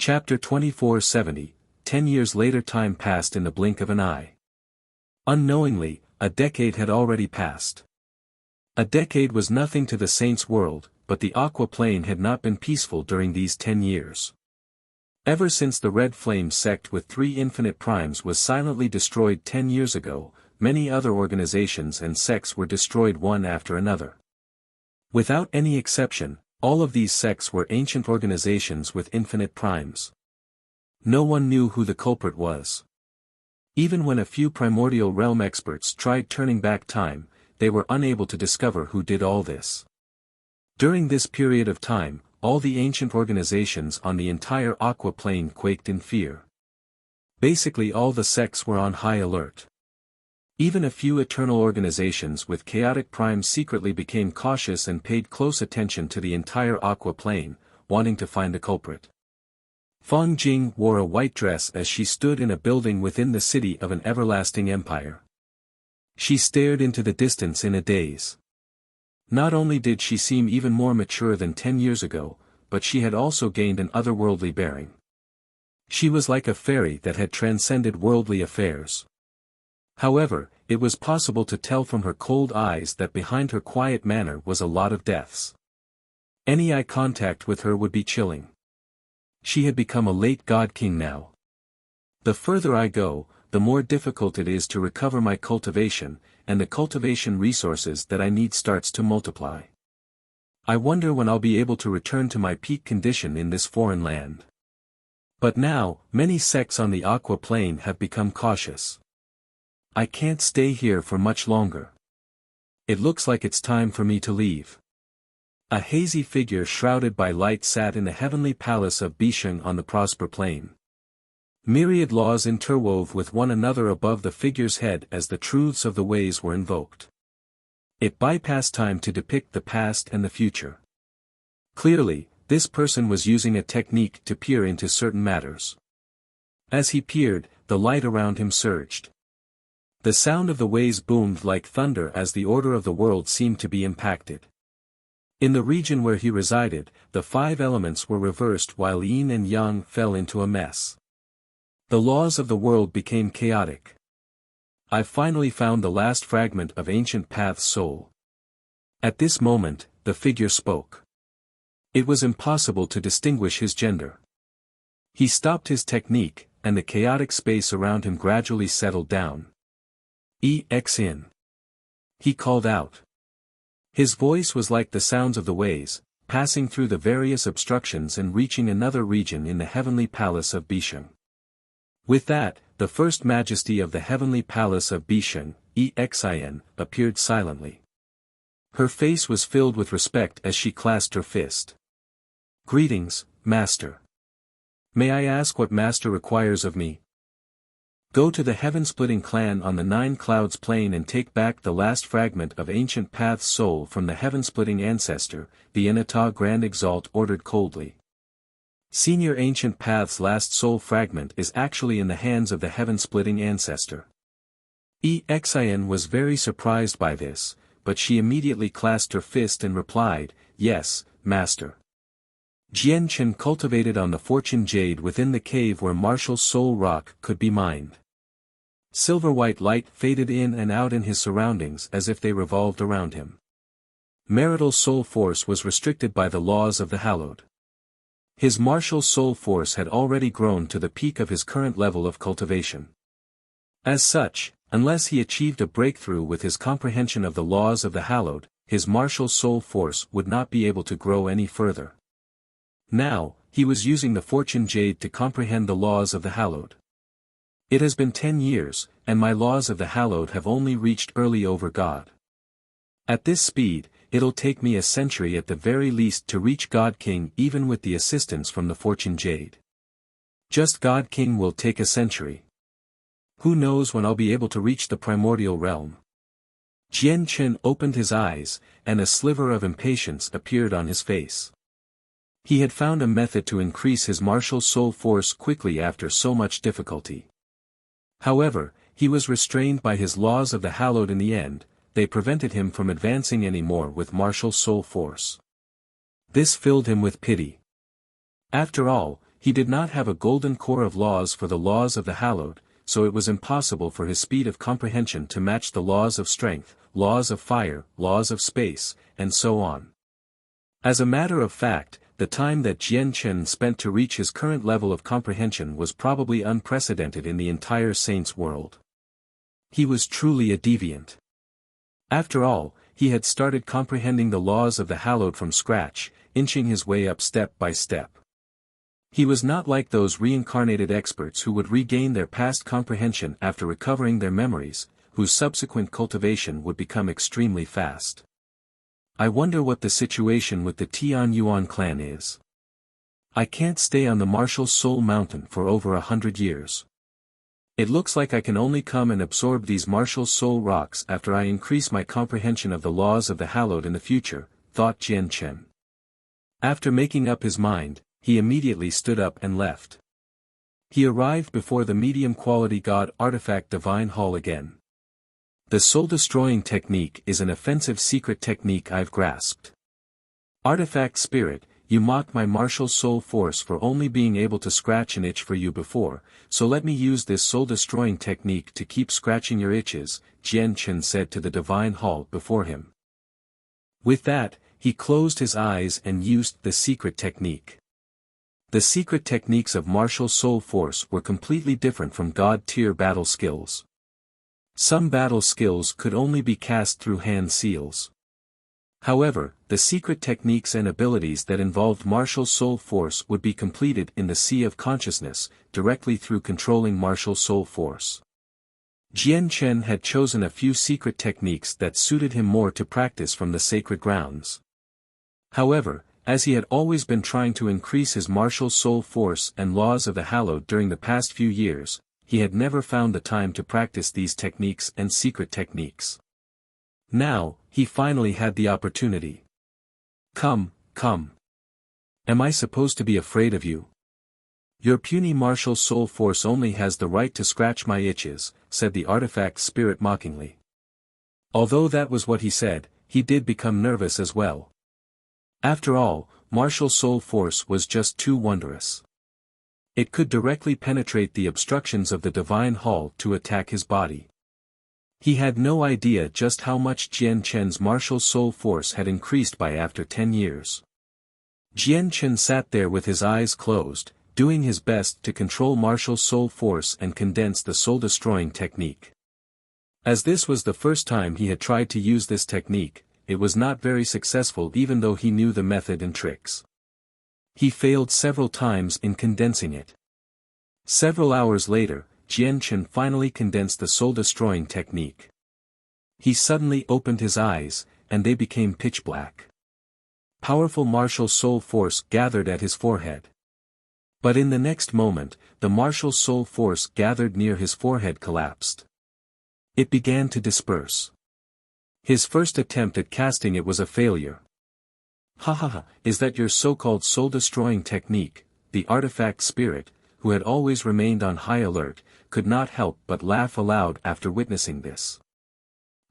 Chapter 2470, 10 years later. Time passed in the blink of an eye. Unknowingly, a decade had already passed. A decade was nothing to the saint's world, but the Aqua Plane had not been peaceful during these 10 years. Ever since the Red Flame sect with 3 infinite primes was silently destroyed 10 years ago, many other organizations and sects were destroyed one after another. Without any exception, all of these sects were ancient organizations with infinite primes. No one knew who the culprit was. Even when a few primordial realm experts tried turning back time, they were unable to discover who did all this. During this period of time, all the ancient organizations on the entire Aqua Plane quaked in fear. Basically all the sects were on high alert. Even a few eternal organizations with chaotic primes secretly became cautious and paid close attention to the entire Aqua Plane, wanting to find the culprit. Fang Jing wore a white dress as she stood in a building within the city of an everlasting empire. She stared into the distance in a daze. Not only did she seem even more mature than 10 years ago, but she had also gained an otherworldly bearing. She was like a fairy that had transcended worldly affairs. However, it was possible to tell from her cold eyes that behind her quiet manner was a lot of depths. Any eye contact with her would be chilling. She had become a late god king now. The further I go, the more difficult it is to recover my cultivation, and the cultivation resources that I need starts to multiply. I wonder when I'll be able to return to my peak condition in this foreign land. But now, many sects on the Aqua Plane have become cautious. I can't stay here for much longer. It looks like it's time for me to leave. A hazy figure shrouded by light sat in the heavenly palace of Bisheng on the Prosper Plane. Myriad laws interwove with one another above the figure's head as the truths of the ways were invoked. It bypassed time to depict the past and the future. Clearly, this person was using a technique to peer into certain matters. As he peered, the light around him surged. The sound of the ways boomed like thunder as the order of the world seemed to be impacted. In the region where he resided, the 5 elements were reversed while yin and yang fell into a mess. The laws of the world became chaotic. I've finally found the last fragment of ancient path's soul. At this moment, the figure spoke. It was impossible to distinguish his gender. He stopped his technique, and the chaotic space around him gradually settled down. In. He called out. His voice was like the sounds of the ways, passing through the various obstructions and reaching another region in the heavenly palace of Bisheng. With that, the first majesty of the heavenly palace of Bisheng, Xin, appeared silently. Her face was filled with respect as she clasped her fist. Greetings, Master. May I ask what Master requires of me? Go to the heaven-splitting clan on the 9 Clouds Plain and take back the last fragment of ancient path's soul from the heaven-splitting ancestor, the Inata Grand Exalt ordered coldly. Senior Ancient Path's last soul fragment is actually in the hands of the heaven-splitting ancestor. Xin was very surprised by this, but she immediately clasped her fist and replied, Yes, Master. Jian Chen cultivated on the fortune jade within the cave where Martial's soul rock could be mined. Silver-white light faded in and out in his surroundings as if they revolved around him. Marital soul force was restricted by the laws of the hallowed. His martial soul force had already grown to the peak of his current level of cultivation. As such, unless he achieved a breakthrough with his comprehension of the laws of the hallowed, his martial soul force would not be able to grow any further. Now, he was using the fortune jade to comprehend the laws of the hallowed. It has been 10 years, and my laws of the hallowed have only reached early over God. At this speed, it'll take me a century at the very least to reach God King even with the assistance from the fortune jade. Just God King will take a century. Who knows when I'll be able to reach the primordial realm? Jian Chen opened his eyes, and a sliver of impatience appeared on his face. He had found a method to increase his martial soul force quickly after so much difficulty. However, he was restrained by his laws of the hallowed in the end. They prevented him from advancing any more with martial soul force. This filled him with pity. After all, He did not have a golden core of laws for the laws of the hallowed, so it was impossible for his speed of comprehension to match the laws of strength, laws of fire, laws of space, and so on. As a matter of fact, the time that Jian Chen spent to reach his current level of comprehension was probably unprecedented in the entire saints world. He was truly a deviant. After all, he had started comprehending the laws of the hallowed from scratch, inching his way up step by step. He was not like those reincarnated experts who would regain their past comprehension after recovering their memories, whose subsequent cultivation would become extremely fast. I wonder what the situation with the Tian Yuan clan is. I can't stay on the Martial Soul Mountain for over 100 years. It looks like I can only come and absorb these Martial Soul rocks after I increase my comprehension of the laws of the hallowed in the future, thought Jian Chen. After making up his mind, he immediately stood up and left. He arrived before the medium-quality God artifact Divine Hall again. The soul-destroying technique is an offensive secret technique I've grasped. Artifact Spirit, you mocked my martial soul force for only being able to scratch an itch for you before, so let me use this soul-destroying technique to keep scratching your itches, Jian Chen said to the Divine Hall before him. With that, he closed his eyes and used the secret technique. The secret techniques of martial soul force were completely different from God-tier battle skills. Some battle skills could only be cast through hand seals. However, the secret techniques and abilities that involved martial soul force would be completed in the Sea of Consciousness, directly through controlling martial soul force. Jian Chen had chosen a few secret techniques that suited him more to practice from the sacred grounds. However, as he had always been trying to increase his martial soul force and laws of the hallowed during the past few years, he had never found the time to practice these techniques and secret techniques. Now, he finally had the opportunity. Come, come. Am I supposed to be afraid of you? Your puny martial soul force only has the right to scratch my itches, said the artifact spirit mockingly. Although that was what he said, he did become nervous as well. After all, martial soul force was just too wondrous. It could directly penetrate the obstructions of the Divine Hall to attack his body. He had no idea just how much Jian Chen's martial soul force had increased by after 10 years. Jian Chen sat there with his eyes closed, doing his best to control martial soul force and condense the soul-destroying technique. As this was the first time he had tried to use this technique, it was not very successful even though he knew the method and tricks. He failed several times in condensing it. Several hours later, Jian Chen finally condensed the soul-destroying technique. He suddenly opened his eyes, and they became pitch black. Powerful martial soul force gathered at his forehead. But in the next moment, the martial soul force gathered near his forehead collapsed. It began to disperse. His first attempt at casting it was a failure. Ha ha ha, is that your so-called soul-destroying technique? The artifact spirit, who had always remained on high alert, could not help but laugh aloud after witnessing this.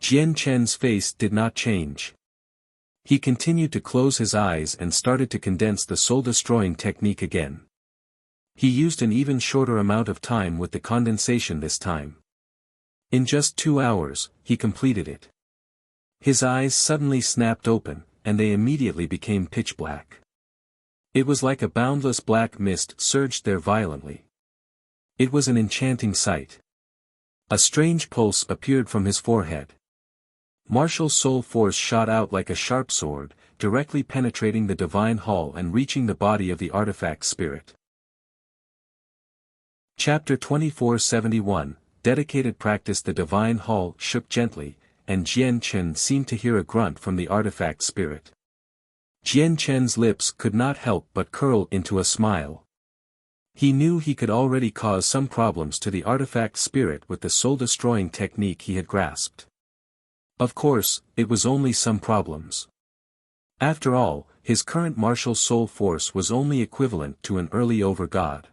Jian Chen's face did not change. He continued to close his eyes and started to condense the soul-destroying technique again. He used an even shorter amount of time with the condensation this time. In just 2 hours, he completed it. His eyes suddenly snapped open, and they immediately became pitch black. It was like a boundless black mist surged there violently. It was an enchanting sight. A strange pulse appeared from his forehead. Martial soul force shot out like a sharp sword, directly penetrating the Divine Hall and reaching the body of the artifact spirit. Chapter 2471, Dedicated Practice. The Divine Hall shook gently, and Jian Chen seemed to hear a grunt from the artifact spirit. Jian Chen's lips could not help but curl into a smile. He knew he could already cause some problems to the artifact spirit with the soul-destroying technique he had grasped. Of course, it was only some problems. After all, his current martial soul force was only equivalent to an early over-god.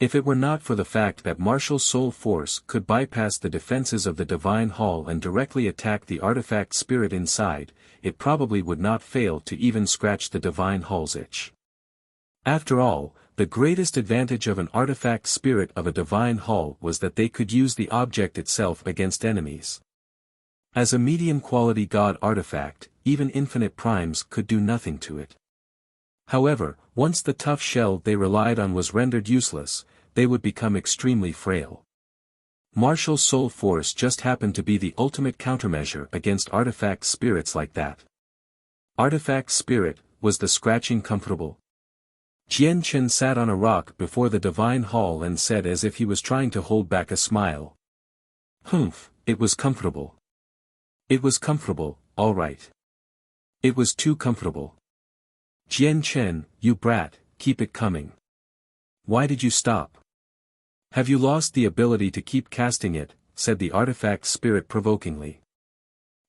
If it were not for the fact that martial soul force could bypass the defenses of the Divine Hall and directly attack the artifact spirit inside, it probably would not fail to even scratch the Divine Hall's itch. After all, The greatest advantage of an artifact spirit of a divine hall was that they could use the object itself against enemies. As a medium-quality god artifact, even infinite primes could do nothing to it. However, once the tough shell they relied on was rendered useless, they would become extremely frail. Martial soul force just happened to be the ultimate countermeasure against artifact spirits like that. Artifact spirit, was the scratching comfortable? Jian Chen sat on a rock before the divine hall and said as if he was trying to hold back a smile. Humph, it was comfortable. It was comfortable, all right. It was too comfortable. Jian Chen, you brat, keep it coming. Why did you stop? Have you lost the ability to keep casting it, said the artifact spirit provokingly.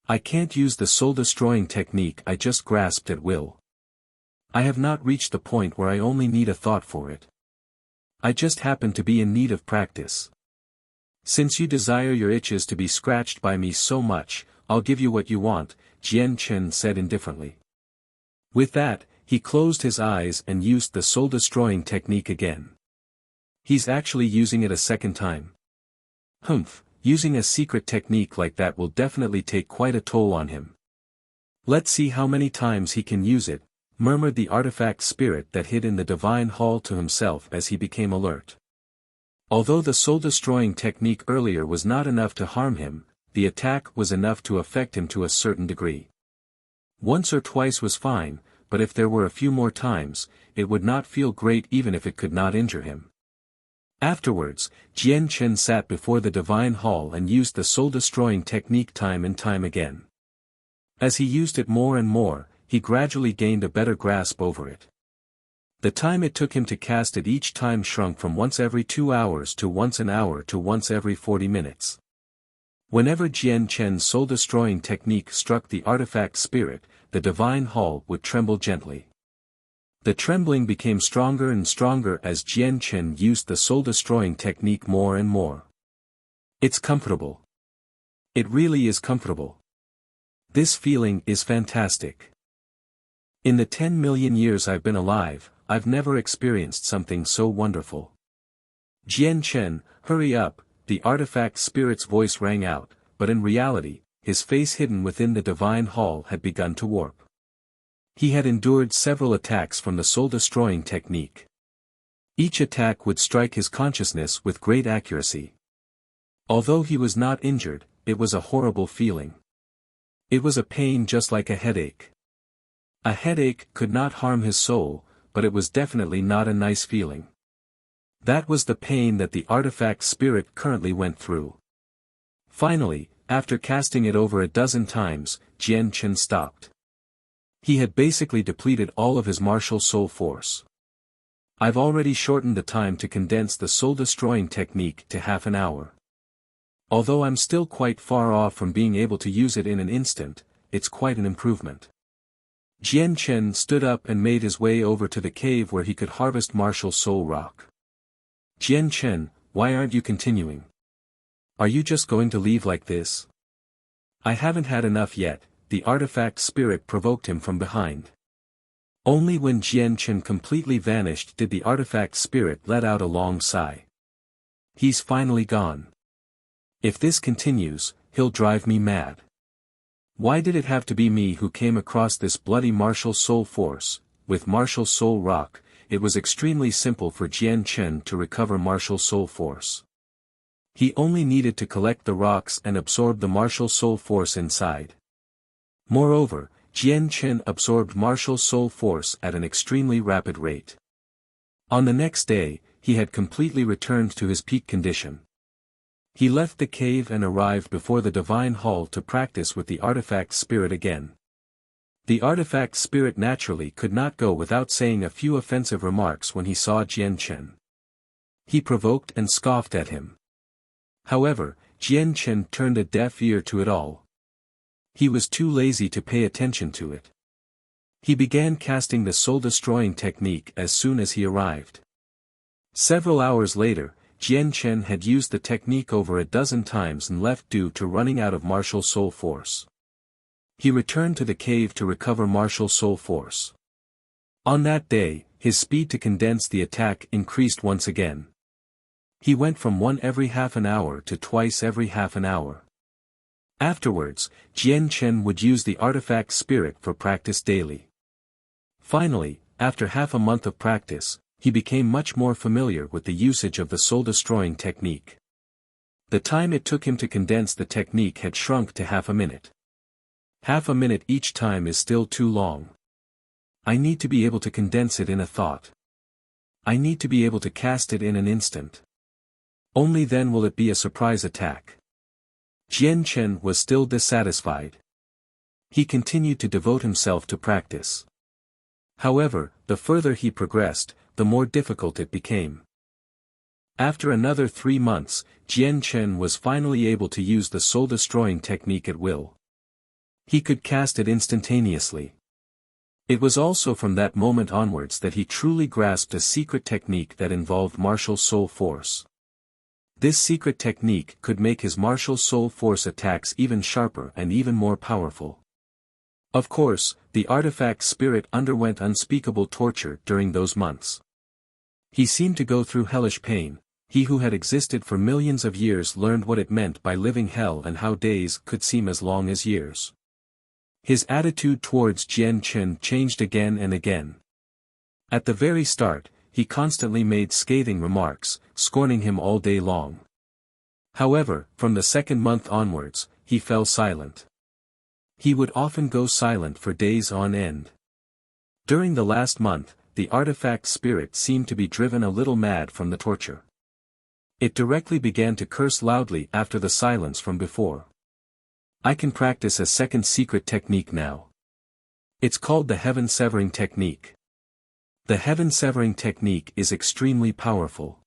I can't use the soul-destroying technique I just grasped at will. I have not reached the point where I only need a thought for it. I just happen to be in need of practice. Since you desire your itches to be scratched by me so much, I'll give you what you want, Jian Chen said indifferently. With that, he closed his eyes and used the soul-destroying technique again. He's actually using it a second time. Humph, using a secret technique like that will definitely take quite a toll on him. Let's see how many times he can use it, murmured the artifact spirit that hid in the divine hall to himself as he became alert. Although the soul-destroying technique earlier was not enough to harm him, the attack was enough to affect him to a certain degree. Once or twice was fine, but if there were a few more times, it would not feel great even if it could not injure him. Afterwards, Jian Chen sat before the divine hall and used the soul-destroying technique time and time again. As he used it more and more, he gradually gained a better grasp over it. The time it took him to cast it each time shrunk from once every 2 hours to once an hour to once every 40 minutes. Whenever Jian Chen's soul-destroying technique struck the artifact spirit, the divine hall would tremble gently. The trembling became stronger and stronger as Jian Chen used the soul-destroying technique more and more. It's comfortable. It really is comfortable. This feeling is fantastic. In the 10 million years I've been alive, I've never experienced something so wonderful. Jian Chen, hurry up, the artifact spirit's voice rang out, but in reality, his face hidden within the divine hall had begun to warp. He had endured several attacks from the soul-destroying technique. Each attack would strike his consciousness with great accuracy. Although he was not injured, it was a horrible feeling. It was a pain just like a headache. A headache could not harm his soul, but it was definitely not a nice feeling. That was the pain that the artifact spirit currently went through. Finally, after casting it over a dozen times, Jian Chen stopped. He had basically depleted all of his martial soul force. I've already shortened the time to condense the soul-destroying technique to half an hour. Although I'm still quite far off from being able to use it in an instant, it's quite an improvement. Jian Chen stood up and made his way over to the cave where he could harvest martial soul rock. Jian Chen, why aren't you continuing? Are you just going to leave like this? I haven't had enough yet, the artifact spirit provoked him from behind. Only when Jian Chen completely vanished did the artifact spirit let out a long sigh. He's finally gone. If this continues, he'll drive me mad. Why did it have to be me who came across this bloody martial soul force? With martial soul rock, it was extremely simple for Jian Chen to recover martial soul force. He only needed to collect the rocks and absorb the martial soul force inside. Moreover, Jian Chen absorbed martial soul force at an extremely rapid rate. On the next day, he had completely returned to his peak condition. He left the cave and arrived before the divine hall to practice with the artifact spirit again. The artifact spirit naturally could not go without saying a few offensive remarks when he saw Jian Chen. He provoked and scoffed at him. However, Jian Chen turned a deaf ear to it all. He was too lazy to pay attention to it. He began casting the soul-destroying technique as soon as he arrived. Several hours later, Jian Chen had used the technique over a dozen times and left due to running out of martial soul force. He returned to the cave to recover martial soul force. On that day, his speed to condense the attack increased once again. He went from 1 every half an hour to twice every half an hour. Afterwards, Jian Chen would use the artifact spirit for practice daily. Finally, after half a month of practice, he became much more familiar with the usage of the soul-destroying technique. The time it took him to condense the technique had shrunk to half a minute. Half a minute each time is still too long. I need to be able to condense it in a thought. I need to be able to cast it in an instant. Only then will it be a surprise attack. Jian Chen was still dissatisfied. He continued to devote himself to practice. However, the further he progressed, the more difficult it became. After another 3 months, Jian Chen was finally able to use the soul-destroying technique at will. He could cast it instantaneously. It was also from that moment onwards that he truly grasped a secret technique that involved martial soul force. This secret technique could make his martial soul force attacks even sharper and even more powerful. Of course, the artifact spirit underwent unspeakable torture during those months. He seemed to go through hellish pain. He who had existed for millions of years learned what it meant by living hell and how days could seem as long as years. His attitude towards Jian Chen changed again and again. At the very start, he constantly made scathing remarks, scorning him all day long. However, from the second month onwards, he fell silent. He would often go silent for days on end. During the last month, the artifact spirit seemed to be driven a little mad from the torture. It directly began to curse loudly after the silence from before. I can practice a second secret technique now. It's called the heaven-severing technique. The heaven-severing technique is extremely powerful.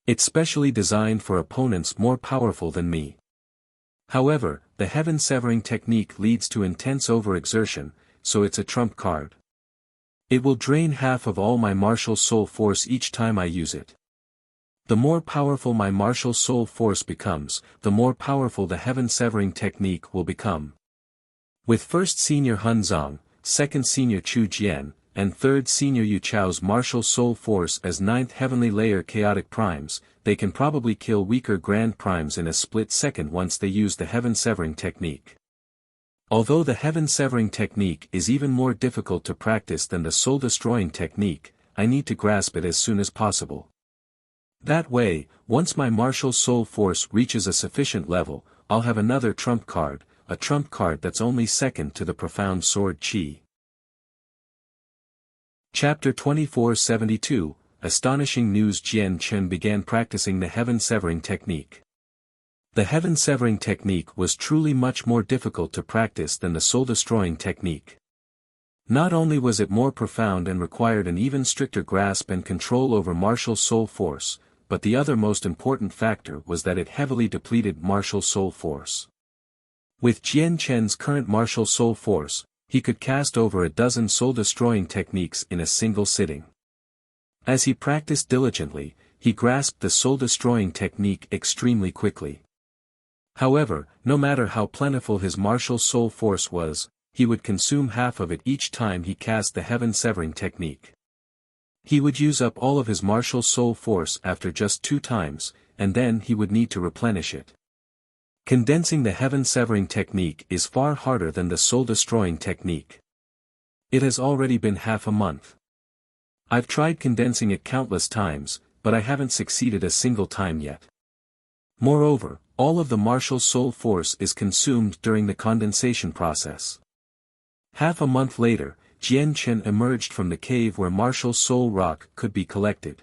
It's specially designed for opponents more powerful than me. However, the heaven-severing technique leads to intense overexertion, so it's a trump card. It will drain half of all my martial soul force each time I use it. The more powerful my martial soul force becomes, the more powerful the heaven-severing technique will become. With first senior Hun Zong, second senior Chu Jian, and third senior Yu Chao's martial soul force as ninth heavenly layer chaotic primes, they can probably kill weaker grand primes in a split second once they use the heaven-severing technique. Although the heaven-severing technique is even more difficult to practice than the soul-destroying technique, I need to grasp it as soon as possible. That way, once my martial soul force reaches a sufficient level, I'll have another trump card, a trump card that's only second to the profound sword chi. Chapter 2472, Astonishing News. Jian Chen began practicing the heaven-severing technique. The heaven-severing technique was truly much more difficult to practice than the soul-destroying technique. Not only was it more profound and required an even stricter grasp and control over martial soul force, but the other most important factor was that it heavily depleted martial soul force. With Jian Chen's current martial soul force, he could cast over a dozen soul-destroying techniques in a single sitting. As he practiced diligently, he grasped the soul-destroying technique extremely quickly. However, no matter how plentiful his martial soul force was, he would consume half of it each time he cast the heaven-severing technique. He would use up all of his martial soul force after just 2 times, and then he would need to replenish it. Condensing the heaven-severing technique is far harder than the soul-destroying technique. It has already been half a month. I've tried condensing it countless times, but I haven't succeeded a single time yet. Moreover, all of the martial soul force is consumed during the condensation process. Half a month later, Jian Chen emerged from the cave where martial soul rock could be collected.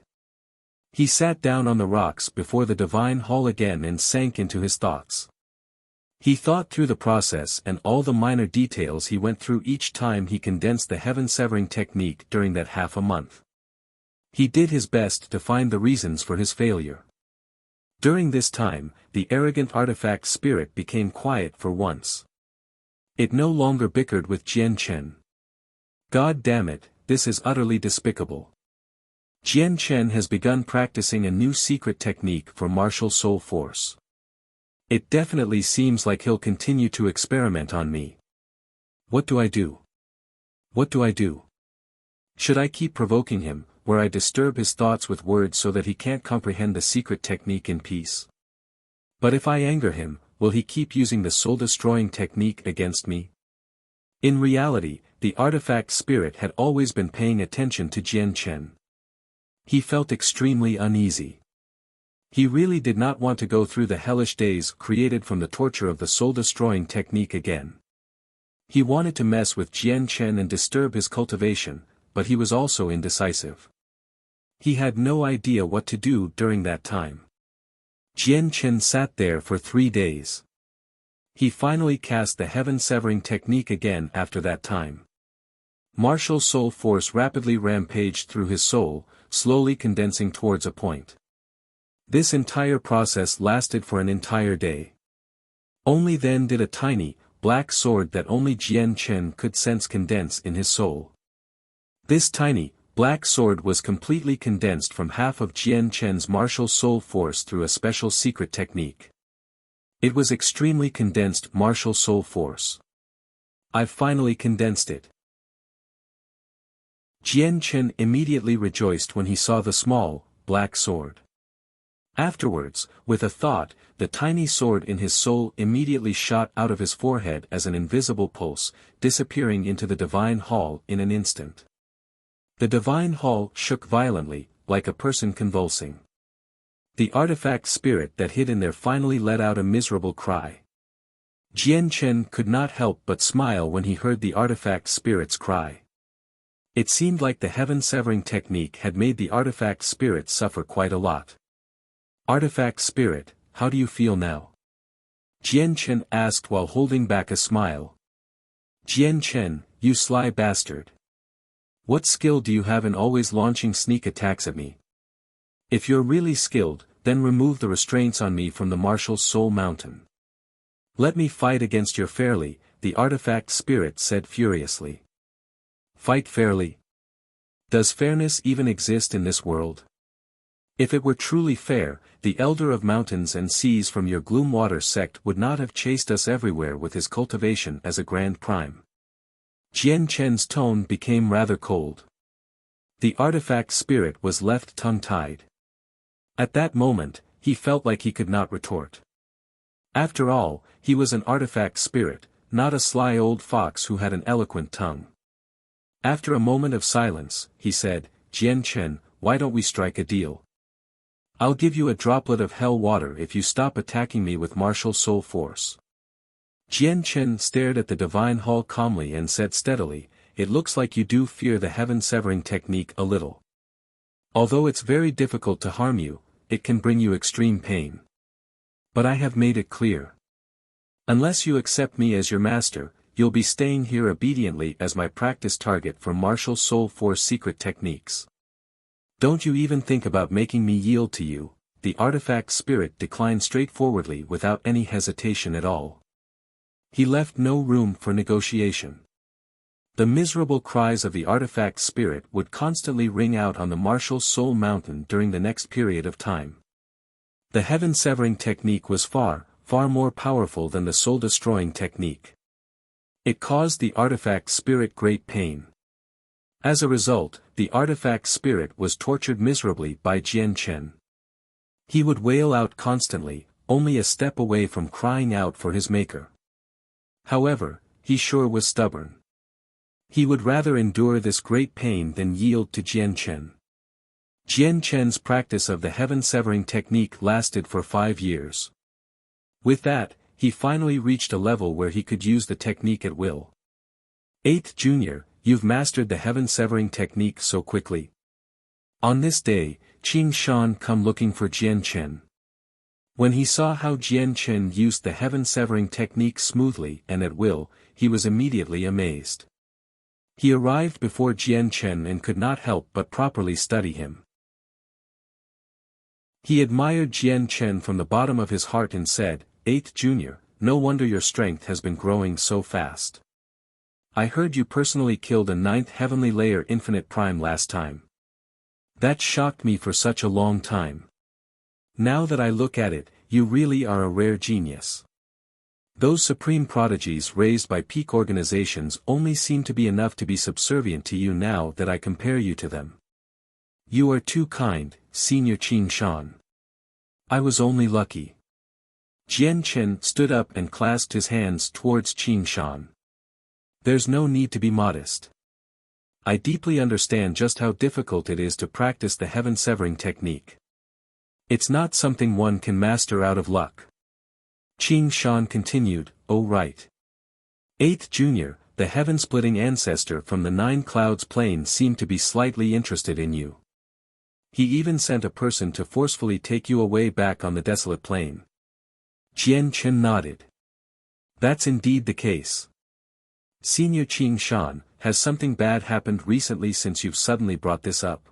He sat down on the rocks before the divine hall again and sank into his thoughts. He thought through the process and all the minor details he went through each time he condensed the heaven-severing technique during that half a month. He did his best to find the reasons for his failure. During this time, the arrogant artifact spirit became quiet for once. It no longer bickered with Jian Chen. God damn it, this is utterly despicable. Jian Chen has begun practicing a new secret technique for martial soul force. It definitely seems like he'll continue to experiment on me. What do I do? What do I do? Should I keep provoking him, where I disturb his thoughts with words so that he can't comprehend the secret technique in peace? But if I anger him, will he keep using the soul-destroying technique against me? In reality, the artifact spirit had always been paying attention to Jian Chen. He felt extremely uneasy. He really did not want to go through the hellish days created from the torture of the soul-destroying technique again. He wanted to mess with Jian Chen and disturb his cultivation, but he was also indecisive. He had no idea what to do during that time. Jian Chen sat there for 3 days. He finally cast the heaven-severing technique again after that time. Martial soul force rapidly rampaged through his soul, slowly condensing towards a point. This entire process lasted for an entire day. Only then did a tiny, black sword that only Jian Chen could sense condense in his soul. This tiny, black sword was completely condensed from half of Jian Chen's martial soul force through a special secret technique. It was extremely condensed martial soul force. I've finally condensed it. Jian Chen immediately rejoiced when he saw the small, black sword. Afterwards, with a thought, the tiny sword in his soul immediately shot out of his forehead as an invisible pulse, disappearing into the divine hall in an instant. The divine hall shook violently, like a person convulsing. The artifact spirit that hid in there finally let out a miserable cry. Jian Chen could not help but smile when he heard the artifact spirit's cry. It seemed like the heaven-severing technique had made the artifact spirit suffer quite a lot. Artifact spirit, how do you feel now? Jian Chen asked while holding back a smile. Jian Chen, you sly bastard. What skill do you have in always launching sneak attacks at me? If you're really skilled, then remove the restraints on me from the martial soul mountain. Let me fight against you fairly, the artifact spirit said furiously. Fight fairly? Does fairness even exist in this world? If it were truly fair, the Elder of Mountains and Seas from your Gloomwater sect would not have chased us everywhere with his cultivation as a grand prime. Jian Chen's tone became rather cold. The artifact spirit was left tongue-tied. At that moment, he felt like he could not retort. After all, he was an artifact spirit, not a sly old fox who had an eloquent tongue. After a moment of silence, he said, Jian Chen, why don't we strike a deal? I'll give you a droplet of hell water if you stop attacking me with martial soul force. Jian Chen stared at the divine hall calmly and said steadily, it looks like you do fear the heaven-severing technique a little. Although it's very difficult to harm you, it can bring you extreme pain. But I have made it clear. Unless you accept me as your master, you'll be staying here obediently as my practice target for martial soul force secret techniques. Don't you even think about making me yield to you, the artifact spirit declined straightforwardly without any hesitation at all. He left no room for negotiation. The miserable cries of the artifact spirit would constantly ring out on the martial soul mountain during the next period of time. The heaven-severing technique was far, far more powerful than the soul-destroying technique. It caused the artifact spirit great pain. As a result, the artifact spirit was tortured miserably by Jian Chen. He would wail out constantly, only a step away from crying out for his maker. However, he sure was stubborn. He would rather endure this great pain than yield to Jian Chen. Jian Chen's practice of the heaven-severing technique lasted for 5 years. With that, he finally reached a level where he could use the technique at will. 8th Junior, you've mastered the heaven-severing technique so quickly. On this day, Qing Shan come looking for Jian Chen. When he saw how Jian Chen used the heaven-severing technique smoothly and at will, he was immediately amazed. He arrived before Jian Chen and could not help but properly study him. He admired Jian Chen from the bottom of his heart and said, 8th Junior, no wonder your strength has been growing so fast. I heard you personally killed a 9th heavenly layer infinite prime last time. That shocked me for such a long time. Now that I look at it, you really are a rare genius. Those supreme prodigies raised by peak organizations only seem to be enough to be subservient to you now that I compare you to them. You are too kind, Senior Qin Shan. I was only lucky. Jian Chen stood up and clasped his hands towards Qin Shan. There's no need to be modest. I deeply understand just how difficult it is to practice the heaven-severing technique. It's not something one can master out of luck. Qin Shan continued, oh right. 8th Junior, the heaven-splitting ancestor from the Nine Clouds plane seemed to be slightly interested in you. He even sent a person to forcefully take you away back on the desolate plain. Jian Chen nodded. That's indeed the case. Senior Qin Shan, has something bad happened recently since you've suddenly brought this up?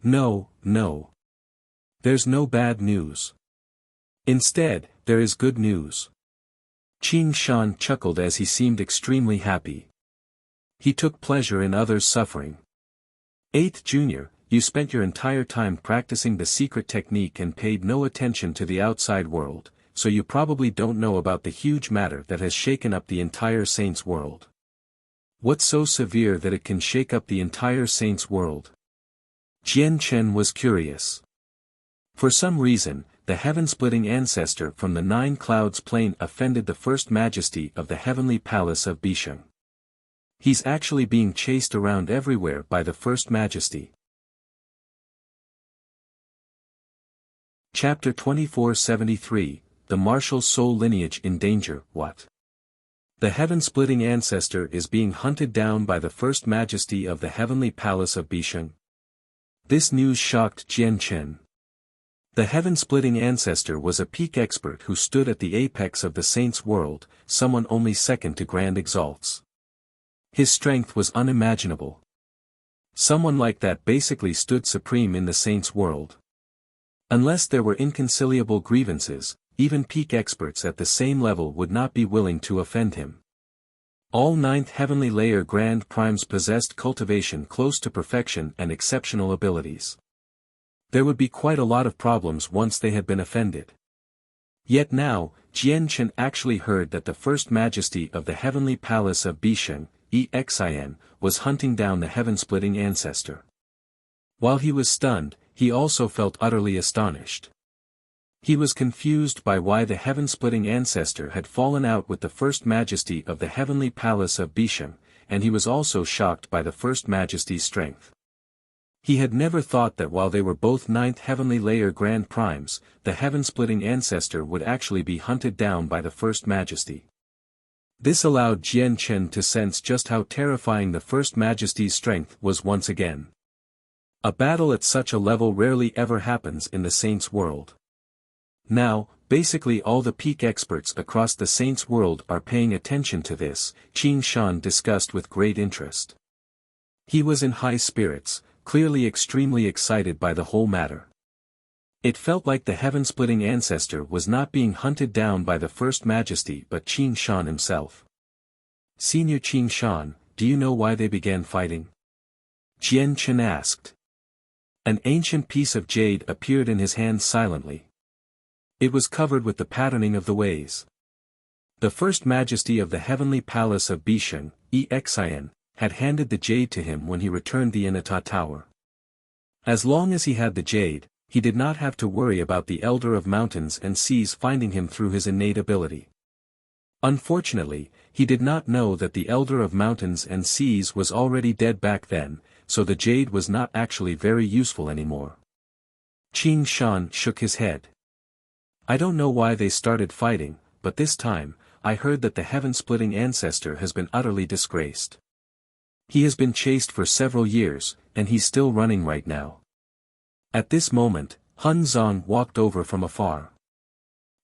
No, no. There's no bad news. Instead, there is good news. Qin Shan chuckled as he seemed extremely happy. He took pleasure in others' suffering. 8th Junior, you spent your entire time practicing the secret technique and paid no attention to the outside world, so you probably don't know about the huge matter that has shaken up the entire Saints world. What's so severe that it can shake up the entire Saints world? Jian Chen was curious. For some reason, the heaven-splitting ancestor from the Nine Clouds plane offended the First Majesty of the Heavenly Palace of Bisheng. He's actually being chased around everywhere by the First Majesty. Chapter 2473, The Martial Soul Lineage in Danger, What? The heaven-splitting ancestor is being hunted down by the First Majesty of the Heavenly Palace of Bisheng. This news shocked Jian Chen. The heaven-splitting ancestor was a peak expert who stood at the apex of the Saints' world, someone only second to Grand Exalts. His strength was unimaginable. Someone like that basically stood supreme in the Saints' world. Unless there were inconciliable grievances, even peak experts at the same level would not be willing to offend him. All ninth heavenly layer Grand Primes possessed cultivation close to perfection and exceptional abilities. There would be quite a lot of problems once they had been offended. Yet now, Jian Chen actually heard that the First Majesty of the Heavenly Palace of Bisheng, EXIN, was hunting down the heaven-splitting ancestor. While he was stunned, he also felt utterly astonished. He was confused by why the heaven-splitting ancestor had fallen out with the First Majesty of the Heavenly Palace of Bisheng, and he was also shocked by the First Majesty's strength. He had never thought that while they were both ninth heavenly layer Grand Primes, the heaven-splitting ancestor would actually be hunted down by the First Majesty. This allowed Jian Chen to sense just how terrifying the First Majesty's strength was once again. A battle at such a level rarely ever happens in the Saints' world. Now, basically all the peak experts across the Saints' world are paying attention to this, Qin Shan discussed with great interest. He was in high spirits, clearly extremely excited by the whole matter. It felt like the heaven-splitting ancestor was not being hunted down by the First Majesty but Qin Shan himself. Senior Qin Shan, do you know why they began fighting? Jian Chen asked. An ancient piece of jade appeared in his hand silently. It was covered with the patterning of the ways. The First Majesty of the Heavenly Palace of Bisheng, EXIN, had handed the jade to him when he returned the Inata Tower. As long as he had the jade, he did not have to worry about the Elder of Mountains and Seas finding him through his innate ability. Unfortunately, he did not know that the Elder of Mountains and Seas was already dead back then, so the jade was not actually very useful anymore. Qin Shan shook his head. I don't know why they started fighting, but this time, I heard that the heaven-splitting ancestor has been utterly disgraced. He has been chased for several years, and he's still running right now. At this moment, Hun Zong walked over from afar.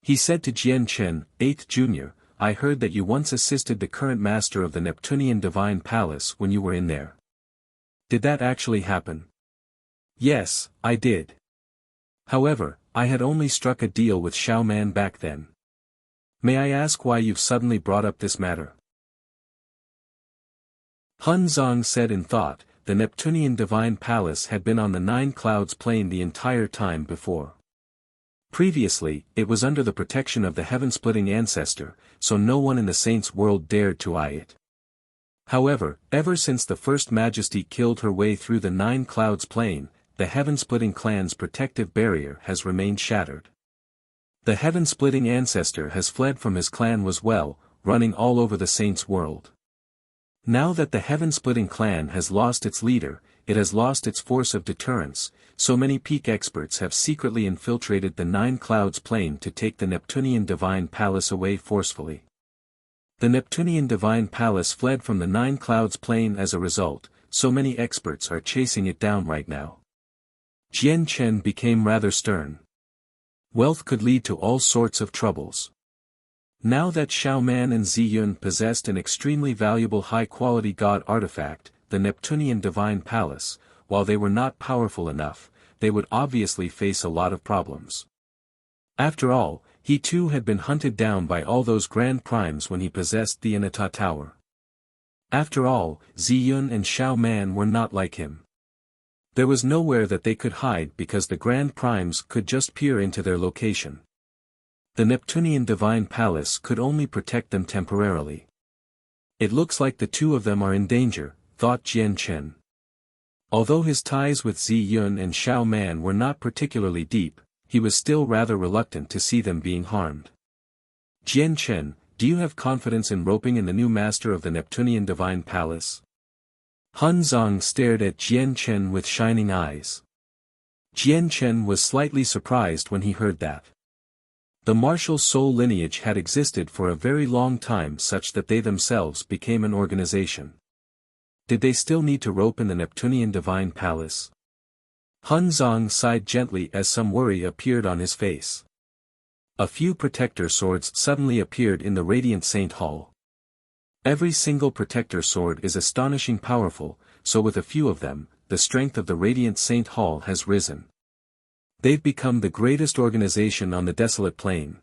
He said to Jian Chen, 8th Junior, I heard that you once assisted the current master of the Neptunian Divine Palace when you were in there. Did that actually happen? Yes, I did. However, I had only struck a deal with Xiaoman back then. May I ask why you've suddenly brought up this matter? Hun Zong said in thought, the Neptunian Divine Palace had been on the Nine Clouds plane the entire time before. Previously, it was under the protection of the heaven-splitting ancestor, so no one in the saints' world dared to eye it. However, ever since the First Majesty killed her way through the Nine Clouds Plain, the heaven-splitting clan's protective barrier has remained shattered. The heaven-splitting ancestor has fled from his clan as well, running all over the saints' world. Now that the heaven-splitting clan has lost its leader, it has lost its force of deterrence, so many peak experts have secretly infiltrated the Nine Clouds Plain to take the Neptunian Divine Palace away forcefully. The Neptunian Divine Palace fled from the Nine Clouds Plain as a result, so many experts are chasing it down right now. Jian Chen became rather stern. Wealth could lead to all sorts of troubles. Now that Xiao Man and Zi Yun possessed an extremely valuable high-quality god artifact, the Neptunian Divine Palace, while they were not powerful enough, they would obviously face a lot of problems. After all, he too had been hunted down by all those grand primes when he possessed the Inata Tower. After all, Zi Yun and Xiao Man were not like him. There was nowhere that they could hide because the grand primes could just peer into their location. The Neptunian Divine Palace could only protect them temporarily. It looks like the two of them are in danger, thought Jian Chen. Although his ties with Zi Yun and Xiao Man were not particularly deep, he was still rather reluctant to see them being harmed. Jian Chen, do you have confidence in roping in the new master of the Neptunian Divine Palace? Han Zong stared at Jian Chen with shining eyes. Jian Chen was slightly surprised when he heard that. The martial soul lineage had existed for a very long time such that they themselves became an organization. Did they still need to rope in the Neptunian Divine Palace? Han Zong sighed gently as some worry appeared on his face. A few protector swords suddenly appeared in the Radiant Saint Hall. Every single protector sword is astonishing powerful, so with a few of them, the strength of the Radiant Saint Hall has risen. They've become the greatest organization on the desolate plain.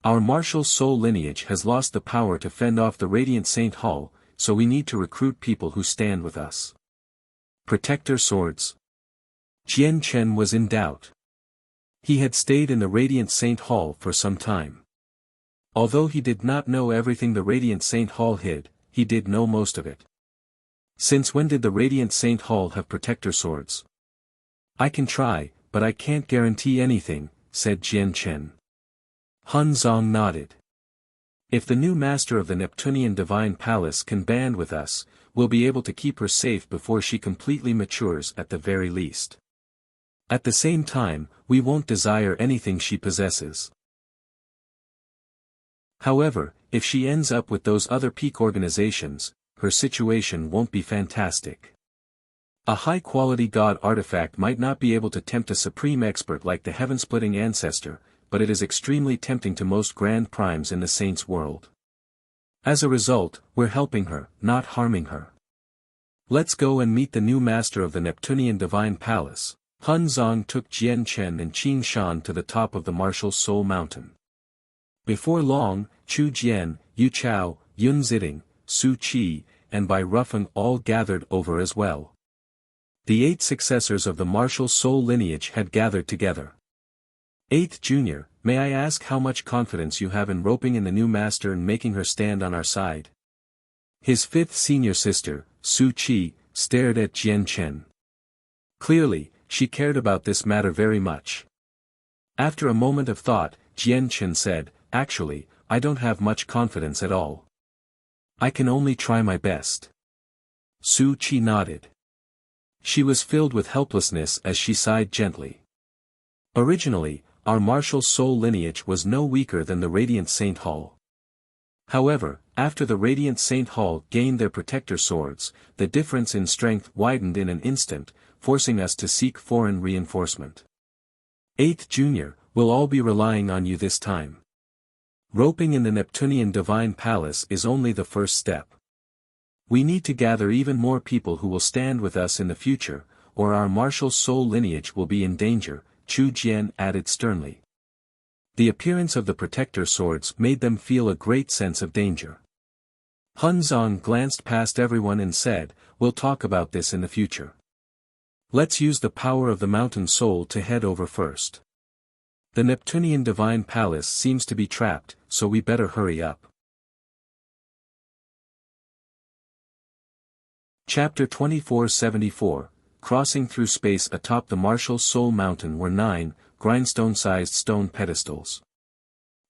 Our martial soul lineage has lost the power to fend off the Radiant Saint Hall, so we need to recruit people who stand with us. Protector swords. Jian Chen was in doubt. He had stayed in the Radiant Saint Hall for some time. Although he did not know everything the Radiant Saint Hall hid, he did know most of it. Since when did the Radiant Saint Hall have protector swords? I can try, but I can't guarantee anything, said Jian Chen. Han Zong nodded. If the new master of the Neptunian Divine Palace can band with us, we'll be able to keep her safe before she completely matures at the very least. At the same time, we won't desire anything she possesses. However, if she ends up with those other peak organizations, her situation won't be fantastic. A high-quality god artifact might not be able to tempt a supreme expert like the heaven-splitting ancestor, but it is extremely tempting to most grand primes in the saints' world. As a result, we're helping her, not harming her. Let's go and meet the new master of the Neptunian Divine Palace. Han Zong took Jian Chen and Qin Shan to the top of the martial soul mountain. Before long, Chu Jian, Yu Chao, Yun Ziding, Su Qi, and Bai Rufeng all gathered over as well. The 8 successors of the martial soul lineage had gathered together. 8th Junior, may I ask how much confidence you have in roping in the new master and making her stand on our side? His 5th senior sister, Su Qi, stared at Jian Chen. Clearly, she cared about this matter very much. After a moment of thought, Jian Chen said, actually, I don't have much confidence at all. I can only try my best. Su Qi nodded. She was filled with helplessness as she sighed gently. Originally, our martial soul lineage was no weaker than the Radiant Saint Hall. However, after the Radiant Saint Hall gained their protector swords, the difference in strength widened in an instant, forcing us to seek foreign reinforcement. 8th Junior, we'll all be relying on you this time. Roping in the Neptunian Divine Palace is only the first step. We need to gather even more people who will stand with us in the future, or our martial soul lineage will be in danger, Chu Jian added sternly. The appearance of the protector swords made them feel a great sense of danger. Han Zong glanced past everyone and said, we'll talk about this in the future. Let's use the power of the mountain soul to head over first. The Neptunian Divine Palace seems to be trapped, so we better hurry up. Chapter 2474, Crossing Through Space. Atop the Martial Soul Mountain were 9, grindstone-sized stone pedestals.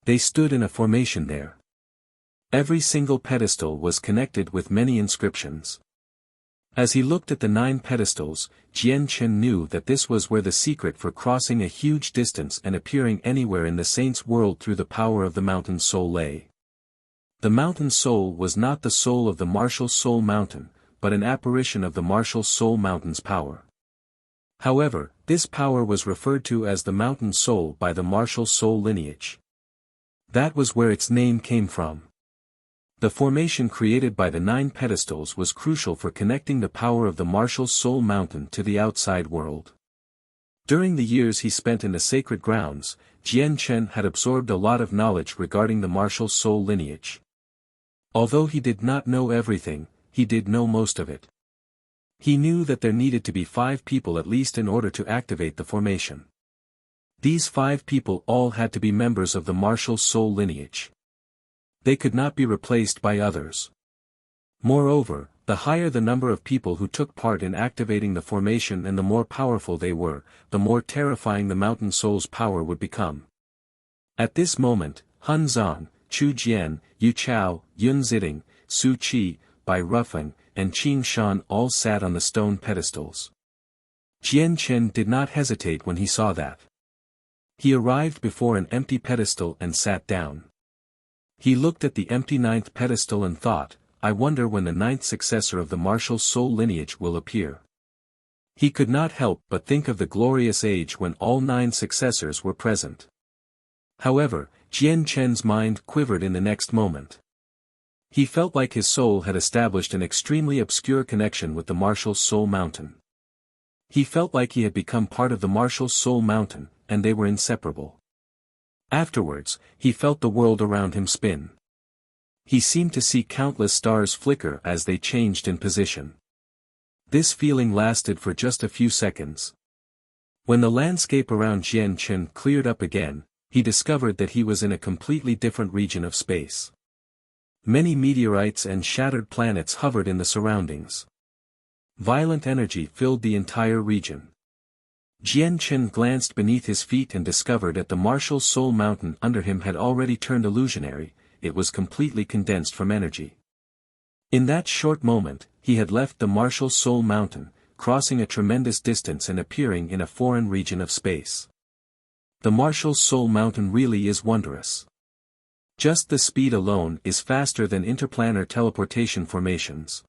They stood in a formation there. Every single pedestal was connected with many inscriptions. As he looked at the 9 pedestals, Jian Chen knew that this was where the secret for crossing a huge distance and appearing anywhere in the saint's world through the power of the mountain soul lay. The mountain soul was not the soul of the Martial Soul Mountain, but an apparition of the Martial Soul Mountain's power. However, this power was referred to as the mountain soul by the Martial Soul lineage. That was where its name came from. The formation created by the 9 pedestals was crucial for connecting the power of the Martial Soul Mountain to the outside world. During the years he spent in the sacred grounds, Jian Chen had absorbed a lot of knowledge regarding the Martial Soul lineage. Although he did not know everything, he did know most of it. He knew that there needed to be 5 people at least in order to activate the formation. These 5 people all had to be members of the Martial Soul lineage. They could not be replaced by others. Moreover, the higher the number of people who took part in activating the formation and the more powerful they were, the more terrifying the mountain soul's power would become. At this moment, Han Zong, Chu Jian, Yu Chao, Yun Ziding, Su Qi, Bai Rufeng, and Qing Shan all sat on the stone pedestals. Jian Chen did not hesitate when he saw that. He arrived before an empty pedestal and sat down. He looked at the empty 9th pedestal and thought, I wonder when the 9th successor of the Martial Soul lineage will appear. He could not help but think of the glorious age when all 9 successors were present. However, Jian Chen's mind quivered in the next moment. He felt like his soul had established an extremely obscure connection with the Martial Soul Mountain. He felt like he had become part of the Martial Soul Mountain, and they were inseparable. Afterwards, he felt the world around him spin. He seemed to see countless stars flicker as they changed in position. This feeling lasted for just a few seconds. When the landscape around Jian Chen cleared up again, he discovered that he was in a completely different region of space. Many meteorites and shattered planets hovered in the surroundings. Violent energy filled the entire region. Jian Chen glanced beneath his feet and discovered that the Martial Soul Mountain under him had already turned illusionary, it was completely condensed from energy. In that short moment, he had left the Martial Soul Mountain, crossing a tremendous distance and appearing in a foreign region of space. The Martial Soul Mountain really is wondrous. Just the speed alone is faster than interplanar teleportation formations.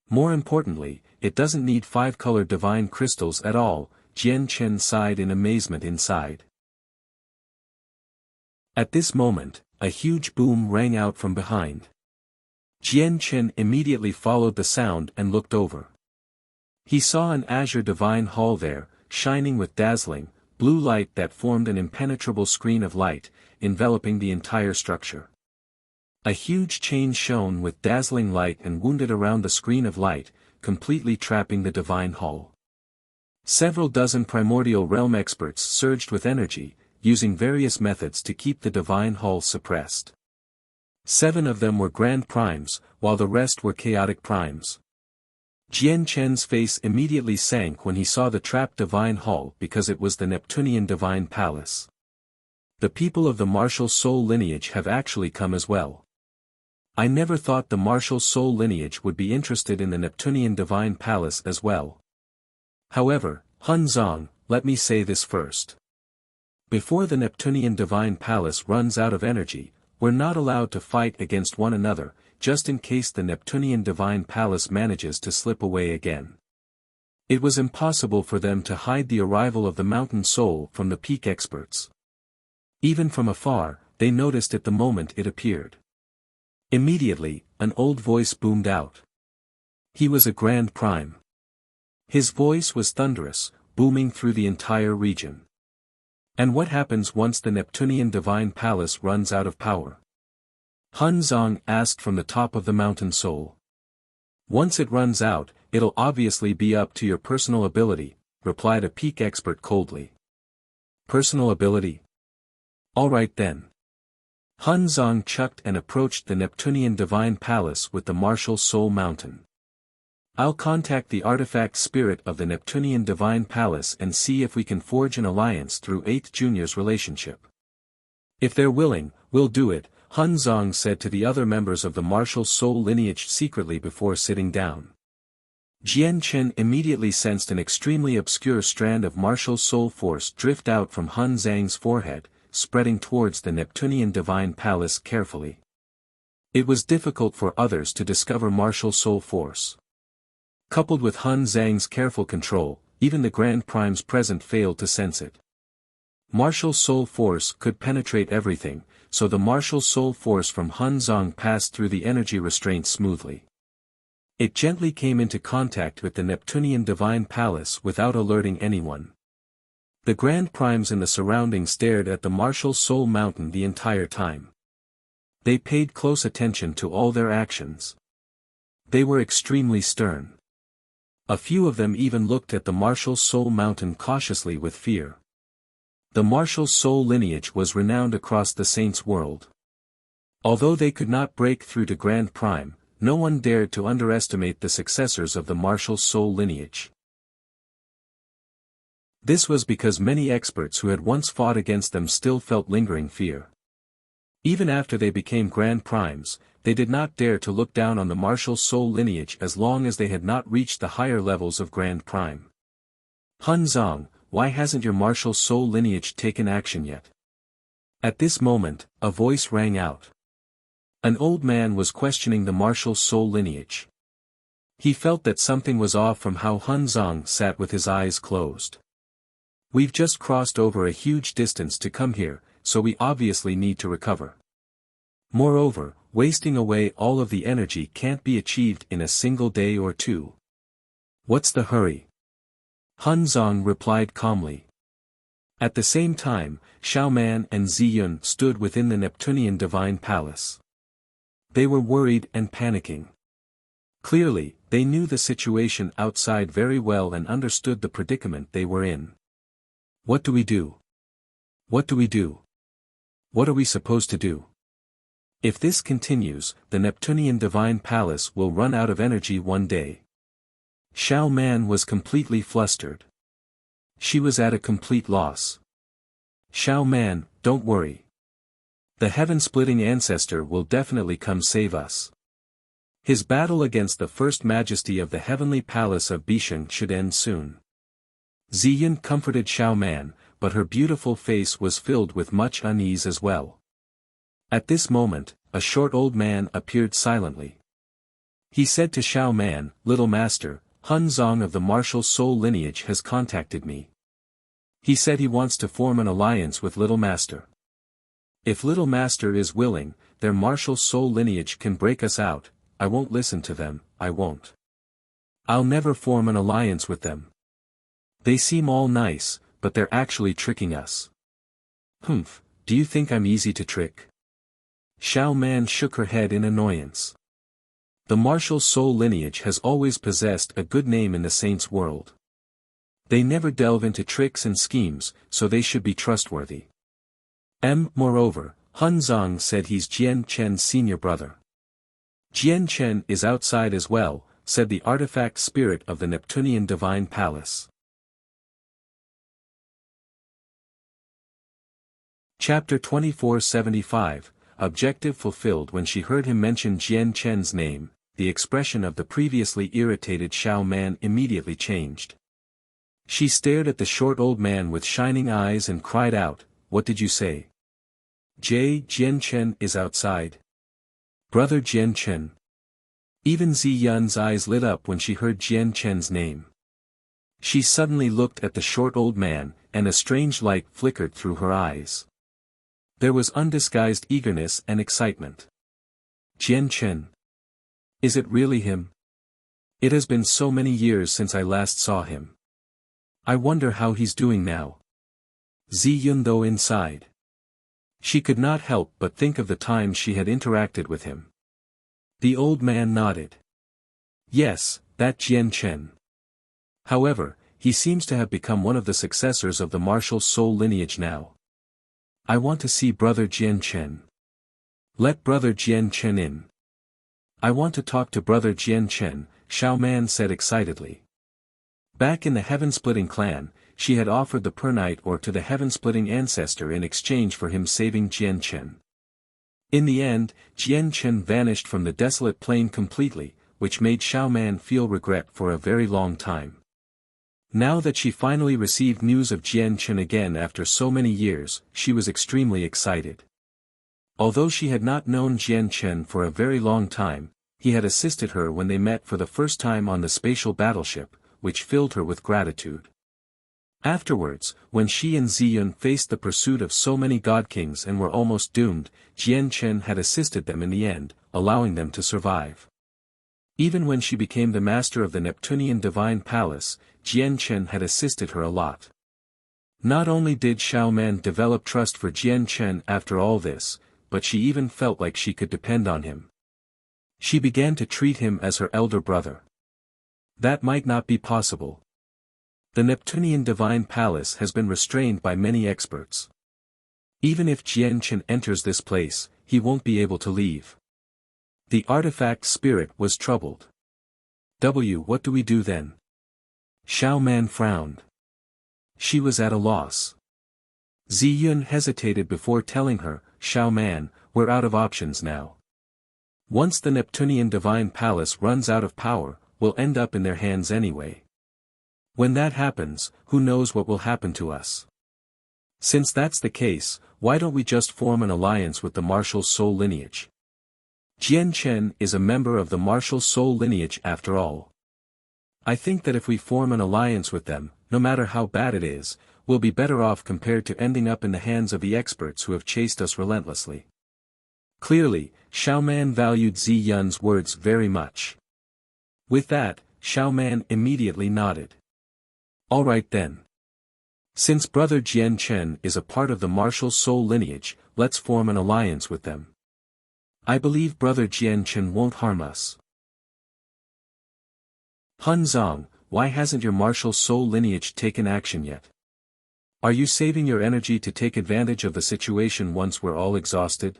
More importantly, it doesn't need 5-colored divine crystals at all. Jian Chen sighed in amazement inside. At this moment, a huge boom rang out from behind. Jian Chen immediately followed the sound and looked over. He saw an azure divine hall there, shining with dazzling, blue light that formed an impenetrable screen of light, enveloping the entire structure. A huge chain shone with dazzling light and wounded around the screen of light, completely trapping the divine hall. Several dozen primordial realm experts surged with energy, using various methods to keep the divine hall suppressed. 7 of them were grand primes, while the rest were chaotic primes. Jian Chen's face immediately sank when he saw the trapped divine hall because it was the Neptunian divine palace. The people of the Martial Soul lineage have actually come as well. I never thought the Martial Soul lineage would be interested in the Neptunian divine palace as well. However, Han Zong, let me say this first. Before the Neptunian divine palace runs out of energy, we're not allowed to fight against one another, just in case the Neptunian divine palace manages to slip away again. It was impossible for them to hide the arrival of the mountain soul from the peak experts. Even from afar, they noticed it the moment it appeared. Immediately, an old voice boomed out. He was a grand prime. His voice was thunderous, booming through the entire region. And what happens once the Neptunian divine palace runs out of power? Han Zong asked from the top of the mountain soul. Once it runs out, it'll obviously be up to your personal ability, replied a peak expert coldly. Personal ability? All right then. Han Zong chucked and approached the Neptunian Divine Palace with the martial Soul Mountain. I'll contact the artifact spirit of the Neptunian Divine Palace and see if we can forge an alliance through 8th Junior's relationship. If they're willing, we'll do it, Han Zong said to the other members of the martial soul lineage secretly before sitting down. Jian Chen immediately sensed an extremely obscure strand of martial soul force drift out from Han Zhang's forehead, spreading towards the Neptunian Divine Palace carefully. It was difficult for others to discover martial soul force. Coupled with Han Zhang's careful control, even the Grand Primes present failed to sense it. Martial soul force could penetrate everything, so the martial soul force from Han Zong passed through the energy restraint smoothly. It gently came into contact with the Neptunian Divine Palace without alerting anyone. The Grand Primes in the surroundings stared at the martial soul mountain the entire time. They paid close attention to all their actions. They were extremely stern. A few of them even looked at the martial soul mountain cautiously with fear. The martial soul lineage was renowned across the Saints' world. Although they could not break through to Grand Prime, no one dared to underestimate the successors of the martial soul lineage. This was because many experts who had once fought against them still felt lingering fear. Even after they became Grand Primes, they did not dare to look down on the martial soul lineage as long as they had not reached the higher levels of Grand Prime. Han Zong, why hasn't your martial soul lineage taken action yet? At this moment, a voice rang out. An old man was questioning the martial soul lineage. He felt that something was off from how Han Zong sat with his eyes closed. We've just crossed over a huge distance to come here, so we obviously need to recover. Moreover, wasting away all of the energy can't be achieved in a single day or two. What's the hurry? Han Zong replied calmly. At the same time, Xiao Man and Ziyun stood within the Neptunian Divine Palace. They were worried and panicking. Clearly, they knew the situation outside very well and understood the predicament they were in. What do we do? What do we do? What are we supposed to do? If this continues, the Neptunian Divine Palace will run out of energy one day. Xiao Man was completely flustered. She was at a complete loss. Xiao Man, don't worry. The heaven-splitting ancestor will definitely come save us. His battle against the First Majesty of the Heavenly Palace of Bisheng should end soon. Ziyun comforted Xiao Man, but her beautiful face was filled with much unease as well. At this moment, a short old man appeared silently. He said to Xiao Man, "Little master, Han Zong of the martial soul lineage has contacted me. He said he wants to form an alliance with Little Master. If Little Master is willing, their martial soul lineage can break us out. I won't listen to them, I won't. I'll never form an alliance with them. They seem all nice, but they're actually tricking us." "Humph, do you think I'm easy to trick?" Xiao Man shook her head in annoyance. The martial soul lineage has always possessed a good name in the Saints' world. They never delve into tricks and schemes, so they should be trustworthy. Moreover, Han Zong said he's Jian Chen's senior brother. Jian Chen is outside as well, said the artifact spirit of the Neptunian Divine Palace. Chapter 2475, Objective fulfilled. When she heard him mention Jian Chen's name, the expression of the previously irritated Xiao Man immediately changed. She stared at the short old man with shining eyes and cried out, "What did you say? Jian Chen is outside? Brother Jian Chen?" Even Ziyun's eyes lit up when she heard Jian Chen's name. She suddenly looked at the short old man, and a strange light flickered through her eyes. There was undisguised eagerness and excitement. "Jian Chen? Is it really him? It has been so many years since I last saw him. I wonder how he's doing now." Ziyun though inside. She could not help but think of the time she had interacted with him. The old man nodded. "Yes, that Jian Chen. However, he seems to have become one of the successors of the martial soul lineage now. I want to see Brother Jian Chen. Let Brother Jian Chen in. I want to talk to Brother Jian Chen, Xiao Man said excitedly. Back in the Heaven-Splitting clan, she had offered the Pernite ore to the Heaven-Splitting ancestor in exchange for him saving Jian Chen. In the end, Jian Chen vanished from the desolate plain completely, which made Xiao Man feel regret for a very long time. Now that she finally received news of Jian Chen again after so many years, she was extremely excited. Although she had not known Jian Chen for a very long time, he had assisted her when they met for the first time on the spatial battleship, which filled her with gratitude. Afterwards, when she and Ziyun faced the pursuit of so many god kings and were almost doomed, Jian Chen had assisted them in the end, allowing them to survive. Even when she became the master of the Neptunian Divine Palace, Jian Chen had assisted her a lot. Not only did Xiao Man develop trust for Jian Chen after all this, but she even felt like she could depend on him. She began to treat him as her elder brother. That might not be possible. The Neptunian Divine Palace has been restrained by many experts. Even if Jian Chen enters this place, he won't be able to leave. The artifact spirit was troubled. What do we do then? Xiao Man frowned. She was at a loss. Ziyun hesitated before telling her, Xiao Man, we're out of options now. Once the Neptunian Divine Palace runs out of power, we'll end up in their hands anyway. When that happens, who knows what will happen to us? Since that's the case, why don't we just form an alliance with the Martial Soul lineage? Jian Chen is a member of the Martial Soul lineage after all. I think that if we form an alliance with them, no matter how bad it is, we'll be better off compared to ending up in the hands of the experts who have chased us relentlessly. Clearly, Xiao Man valued Ziyun's words very much. With that, Xiao Man immediately nodded. All right then. Since Brother Jian Chen is a part of the Martial Soul lineage, let's form an alliance with them. I believe Brother Jian Chen won't harm us. Han Zong, why hasn't your Martial Soul lineage taken action yet? Are you saving your energy to take advantage of the situation once we're all exhausted?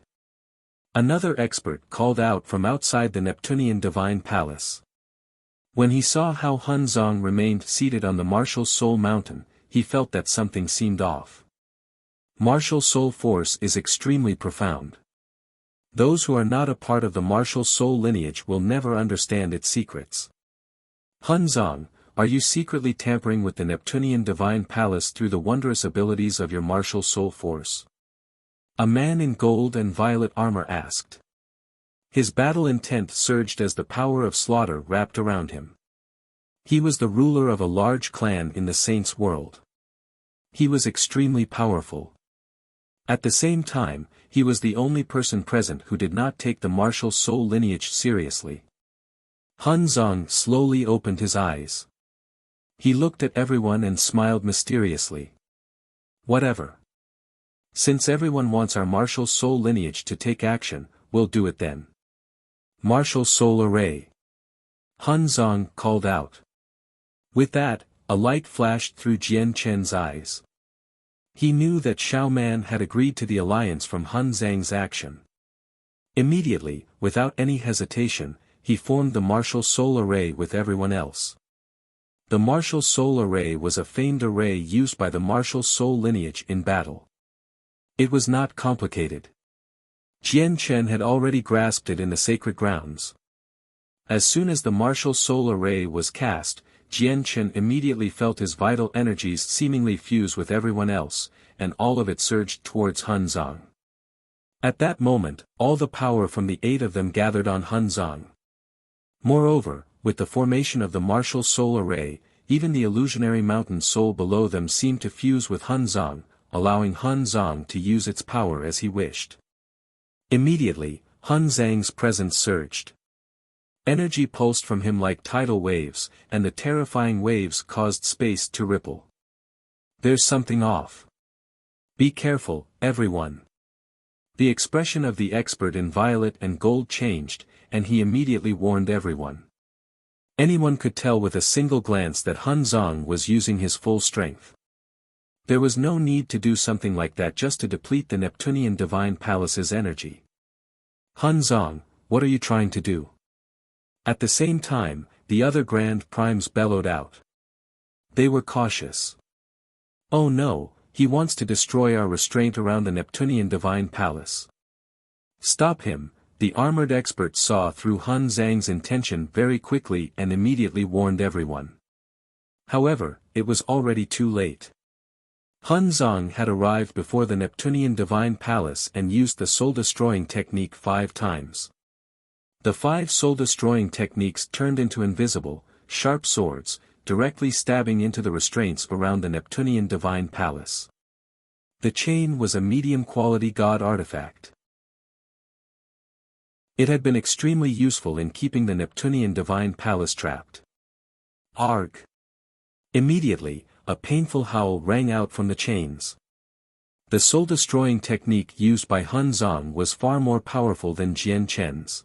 Another expert called out from outside the Neptunian Divine Palace. When he saw how Han Zong remained seated on the Martial Soul Mountain, he felt that something seemed off. Martial Soul Force is extremely profound. Those who are not a part of the Martial Soul lineage will never understand its secrets. Han Zong, are you secretly tampering with the Neptunian Divine Palace through the wondrous abilities of your Martial Soul Force? A man in gold and violet armor asked. His battle intent surged as the power of slaughter wrapped around him. He was the ruler of a large clan in the Saints' world. He was extremely powerful. At the same time, he was the only person present who did not take the Martial Soul lineage seriously. Han Zong slowly opened his eyes. He looked at everyone and smiled mysteriously. Whatever. Since everyone wants our Martial Soul lineage to take action, we'll do it then. Martial Soul Array. Han Zong called out. With that, a light flashed through Jian Chen's eyes. He knew that Xiao Man had agreed to the alliance from Han Zhang's action. Immediately, without any hesitation, he formed the Martial Soul Array with everyone else. The Martial Soul Array was a famed array used by the Martial Soul lineage in battle. It was not complicated. Jian Chen had already grasped it in the sacred grounds. As soon as the Martial Soul Array was cast, Jian Chen immediately felt his vital energies seemingly fuse with everyone else, and all of it surged towards Han Zong. At that moment, all the power from the 8 of them gathered on Han Zong. Moreover, with the formation of the Martial Soul Array, even the illusionary mountain soul below them seemed to fuse with Han Zong, allowing Han Zong to use its power as he wished. Immediately, Han Zhang's presence surged. Energy pulsed from him like tidal waves, and the terrifying waves caused space to ripple. There's something off. Be careful, everyone. The expression of the expert in violet and gold changed, and he immediately warned everyone. Anyone could tell with a single glance that Han Zong was using his full strength. There was no need to do something like that just to deplete the Neptunian Divine Palace's energy. Hun Zong, what are you trying to do? At the same time, the other Grand Primes bellowed out. They were cautious. Oh no, he wants to destroy our restraint around the Neptunian Divine Palace. Stop him. The armored expert saw through Hun Zhang's intention very quickly and immediately warned everyone. However, it was already too late. Hun Zhang had arrived before the Neptunian Divine Palace and used the soul-destroying technique 5 times. The 5 soul-destroying techniques turned into invisible, sharp swords, directly stabbing into the restraints around the Neptunian Divine Palace. The chain was a medium-quality god artifact. It had been extremely useful in keeping the Neptunian Divine Palace trapped. Arg! Immediately, a painful howl rang out from the chains. The soul-destroying technique used by Hun Zong was far more powerful than Jian Chen's.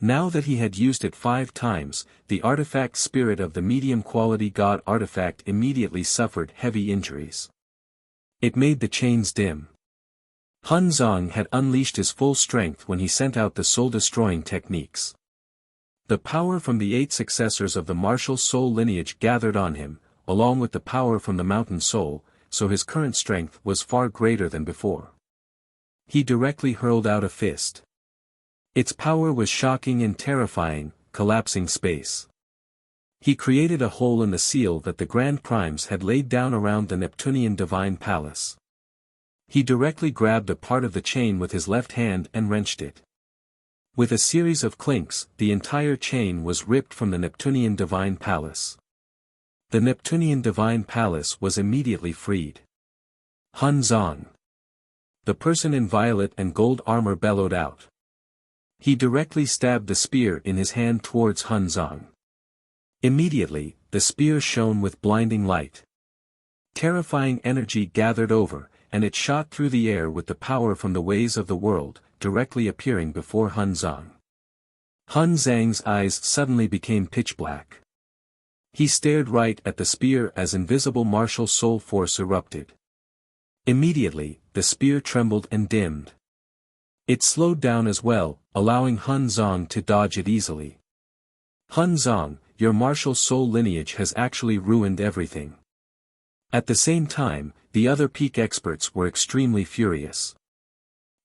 Now that he had used it 5 times, the artifact spirit of the medium-quality god artifact immediately suffered heavy injuries. It made the chains dim. Hun Zong had unleashed his full strength when he sent out the soul-destroying techniques. The power from the 8 successors of the martial soul lineage gathered on him, along with the power from the mountain soul, so his current strength was far greater than before. He directly hurled out a fist. Its power was shocking and terrifying, collapsing space. He created a hole in the seal that the Grand Primes had laid down around the Neptunian Divine Palace. He directly grabbed a part of the chain with his left hand and wrenched it. With a series of clinks, the entire chain was ripped from the Neptunian Divine Palace. The Neptunian Divine Palace was immediately freed. Hun Zong. The person in violet and gold armor bellowed out. He directly stabbed the spear in his hand towards Hun Zong. Immediately, the spear shone with blinding light. Terrifying energy gathered over, and it shot through the air with the power from the ways of the world, directly appearing before Hun Zong. Hun Zhang's eyes suddenly became pitch black. He stared right at the spear as invisible martial soul force erupted. Immediately, the spear trembled and dimmed. It slowed down as well, allowing Hun Zong to dodge it easily. Hun Zong, your martial soul lineage has actually ruined everything. At the same time, the other peak experts were extremely furious.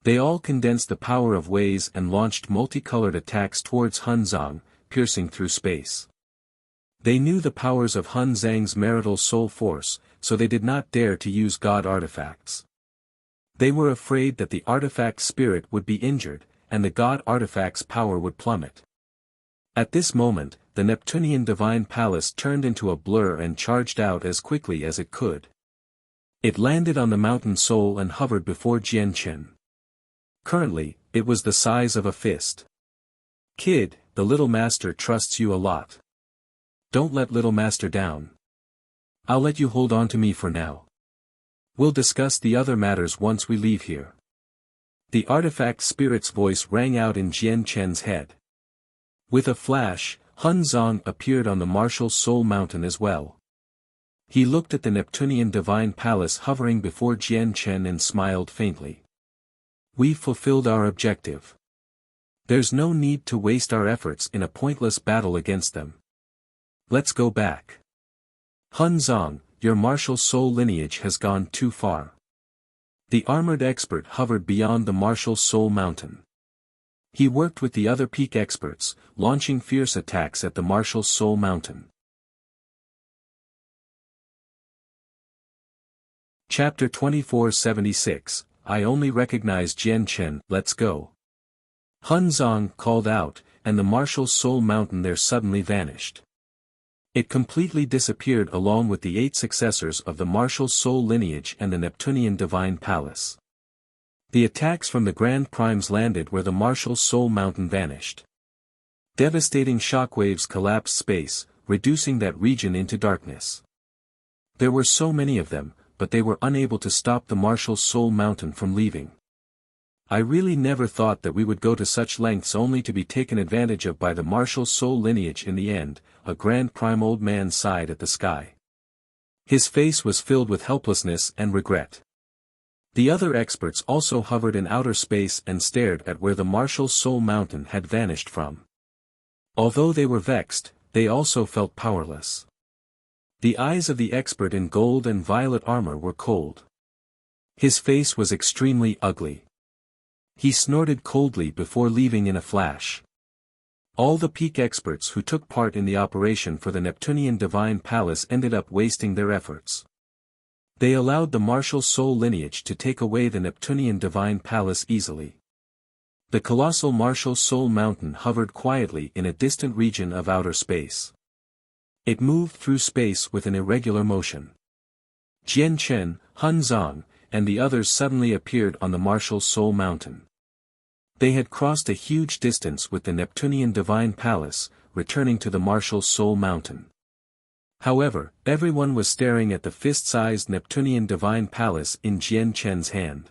They all condensed the power of ways and launched multicolored attacks towards Hun Zong, piercing through space. They knew the powers of Hun Zhang's marital soul force, so they did not dare to use god artifacts. They were afraid that the artifact spirit would be injured, and the god artifact's power would plummet. At this moment, the Neptunian Divine Palace turned into a blur and charged out as quickly as it could. It landed on the mountain soul and hovered before Jian Chen. Currently, it was the size of a fist. Kid, the little master trusts you a lot. Don't let little master down. I'll let you hold on to me for now. We'll discuss the other matters once we leave here. The artifact spirit's voice rang out in Jian Chen's head. With a flash, Hun Zong appeared on the martial soul mountain as well. He looked at the Neptunian Divine Palace hovering before Jian Chen and smiled faintly. We've fulfilled our objective. There's no need to waste our efforts in a pointless battle against them. Let's go back. Hun Zong, your martial soul lineage has gone too far. The armored expert hovered beyond the martial soul mountain. He worked with the other peak experts, launching fierce attacks at the martial soul mountain. Chapter 2476, I only recognize Jian Chen, let's go. Hun Zong called out, and the martial soul mountain there suddenly vanished. It completely disappeared along with the 8 successors of the martial soul lineage and the Neptunian Divine Palace. The attacks from the Grand Primes landed where the martial soul mountain vanished. Devastating shockwaves collapsed space, reducing that region into darkness. There were so many of them, but they were unable to stop the martial soul mountain from leaving. I really never thought that we would go to such lengths only to be taken advantage of by the martial soul lineage in the end, a Grand Prime old man sighed at the sky. His face was filled with helplessness and regret. The other experts also hovered in outer space and stared at where the martial soul mountain had vanished from. Although they were vexed, they also felt powerless. The eyes of the expert in gold and violet armor were cold. His face was extremely ugly. He snorted coldly before leaving in a flash. All the peak experts who took part in the operation for the Neptunian Divine Palace ended up wasting their efforts. They allowed the martial soul lineage to take away the Neptunian Divine Palace easily. The colossal martial soul mountain hovered quietly in a distant region of outer space. It moved through space with an irregular motion. Jian Chen, Han Zong, and the others suddenly appeared on the martial soul mountain. They had crossed a huge distance with the Neptunian Divine Palace, returning to the martial soul mountain. However, everyone was staring at the fist-sized Neptunian Divine Palace in Jian Chen's hand.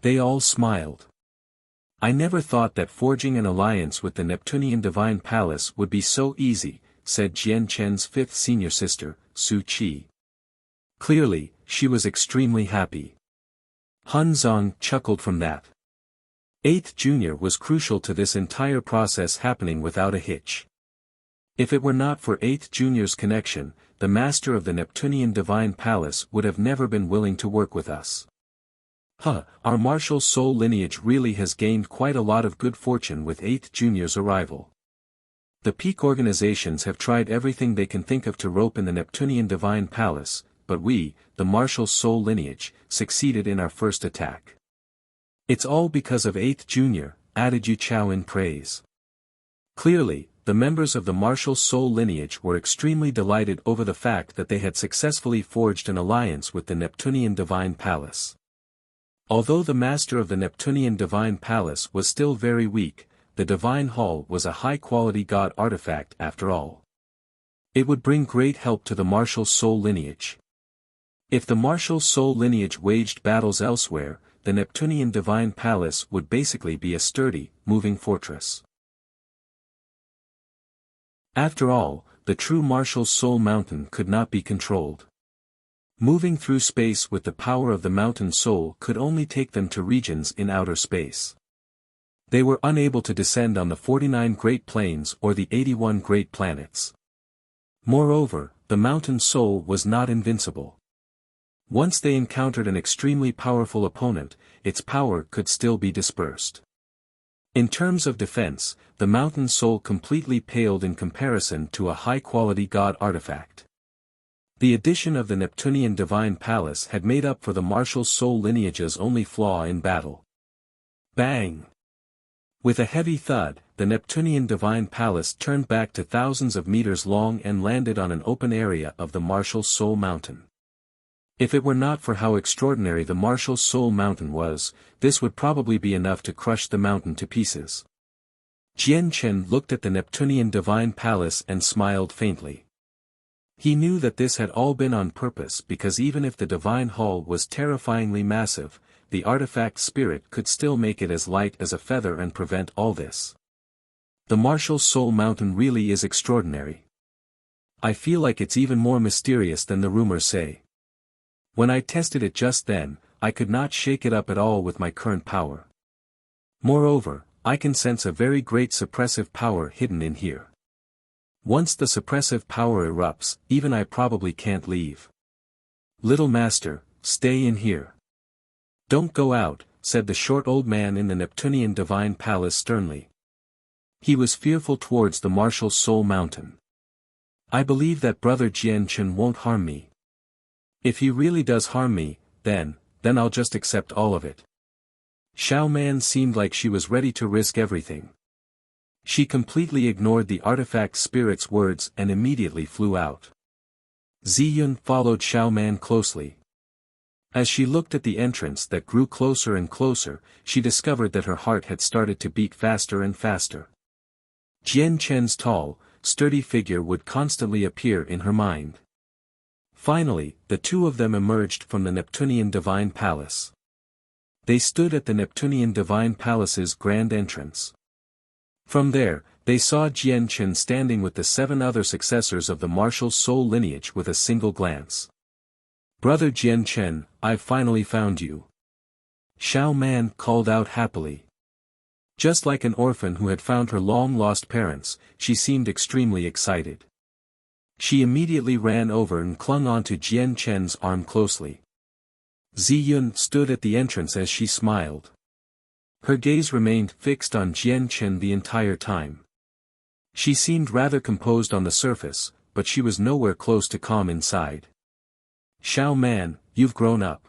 They all smiled. I never thought that forging an alliance with the Neptunian Divine Palace would be so easy, said Jian Chen's fifth senior sister, Su Qi. Clearly, she was extremely happy. Han Zong chuckled from that. 8th Junior was crucial to this entire process happening without a hitch. If it were not for 8th Junior's connection, the master of the Neptunian Divine Palace would have never been willing to work with us. Our martial soul lineage really has gained quite a lot of good fortune with 8th Junior's arrival. The peak organizations have tried everything they can think of to rope in the Neptunian Divine Palace, but we, the martial soul lineage, succeeded in our first attack. It's all because of 8th Junior, added Yu Chao in praise. Clearly, the members of the martial soul lineage were extremely delighted over the fact that they had successfully forged an alliance with the Neptunian Divine Palace. Although the master of the Neptunian Divine Palace was still very weak, the Divine Hall was a high-quality god artifact after all. It would bring great help to the martial soul lineage. If the martial soul lineage waged battles elsewhere, the Neptunian Divine Palace would basically be a sturdy, moving fortress. After all, the true martial soul mountain could not be controlled. Moving through space with the power of the mountain soul could only take them to regions in outer space. They were unable to descend on the 49 Great Plains or the 81 Great Planets. Moreover, the mountain soul was not invincible. Once they encountered an extremely powerful opponent, its power could still be dispersed. In terms of defense, the mountain soul completely paled in comparison to a high-quality god artifact. The addition of the Neptunian Divine Palace had made up for the martial soul lineage's only flaw in battle. Bang! With a heavy thud, the Neptunian Divine Palace turned back to thousands of meters long and landed on an open area of the martial soul mountain. If it were not for how extraordinary the martial soul mountain was, this would probably be enough to crush the mountain to pieces. Jian Chen looked at the Neptunian Divine Palace and smiled faintly. He knew that this had all been on purpose because even if the Divine Hall was terrifyingly massive, the artifact spirit could still make it as light as a feather and prevent all this. The martial soul mountain really is extraordinary. I feel like it's even more mysterious than the rumors say. When I tested it just then, I could not shake it up at all with my current power. Moreover, I can sense a very great suppressive power hidden in here. Once the suppressive power erupts, even I probably can't leave. Little master, stay in here. Don't go out, said the short old man in the Neptunian Divine Palace sternly. He was fearful towards the martial soul mountain. I believe that brother Jian Chen won't harm me. If he really does harm me, then I'll just accept all of it. Xiao Man seemed like she was ready to risk everything. She completely ignored the artifact spirit's words and immediately flew out. Ziyun followed Xiao Man closely. As she looked at the entrance that grew closer and closer, she discovered that her heart had started to beat faster and faster. Jian Chen's tall, sturdy figure would constantly appear in her mind. Finally, the two of them emerged from the Neptunian Divine Palace. They stood at the Neptunian Divine Palace's grand entrance. From there, They saw Jian Chen standing with the 7 other successors of the martial soul lineage with a single glance. "Brother Jian Chen, I've finally found you," Xiao Man called out happily. Just like an orphan who had found her long-lost parents, she seemed extremely excited. She immediately ran over and clung onto Jian Chen's arm closely. Ziyun stood at the entrance as she smiled. Her gaze remained fixed on Jian Chen the entire time. She seemed rather composed on the surface, but she was nowhere close to calm inside. "Xiao Man, you've grown up."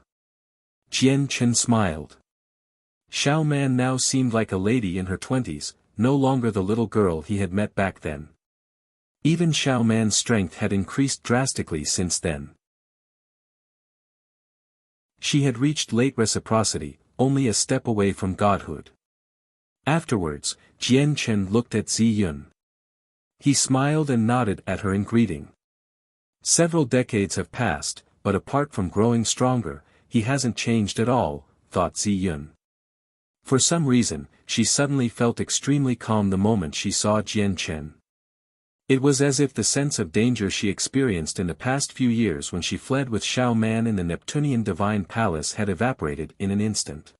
Jian Chen smiled. Xiao Man now seemed like a lady in her 20s, no longer the little girl he had met back then. Even Xiao Man's strength had increased drastically since then. She had reached late reciprocity, only a step away from godhood. Afterwards, Jian Chen looked at Ziyun. He smiled and nodded at her in greeting. Several decades have passed, but apart from growing stronger, he hasn't changed at all, thought Ziyun. For some reason, she suddenly felt extremely calm the moment she saw Jian Chen. It was as if the sense of danger she experienced in the past few years when she fled with Xiao Man in the Neptunian Divine Palace had evaporated in an instant.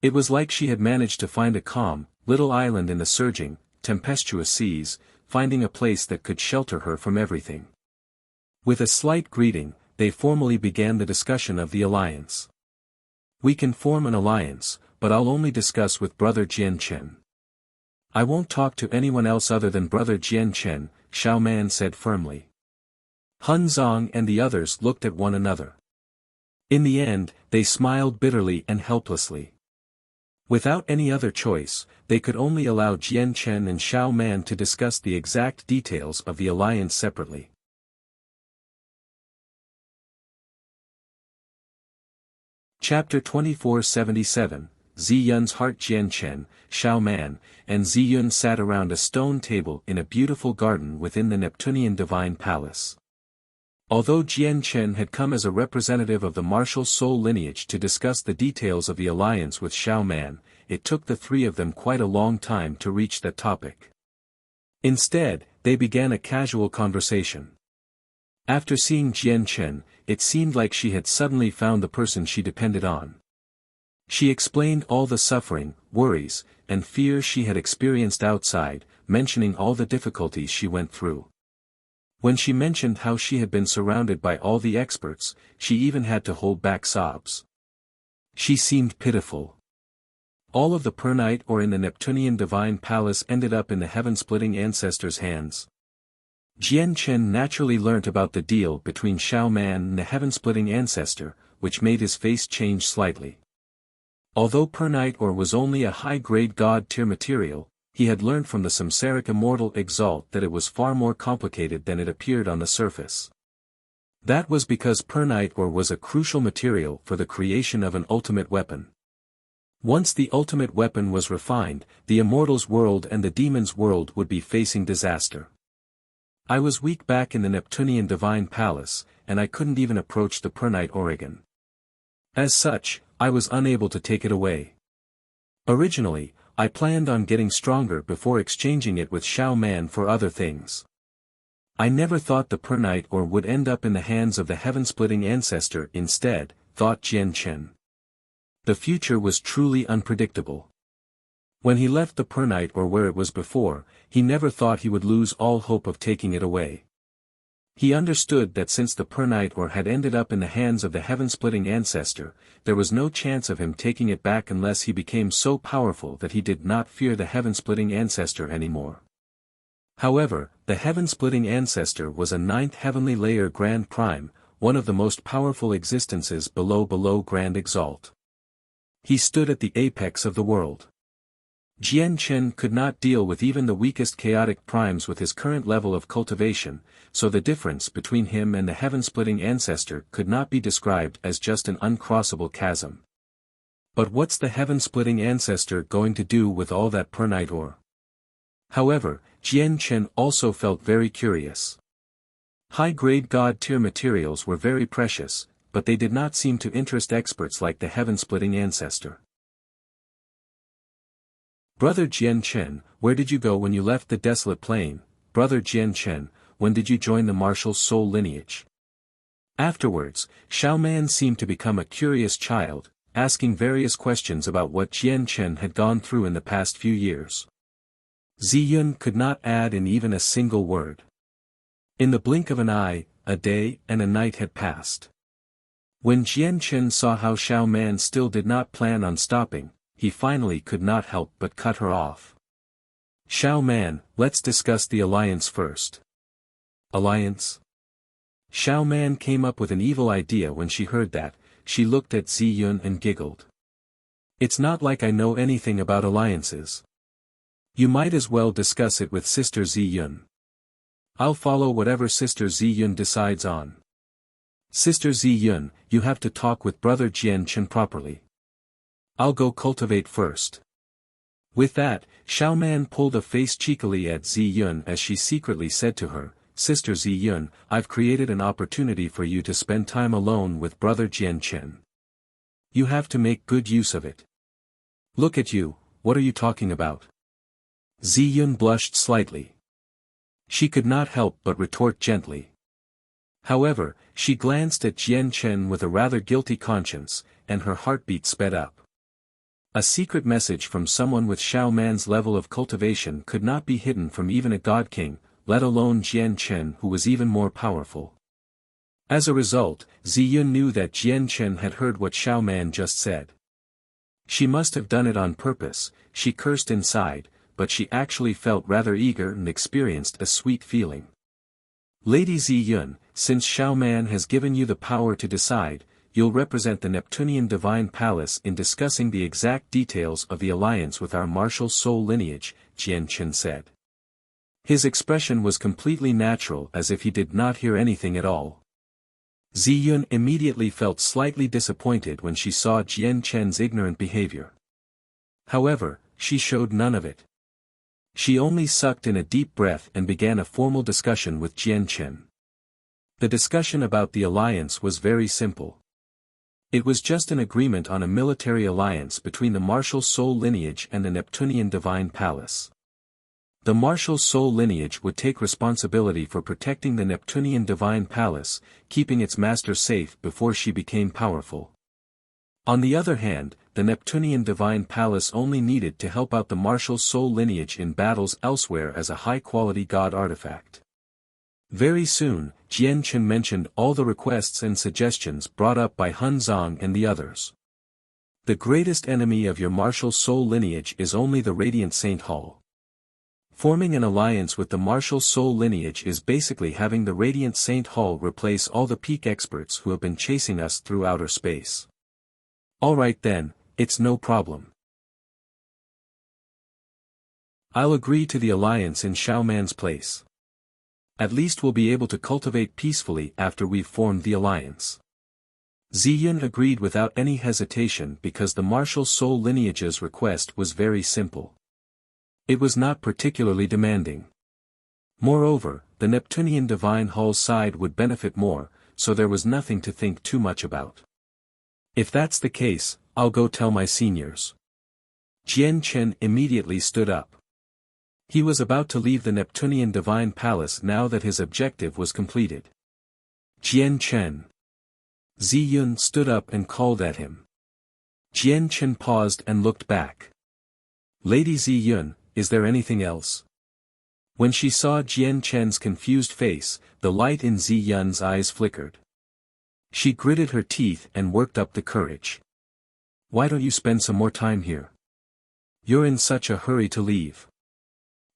It was like she had managed to find a calm, little island in the surging, tempestuous seas, finding a place that could shelter her from everything. With a slight greeting, they formally began the discussion of the alliance. "We can form an alliance, but I'll only discuss with Brother Jian Chen. I won't talk to anyone else other than Brother Jian Chen," Xiao Man said firmly. Hun Zong and the others looked at one another. In the end, they smiled bitterly and helplessly. Without any other choice, they could only allow Jian Chen and Xiao Man to discuss the exact details of the alliance separately. Chapter 2477, Ziyun's heart. Jian Chen, Xiao Man, and Ziyun sat around a stone table in a beautiful garden within the Neptunian Divine Palace. Although Jian Chen had come as a representative of the martial soul lineage to discuss the details of the alliance with Xiao Man, it took the 3 of them quite a long time to reach that topic. Instead, they began a casual conversation. After seeing Jian Chen, it seemed like she had suddenly found the person she depended on. She explained all the suffering, worries, and fears she had experienced outside, mentioning all the difficulties she went through. When she mentioned how she had been surrounded by all the experts, she even had to hold back sobs. She seemed pitiful. All of the Pernite ore in the Neptunian Divine Palace ended up in the heaven-splitting ancestors' hands. Jian Chen naturally learnt about the deal between Xiao Man and the heaven-splitting ancestor, which made his face change slightly. Although Pernite ore was only a high-grade god-tier material, he had learned from the samsaric immortal Exalt that it was far more complicated than it appeared on the surface. That was because Pernite ore was a crucial material for the creation of an ultimate weapon. Once the ultimate weapon was refined, the immortal's world and the demon's world would be facing disaster. I was weak back in the Neptunian Divine Palace, and I couldn't even approach the Pernite Oregon. As such, I was unable to take it away. Originally, I planned on getting stronger before exchanging it with Xiao Man for other things. I never thought the Pernite ore would end up in the hands of the heaven-splitting ancestor instead, thought Jian Chen. The future was truly unpredictable. When he left the Pernite ore where it was before, he never thought he would lose all hope of taking it away. He understood that since the Pernite ore had ended up in the hands of the heaven-splitting ancestor, there was no chance of him taking it back unless he became so powerful that he did not fear the heaven-splitting ancestor anymore. However, the heaven-splitting ancestor was a 9th heavenly layer Grand Prime, one of the most powerful existences below Grand Exalt. He stood at the apex of the world. Jian Chen could not deal with even the weakest chaotic primes with his current level of cultivation, so the difference between him and the heaven-splitting ancestor could not be described as just an uncrossable chasm. But what's the heaven-splitting ancestor going to do with all that Pernite ore? However, Jian Chen also felt very curious. High-grade god-tier materials were very precious, but they did not seem to interest experts like the heaven-splitting ancestor. Brother Jian Chen, where did you go when you left the desolate plain? Brother Jian Chen, when did you join the martial soul lineage? Afterwards, Xiao Man seemed to become a curious child, asking various questions about what Jian Chen had gone through in the past few years. Ziyun could not add in even a single word. In the blink of an eye, a day and a night had passed. When Jian Chen saw how Xiao Man still did not plan on stopping, he finally could not help but cut her off. Xiao Man, let's discuss the alliance first. Alliance? Xiao Man came up with an evil idea when she heard that. She looked at Ziyun and giggled. It's not like I know anything about alliances. You might as well discuss it with Sister Ziyun. I'll follow whatever Sister Ziyun decides on. Sister Ziyun, you have to talk with Brother Jian Chen properly. I'll go cultivate first. With that, Xiao Man pulled a face cheekily at Ziyun as she secretly said to her, Sister Ziyun, I've created an opportunity for you to spend time alone with Brother Jian Chen. You have to make good use of it. Look at you, what are you talking about? Ziyun blushed slightly. She could not help but retort gently. However, she glanced at Jian Chen with a rather guilty conscience, and her heartbeat sped up. A secret message from someone with Xiao Man's level of cultivation could not be hidden from even a god king, let alone Jian Chen, who was even more powerful. As a result, Ziyun knew that Jian Chen had heard what Xiao Man just said. She must have done it on purpose, she cursed inside, but she actually felt rather eager and experienced a sweet feeling. Lady Ziyun, since Xiao Man has given you the power to decide, you'll represent the Neptunian Divine Palace in discussing the exact details of the alliance with our martial soul lineage, Jian Chen said. His expression was completely natural, as if he did not hear anything at all. Ziyun immediately felt slightly disappointed when she saw Jian Chen's ignorant behavior. However, she showed none of it. She only sucked in a deep breath and began a formal discussion with Jian Chen. The discussion about the alliance was very simple. It was just an agreement on a military alliance between the martial soul lineage and the Neptunian Divine Palace. The martial soul lineage would take responsibility for protecting the Neptunian Divine Palace, keeping its master safe before she became powerful. On the other hand, the Neptunian Divine Palace only needed to help out the martial soul lineage in battles elsewhere as a high-quality god artifact. Very soon, Jian Chen mentioned all the requests and suggestions brought up by Han Zong and the others. The greatest enemy of your martial soul lineage is only the Radiant Saint Hall. Forming an alliance with the martial soul lineage is basically having the Radiant Saint Hall replace all the peak experts who have been chasing us through outer space. Alright then, it's no problem. I'll agree to the alliance in Xiao Man's place. At least we'll be able to cultivate peacefully after we've formed the alliance. Ziyun agreed without any hesitation because the martial soul lineage's request was very simple. It was not particularly demanding. Moreover, the Neptunian Divine Hall's side would benefit more, so there was nothing to think too much about. If that's the case, I'll go tell my seniors. Jian Chen immediately stood up. He was about to leave the Neptunian Divine Palace now that his objective was completed. Jian Chen. Ziyun stood up and called at him. Jian Chen paused and looked back. Lady Ziyun, is there anything else? When she saw Jian Chen's confused face, the light in Ziyun's eyes flickered. She gritted her teeth and worked up the courage. Why don't you spend some more time here? You're in such a hurry to leave.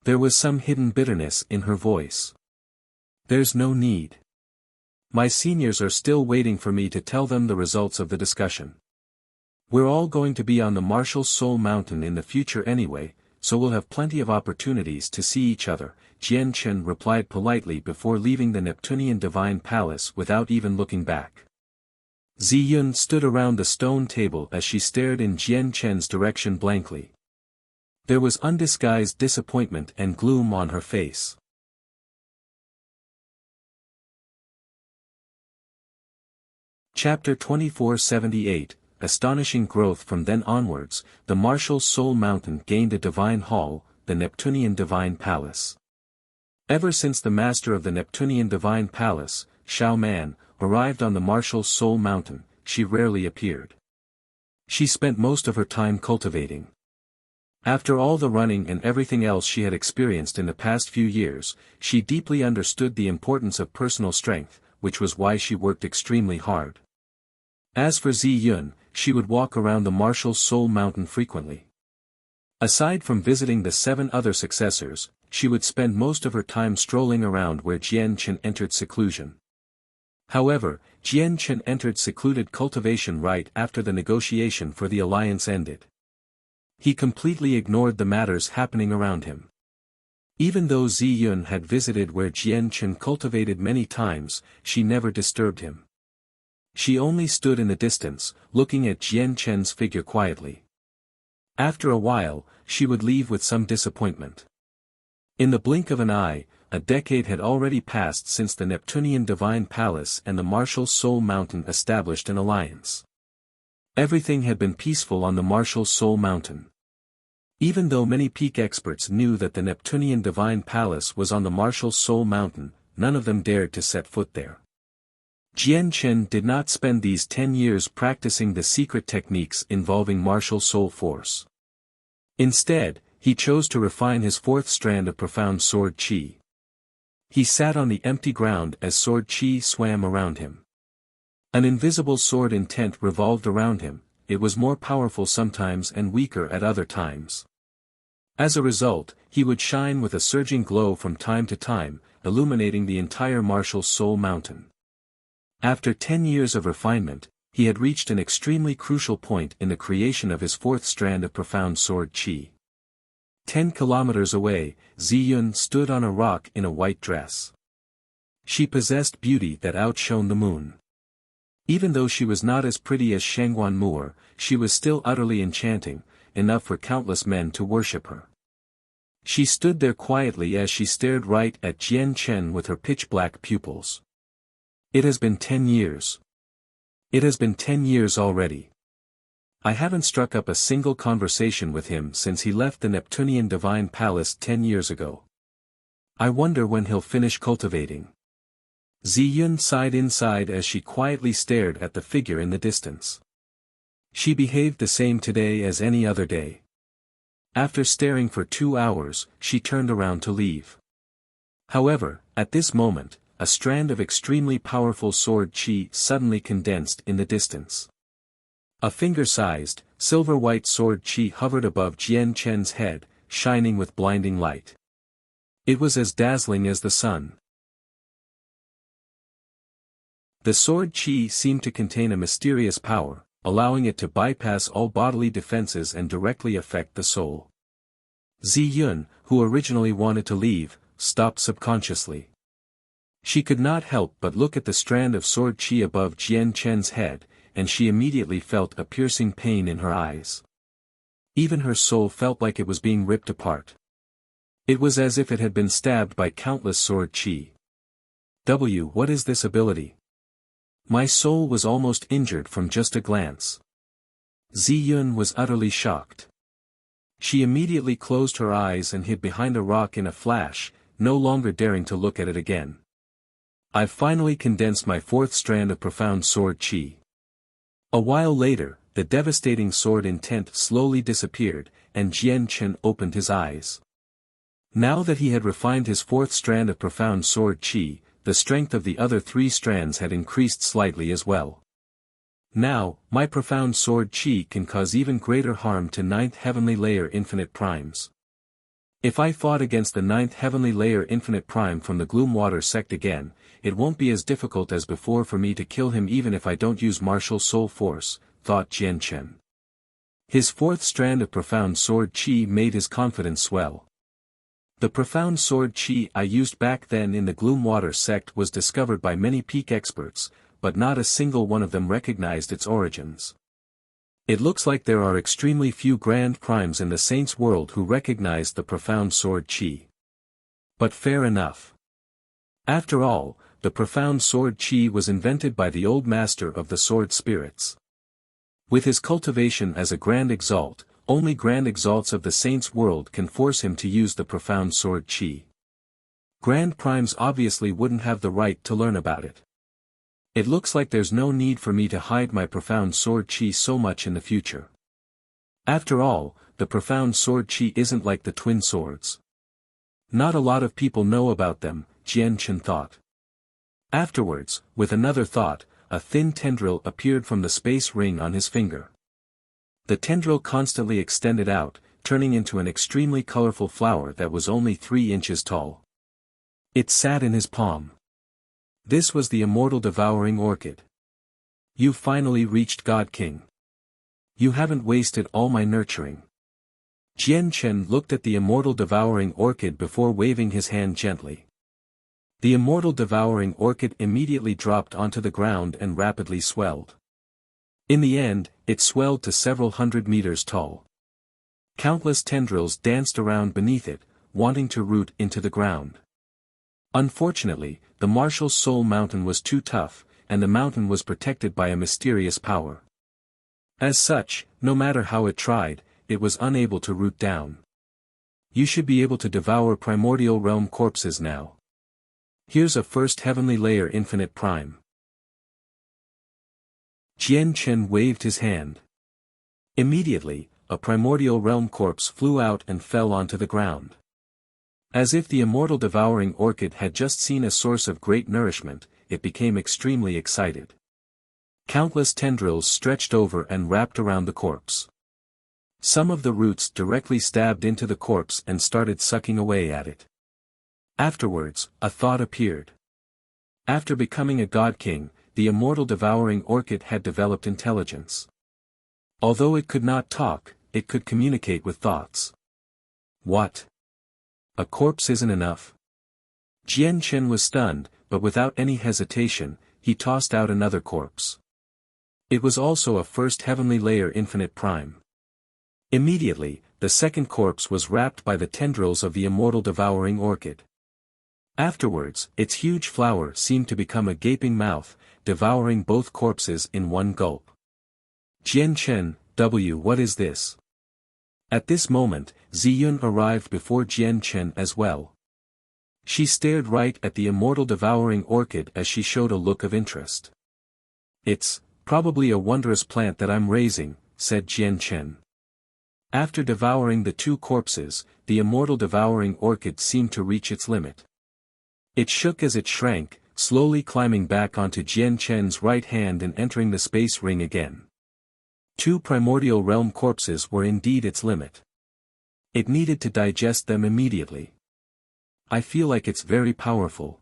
There was some hidden bitterness in her voice. There's no need. My seniors are still waiting for me to tell them the results of the discussion. We're all going to be on the Martial Soul Mountain in the future anyway, so we'll have plenty of opportunities to see each other, Jian Chen replied politely before leaving the Neptunian Divine Palace without even looking back. Ziyun stood around the stone table as she stared in Jian Chen's direction blankly. There was undisguised disappointment and gloom on her face. Chapter 2478, astonishing growth from then onwards, the martial soul mountain gained a divine hall, the Neptunian Divine Palace. Ever since the master of the Neptunian Divine Palace, Xiao Man, arrived on the martial soul mountain, she rarely appeared. She spent most of her time cultivating. After all the running and everything else she had experienced in the past few years, she deeply understood the importance of personal strength, which was why she worked extremely hard. As for Zi Yun, she would walk around the martial soul mountain frequently. Aside from visiting the 7 other successors, she would spend most of her time strolling around where Jian Chen entered seclusion. However, Jian Chen entered secluded cultivation right after the negotiation for the alliance ended. He completely ignored the matters happening around him. Even though Zi Yun had visited where Jian Chen cultivated many times, she never disturbed him. She only stood in the distance, looking at Jian Chen's figure quietly. After a while, she would leave with some disappointment. In the blink of an eye, a decade had already passed since the Neptunian Divine Palace and the martial Soul Mountain established an alliance. Everything had been peaceful on the martial Soul Mountain. Even though many peak experts knew that the Neptunian Divine Palace was on the martial Soul Mountain, none of them dared to set foot there. Jian Chen did not spend these 10 years practicing the secret techniques involving martial soul force. Instead, he chose to refine his 4th strand of profound sword qi. He sat on the empty ground as sword qi swam around him. An invisible sword intent revolved around him, it was more powerful sometimes and weaker at other times. As a result, he would shine with a surging glow from time to time, illuminating the entire martial soul mountain. After 10 years of refinement, he had reached an extremely crucial point in the creation of his 4th strand of profound sword qi. 10 kilometers away, Zi Yun stood on a rock in a white dress. She possessed beauty that outshone the moon. Even though she was not as pretty as Shangguan Moor, she was still utterly enchanting, enough for countless men to worship her. She stood there quietly as she stared right at Jian Chen with her pitch-black pupils. It has been 10 years. It has been 10 years already. I haven't struck up a single conversation with him since he left the Neptunian Divine Palace 10 years ago. I wonder when he'll finish cultivating. Zi Yun sighed inside as she quietly stared at the figure in the distance. She behaved the same today as any other day. After staring for 2 hours, she turned around to leave. However, at this moment, a strand of extremely powerful sword qi suddenly condensed in the distance. A finger-sized, silver-white sword qi hovered above Jian Chen's head, shining with blinding light. It was as dazzling as the sun. The sword qi seemed to contain a mysterious power, allowing it to bypass all bodily defenses and directly affect the soul. Zi Yun, who originally wanted to leave, stopped subconsciously. She could not help but look at the strand of sword qi above Jian Chen's head, and she immediately felt a piercing pain in her eyes. Even her soul felt like it was being ripped apart. It was as if it had been stabbed by countless sword qi. What is this ability? My soul was almost injured from just a glance. Zi Yun was utterly shocked. She immediately closed her eyes and hid behind a rock in a flash, no longer daring to look at it again. I've finally condensed my 4th strand of profound sword qi. A while later, the devastating sword intent slowly disappeared, and Jian Chen opened his eyes. Now that he had refined his 4th strand of profound sword qi, the strength of the other 3 strands had increased slightly as well. Now, my profound sword qi can cause even greater harm to 9th heavenly layer infinite primes. If I fought against the 9th heavenly layer infinite prime from the Gloomwater sect again, it won't be as difficult as before for me to kill him even if I don't use martial soul force, thought Jian Chen. His 4th strand of profound sword qi made his confidence swell. The profound sword qi I used back then in the Gloomwater sect was discovered by many peak experts, but not a single one of them recognized its origins. It looks like there are extremely few grand primes in the saints' world who recognize the profound sword qi. But fair enough. After all, the profound sword qi was invented by the old master of the sword spirits. With his cultivation as a grand exalt, only grand exalts of the saints' world can force him to use the profound sword qi. Grand primes obviously wouldn't have the right to learn about it. It looks like there's no need for me to hide my profound sword qi so much in the future. After all, the profound sword qi isn't like the twin swords. Not a lot of people know about them, Jian Chen thought. Afterwards, with another thought, a thin tendril appeared from the space ring on his finger. The tendril constantly extended out, turning into an extremely colorful flower that was only 3 inches tall. It sat in his palm. This was the immortal devouring orchid. You've finally reached God King. You haven't wasted all my nurturing. Jian Chen looked at the immortal devouring orchid before waving his hand gently. The immortal devouring orchid immediately dropped onto the ground and rapidly swelled. In the end, it swelled to several hundred meters tall. Countless tendrils danced around beneath it, wanting to root into the ground. Unfortunately, the Martial Soul Mountain was too tough, and the mountain was protected by a mysterious power. As such, no matter how it tried, it was unable to root down. You should be able to devour primordial realm corpses now. Here's a first heavenly layer infinite prime. Jian Chen waved his hand. Immediately, a primordial realm corpse flew out and fell onto the ground. As if the immortal devouring orchid had just seen a source of great nourishment, it became extremely excited. Countless tendrils stretched over and wrapped around the corpse. Some of the roots directly stabbed into the corpse and started sucking away at it. Afterwards, a thought appeared. After becoming a god king, the immortal devouring orchid had developed intelligence. Although it could not talk, it could communicate with thoughts. What? A corpse isn't enough? Jian Chen was stunned, but without any hesitation, he tossed out another corpse. It was also a first heavenly layer infinite prime. Immediately, the second corpse was wrapped by the tendrils of the immortal devouring orchid. Afterwards, its huge flower seemed to become a gaping mouth, devouring both corpses in one gulp. Jian Chen, what is this? At this moment, Ziyun arrived before Jian Chen as well. She stared right at the immortal devouring orchid as she showed a look of interest. It's probably a wondrous plant that I'm raising, said Jian Chen. After devouring the 2 corpses, the immortal devouring orchid seemed to reach its limit. It shook as it shrank, slowly climbing back onto Jian Chen's right hand and entering the space ring again. 2 primordial realm corpses were indeed its limit. It needed to digest them immediately. I feel like it's very powerful.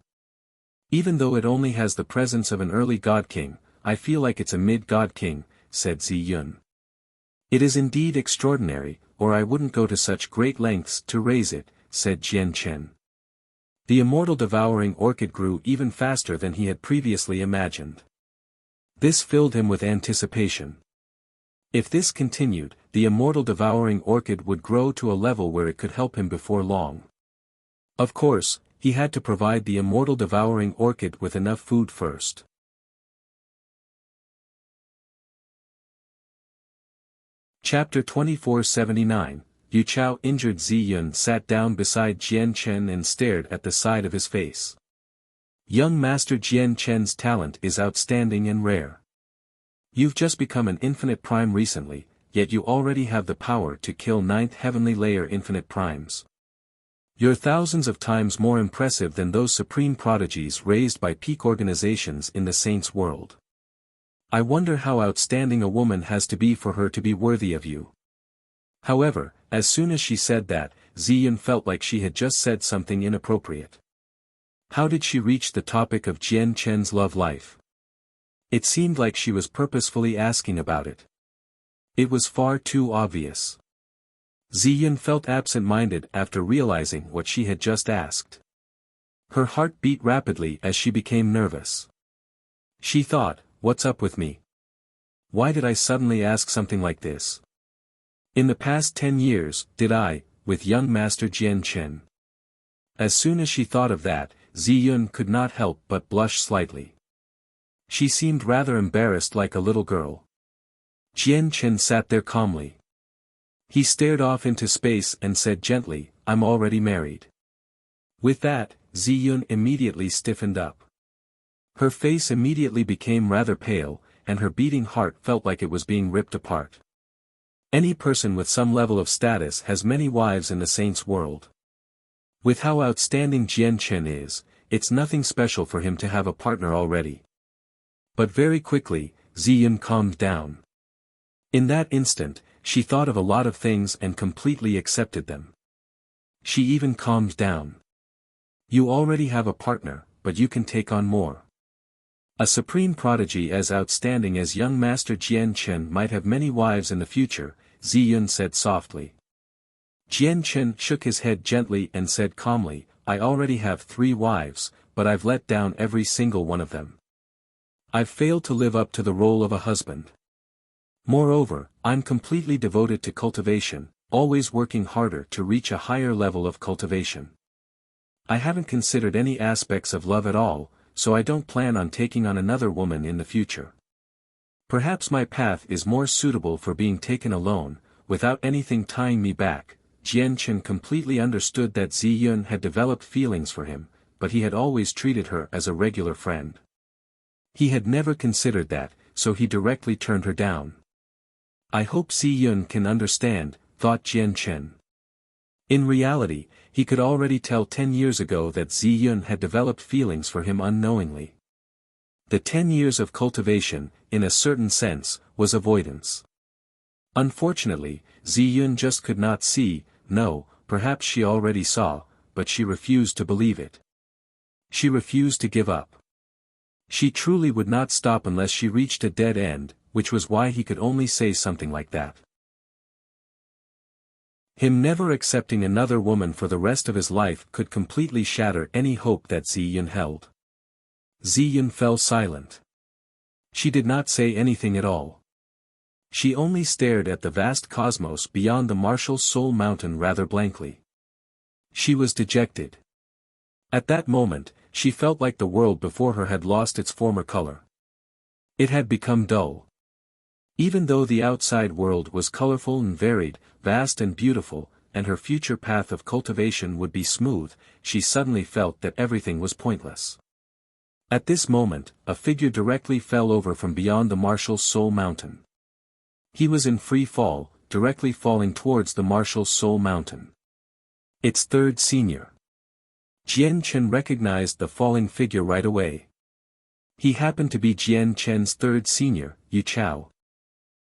Even though it only has the presence of an early god king, I feel like it's a mid-god king, said Ziyun. It is indeed extraordinary, or I wouldn't go to such great lengths to raise it, said Jian Chen. The immortal devouring orchid grew even faster than he had previously imagined. This filled him with anticipation. If this continued, the immortal devouring orchid would grow to a level where it could help him before long. Of course, he had to provide the immortal devouring orchid with enough food first. Chapter 2479, Yu Chao. Injured Ziyun sat down beside Jian Chen and stared at the side of his face. Young Master Jian Chen's talent is outstanding and rare. You've just become an infinite prime recently, yet you already have the power to kill 9th heavenly layer infinite primes. You're thousands of times more impressive than those supreme prodigies raised by peak organizations in the saints' world. I wonder how outstanding a woman has to be for her to be worthy of you. However, as soon as she said that, Ziyun felt like she had just said something inappropriate. How did she reach the topic of Jian Chen's love life? It seemed like she was purposefully asking about it. It was far too obvious. Ziyun felt absent-minded after realizing what she had just asked. Her heart beat rapidly as she became nervous. She thought, what's up with me? Why did I suddenly ask something like this? In the past 10 years, did I, with young Master Jian Chen? As soon as she thought of that, Ziyun could not help but blush slightly. She seemed rather embarrassed like a little girl. Jian Chen sat there calmly. He stared off into space and said gently, "I'm already married." With that, Ziyun immediately stiffened up. Her face immediately became rather pale, and her beating heart felt like it was being ripped apart. Any person with some level of status has many wives in the saints' world. With how outstanding Jian Chen is, it's nothing special for him to have a partner already. But very quickly, Ziyun calmed down. In that instant, she thought of a lot of things and completely accepted them. She even calmed down. You already have a partner, but you can take on more. A supreme prodigy as outstanding as young Master Jian Chen might have many wives in the future, Ziyun said softly. Jian Chen shook his head gently and said calmly, I already have 3 wives, but I've let down every single one of them. I've failed to live up to the role of a husband. Moreover, I'm completely devoted to cultivation, always working harder to reach a higher level of cultivation. I haven't considered any aspects of love at all, so I don't plan on taking on another woman in the future. Perhaps my path is more suitable for being taken alone, without anything tying me back. Jian Chen completely understood that Ziyun had developed feelings for him, but he had always treated her as a regular friend. He had never considered that, so he directly turned her down. I hope Ziyun can understand, thought Jian Chen. In reality, he could already tell 10 years ago that Ziyun had developed feelings for him unknowingly. The 10 years of cultivation, in a certain sense, was avoidance. Unfortunately, Ziyun just could not see, no, perhaps she already saw, but she refused to believe it. She refused to give up. She truly would not stop unless she reached a dead end, which was why he could only say something like that. Him never accepting another woman for the rest of his life could completely shatter any hope that Ziyun held. Ziyun fell silent. She did not say anything at all. She only stared at the vast cosmos beyond the martial Soul Mountain rather blankly. She was dejected. At that moment, she felt like the world before her had lost its former color. It had become dull. Even though the outside world was colorful and varied, vast and beautiful, and her future path of cultivation would be smooth, she suddenly felt that everything was pointless. At this moment, a figure directly fell over from beyond the martial Soul Mountain. He was in free fall, directly falling towards the martial Soul Mountain. Its 3rd senior. Jian Chen recognized the falling figure right away. He happened to be Jian Chen's 3rd senior, Yu Chao.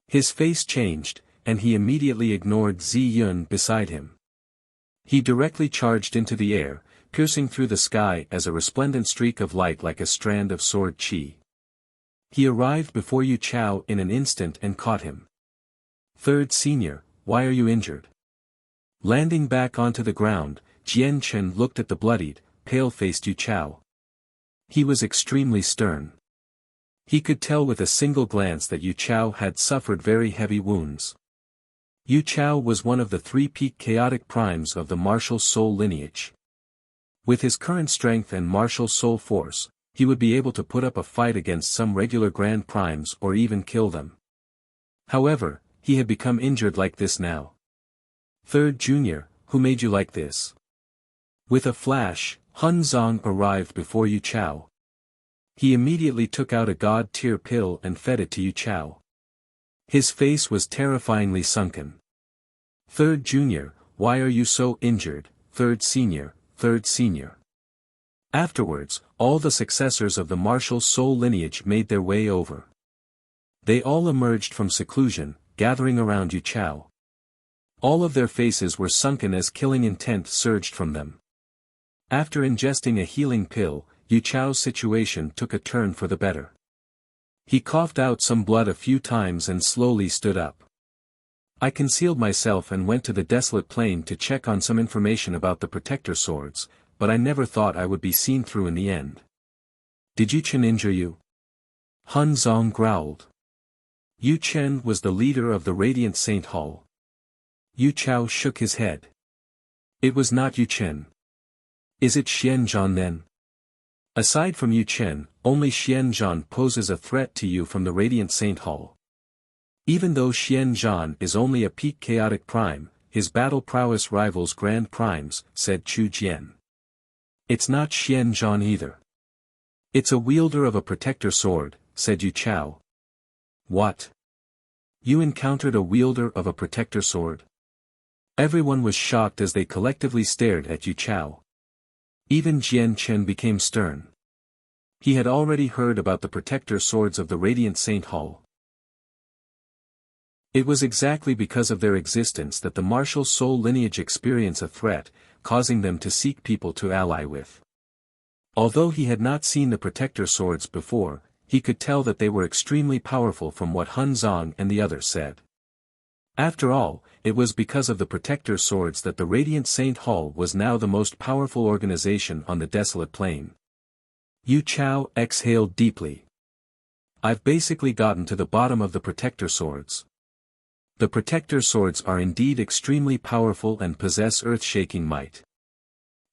His face changed, and he immediately ignored Ziyun beside him. He directly charged into the air, piercing through the sky as a resplendent streak of light like a strand of sword qi. He arrived before Yu Chao in an instant and caught him. 3rd senior, why are you injured? Landing back onto the ground, Jian Chen looked at the bloodied, pale-faced Yu Chao. He was extremely stern. He could tell with a single glance that Yu Chao had suffered very heavy wounds. Yu Chao was one of the 3 peak chaotic primes of the martial soul lineage. With his current strength and martial soul force, he would be able to put up a fight against some regular grand primes or even kill them. However, he had become injured like this now. 3rd junior, who made you like this? With a flash, Hun Zong arrived before Yu Chao. He immediately took out a god-tier pill and fed it to Yu Chao. His face was terrifyingly sunken. 3rd junior, why are you so injured? 3rd senior, 3rd senior. Afterwards, all the successors of the martial soul lineage made their way over. They all emerged from seclusion, gathering around Yu Chao. All of their faces were sunken as killing intent surged from them. After ingesting a healing pill, Yu Chao's situation took a turn for the better. He coughed out some blood a few times and slowly stood up. I concealed myself and went to the desolate plain to check on some information about the protector swords, but I never thought I would be seen through in the end. Did Yu Chen injure you? Hun Zong growled. Yu Chen was the leader of the Radiant Saint Hall. Yu Chao shook his head. It was not Yu Chen. Is it Xian Zhan then? Aside from Yu Chen, only Xian Zhan poses a threat to you from the Radiant Saint Hall. Even though Xian Zhan is only a peak chaotic prime, his battle prowess rivals grand primes, said Chu Jian. It's not Xian Zhan either. It's a wielder of a protector sword, said Yu Chao. What? You encountered a wielder of a protector sword? Everyone was shocked as they collectively stared at Yu Chao. Even Jian Chen became stern. He had already heard about the protector swords of the Radiant Saint Hall. It was exactly because of their existence that the martial soul lineage experienced a threat, causing them to seek people to ally with. Although he had not seen the protector swords before, he could tell that they were extremely powerful from what Hun Zong and the others said. After all, it was because of the protector swords that the Radiant Saint Hall was now the most powerful organization on the desolate plain. Yu Chao exhaled deeply. I've basically gotten to the bottom of the protector swords. The protector swords are indeed extremely powerful and possess earth-shaking might.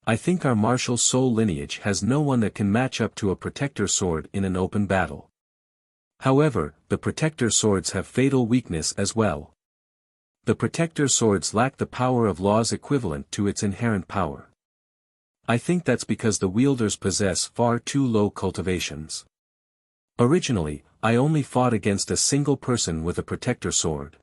I think our martial soul lineage has no one that can match up to a protector sword in an open battle. However, the protector swords have fatal weakness as well. The protector swords lack the power of laws equivalent to its inherent power. I think that's because the wielders possess far too low cultivations. Originally, I only fought against a single person with a protector sword.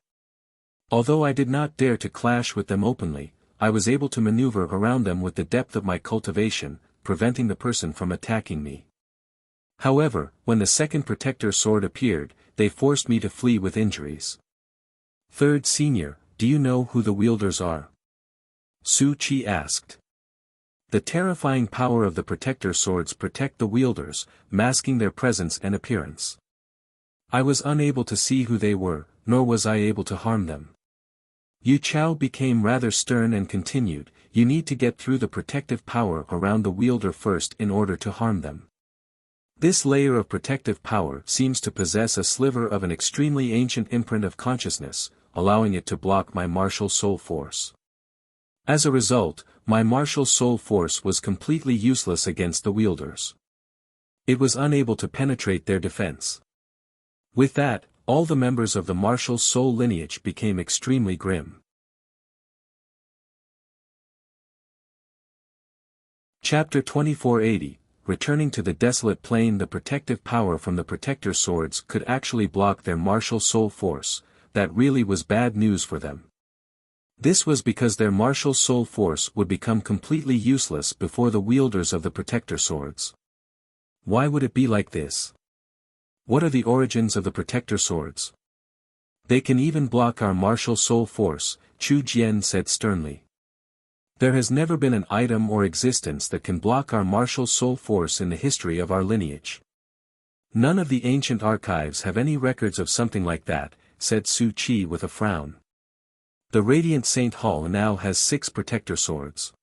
Although I did not dare to clash with them openly, I was able to maneuver around them with the depth of my cultivation, preventing the person from attacking me. However, when the second protector sword appeared, they forced me to flee with injuries. Third Senior, do you know who the wielders are? Su Qi asked. The terrifying power of the protector swords protect the wielders, masking their presence and appearance. I was unable to see who they were, nor was I able to harm them. Yu Chao became rather stern and continued, you need to get through the protective power around the wielder first in order to harm them. This layer of protective power seems to possess a sliver of an extremely ancient imprint of consciousness, allowing it to block my martial soul force. As a result, my martial soul force was completely useless against the wielders. It was unable to penetrate their defense. With that, all the members of the martial soul lineage became extremely grim. Chapter 2480, Returning to the desolate plain. The protective power from the protector swords could actually block their martial soul force. That really was bad news for them. This was because their martial soul force would become completely useless before the wielders of the protector swords. Why would it be like this? What are the origins of the protector swords? They can even block our martial soul force, Chu Jian said sternly. There has never been an item or existence that can block our martial soul force in the history of our lineage. None of the ancient archives have any records of something like that, said Su Qi with a frown. The Radiant Saint Hall now has 6 protector swords.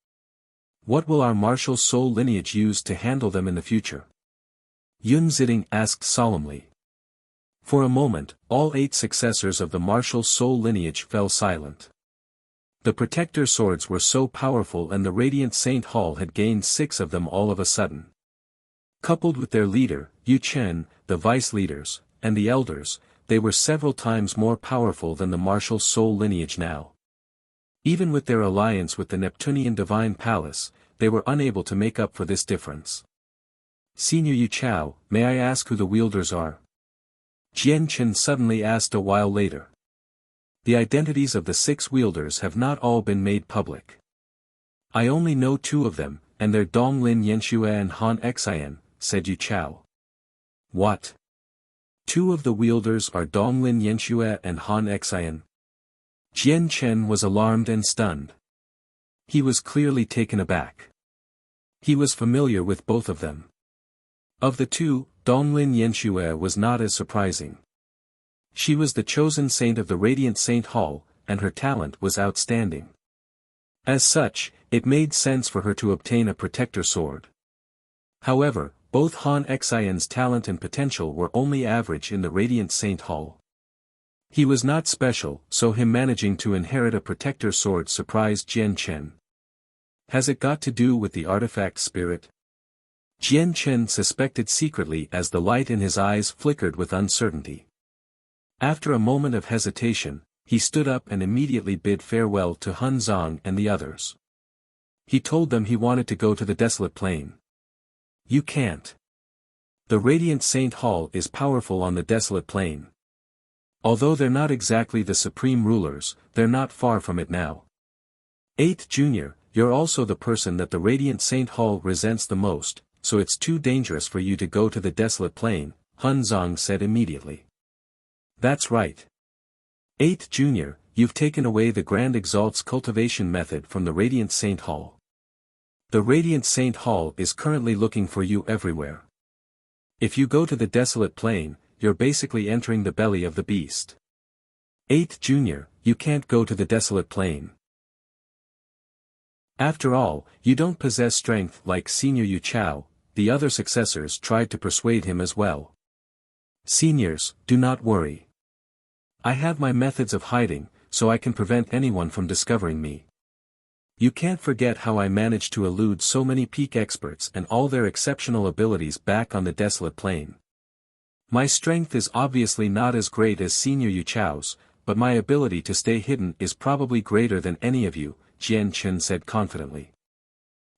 What will our martial soul lineage use to handle them in the future? Yun Ziding asked solemnly. For a moment, all 8 successors of the martial soul lineage fell silent. The protector swords were so powerful and the Radiant Saint Hall had gained 6 of them all of a sudden. Coupled with their leader, Yu Chen, the vice leaders, and the elders, they were several times more powerful than the martial soul lineage now. Even with their alliance with the Neptunian Divine Palace, they were unable to make up for this difference. Senior Yu Chao, may I ask who the wielders are? Jian Chen suddenly asked a while later. The identities of the 6 wielders have not all been made public. I only know 2 of them, and they're Donglin Yanxue and Han Xian, said Yu Chao. What? 2 of the wielders are Donglin Yanxue and Han Xian? Jian Chen was alarmed and stunned. He was clearly taken aback. He was familiar with both of them. Of the 2, Donglin Yanxue was not as surprising. She was the chosen saint of the Radiant Saint Hall, and her talent was outstanding. As such, it made sense for her to obtain a protector sword. However, both Han Xian's talent and potential were only average in the Radiant Saint Hall. He was not special, so him managing to inherit a protector sword surprised Jian Chen. Has it got to do with the artifact spirit? Jian Chen suspected secretly as the light in his eyes flickered with uncertainty. After a moment of hesitation, he stood up and immediately bid farewell to Hun Zong and the others. He told them he wanted to go to the desolate plain. You can't. The Radiant Saint Hall is powerful on the desolate plain. Although they're not exactly the supreme rulers, they're not far from it now. 8th Junior, you're also the person that the Radiant Saint Hall resents the most, so it's too dangerous for you to go to the desolate plain, Hun Zong said immediately. That's right. 8th Junior, you've taken away the Grand Exalt's cultivation method from the Radiant Saint Hall. The Radiant Saint Hall is currently looking for you everywhere. If you go to the desolate plain, you're basically entering the belly of the beast. 8th Junior, you can't go to the desolate plain. After all, you don't possess strength like Senior Yu Chao. The other successors tried to persuade him as well. Seniors, do not worry. I have my methods of hiding, so I can prevent anyone from discovering me. You can't forget how I managed to elude so many peak experts and all their exceptional abilities back on the desolate plain. My strength is obviously not as great as Senior Yu Chao's, but my ability to stay hidden is probably greater than any of you, Jian Chen said confidently.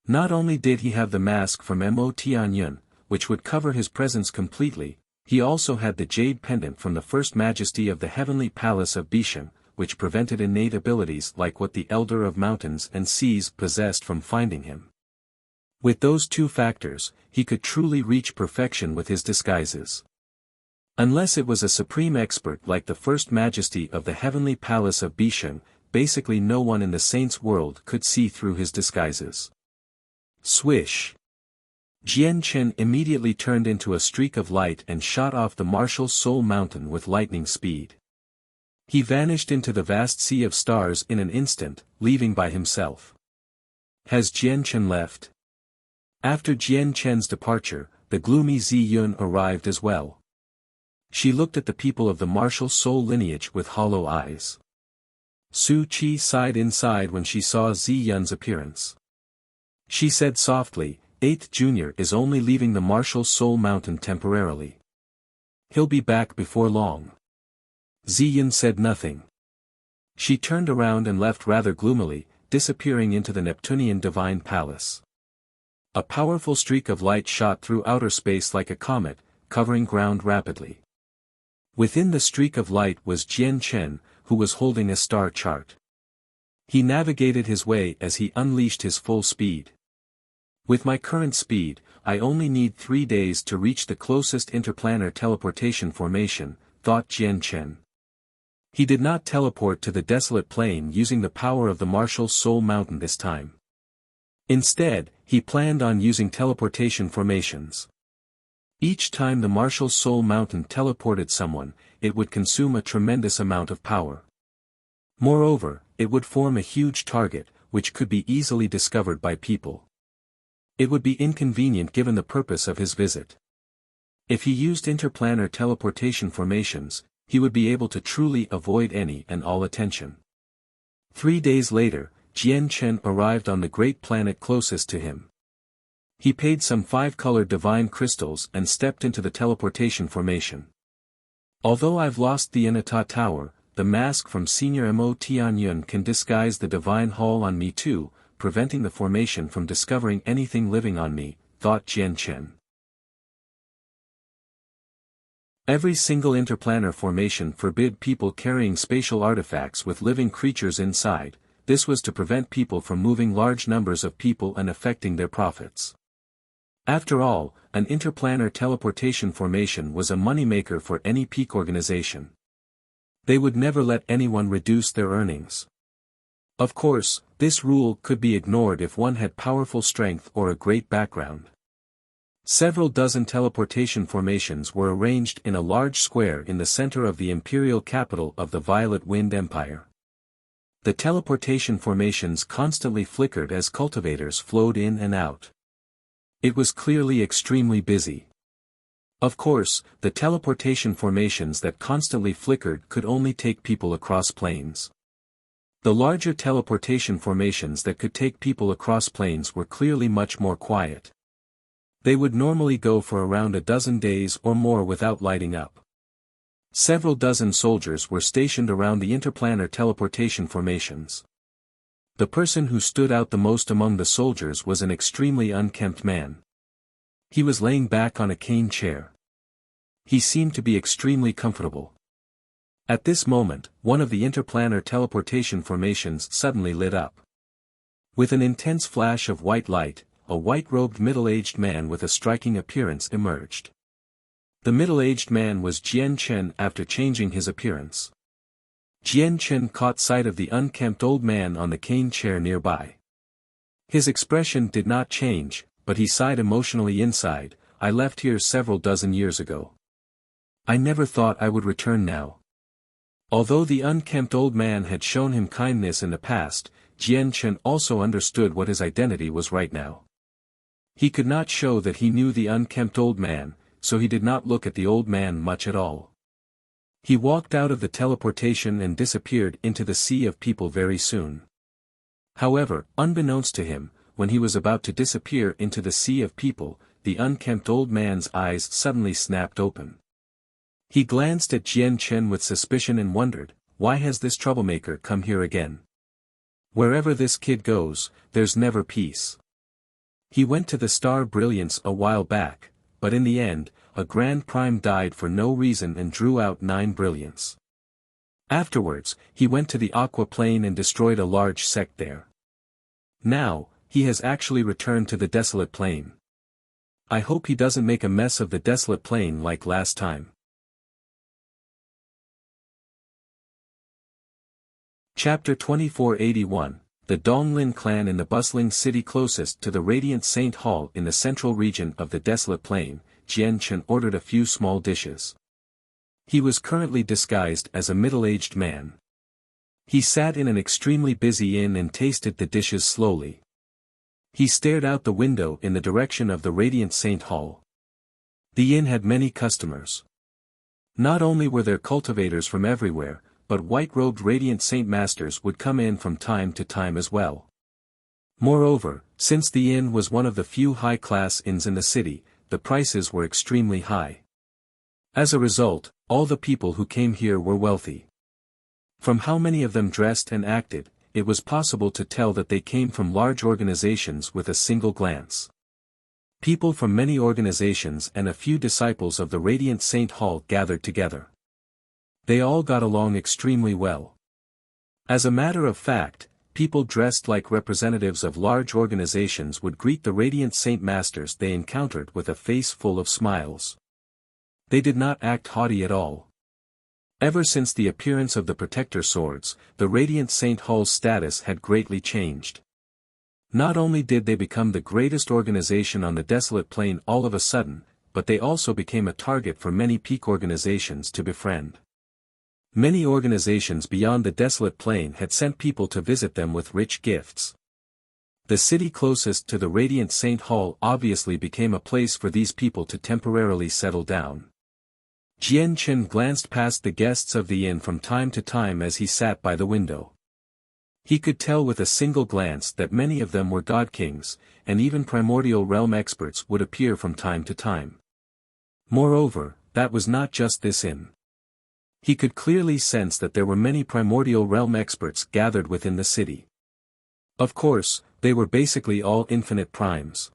Not only did he have the mask from Mo Tianyun, which would cover his presence completely, he also had the jade pendant from the First Majesty of the Heavenly Palace of Bishan, which prevented innate abilities like what the Elder of Mountains and Seas possessed from finding him. With those two factors, he could truly reach perfection with his disguises. Unless it was a supreme expert like the First Majesty of the Heavenly Palace of Bishan, basically no one in the Saints' world could see through his disguises. Swish! Jian Chen immediately turned into a streak of light and shot off the Martial Soul Mountain with lightning speed. He vanished into the vast sea of stars in an instant, leaving by himself. Has Jian Chen left? After Jian Chen's departure, the gloomy Zi Yun arrived as well. She looked at the people of the Martial Soul lineage with hollow eyes. Su Qi sighed inside when she saw Zi Yun's appearance. She said softly, 8th Junior is only leaving the Martial Soul Mountain temporarily. He'll be back before long. Zi Yun said nothing. She turned around and left rather gloomily, disappearing into the Neptunian Divine Palace. A powerful streak of light shot through outer space like a comet, covering ground rapidly. Within the streak of light was Jian Chen, who was holding a star chart. He navigated his way as he unleashed his full speed. With my current speed, I only need 3 days to reach the closest interplanar teleportation formation, thought Jian Chen. He did not teleport to the desolate plain using the power of the Martial Soul Mountain this time. Instead, he planned on using teleportation formations. Each time the Martial Soul Mountain teleported someone, it would consume a tremendous amount of power. Moreover, it would form a huge target, which could be easily discovered by people. It would be inconvenient given the purpose of his visit. If he used interplanar teleportation formations, he would be able to truly avoid any and all attention. 3 days later, Jian Chen arrived on the great planet closest to him. He paid some 5-colored divine crystals and stepped into the teleportation formation. Although I've lost the Inata Tower, the mask from Senior Mo Tianyun can disguise the divine hall on me too, preventing the formation from discovering anything living on me, thought Jian Chen. Every single interplanar formation forbid people carrying spatial artifacts with living creatures inside. This was to prevent people from moving large numbers of people and affecting their profits. After all, an interplanar teleportation formation was a moneymaker for any peak organization. They would never let anyone reduce their earnings. Of course, this rule could be ignored if one had powerful strength or a great background. Several dozen teleportation formations were arranged in a large square in the center of the imperial capital of the Violet Wind Empire. The teleportation formations constantly flickered as cultivators flowed in and out. It was clearly extremely busy. Of course, the teleportation formations that constantly flickered could only take people across planes. The larger teleportation formations that could take people across planes were clearly much more quiet. They would normally go for around a dozen days or more without lighting up. Several dozen soldiers were stationed around the interplanar teleportation formations. The person who stood out the most among the soldiers was an extremely unkempt man. He was laying back on a cane chair. He seemed to be extremely comfortable. At this moment, one of the interplanar teleportation formations suddenly lit up. With an intense flash of white light, a white-robed middle-aged man with a striking appearance emerged. The middle-aged man was Jian Chen after changing his appearance. Jian Chen caught sight of the unkempt old man on the cane chair nearby. His expression did not change, but he sighed emotionally inside. I left here several dozen years ago. I never thought I would return now. Although the unkempt old man had shown him kindness in the past, Jian Chen also understood what his identity was right now. He could not show that he knew the unkempt old man, so he did not look at the old man much at all. He walked out of the teleportation and disappeared into the sea of people very soon. However, unbeknownst to him, when he was about to disappear into the sea of people, the unkempt old man's eyes suddenly snapped open. He glanced at Jian Chen with suspicion and wondered, why has this troublemaker come here again? Wherever this kid goes, there's never peace. He went to the Star Brilliance a while back, but in the end, a Grand Prime died for no reason and drew out 9 brilliants. Afterwards, he went to the Aqua Plane and destroyed a large sect there. Now, he has actually returned to the Desolate Plane. I hope he doesn't make a mess of the Desolate Plane like last time. Chapter 2481, The Donglin Clan in the bustling city closest to the Radiant Saint Hall in the central region of the Desolate Plain. Jian Chen ordered a few small dishes. He was currently disguised as a middle-aged man. He sat in an extremely busy inn and tasted the dishes slowly. He stared out the window in the direction of the Radiant Saint Hall. The inn had many customers. Not only were there cultivators from everywhere, but white-robed Radiant Saint Masters would come in from time to time as well. Moreover, since the inn was one of the few high-class inns in the city, the prices were extremely high. As a result, all the people who came here were wealthy. From how many of them dressed and acted, it was possible to tell that they came from large organizations with a single glance. People from many organizations and a few disciples of the Radiant Saint Hall gathered together. They all got along extremely well. As a matter of fact, people dressed like representatives of large organizations would greet the Radiant Saint Masters they encountered with a face full of smiles. They did not act haughty at all. Ever since the appearance of the Protector Swords, the Radiant Saint Hall's status had greatly changed. Not only did they become the greatest organization on the Desolate Plain all of a sudden, but they also became a target for many peak organizations to befriend. Many organizations beyond the Desolate Plain had sent people to visit them with rich gifts. The city closest to the Radiant Saint Hall obviously became a place for these people to temporarily settle down. Jian Chen glanced past the guests of the inn from time to time as he sat by the window. He could tell with a single glance that many of them were god kings, and even primordial realm experts would appear from time to time. Moreover, that was not just this inn. He could clearly sense that there were many primordial realm experts gathered within the city. Of course, they were basically all infinite primes.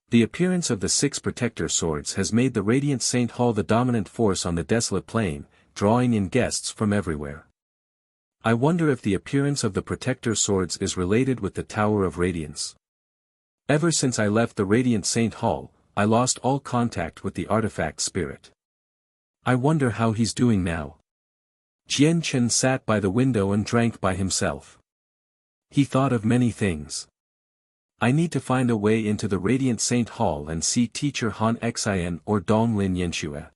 The appearance of the 6 Protector Swords has made the Radiant Saint Hall the dominant force on the Desolate Plain, drawing in guests from everywhere. I wonder if the appearance of the Protector Swords is related with the Tower of Radiance. Ever since I left the Radiant Saint Hall, I lost all contact with the artifact spirit. I wonder how he's doing now. Jian Chen sat by the window and drank by himself. He thought of many things. I need to find a way into the Radiant Saint Hall and see Teacher Han Xian or Donglin Yanxue.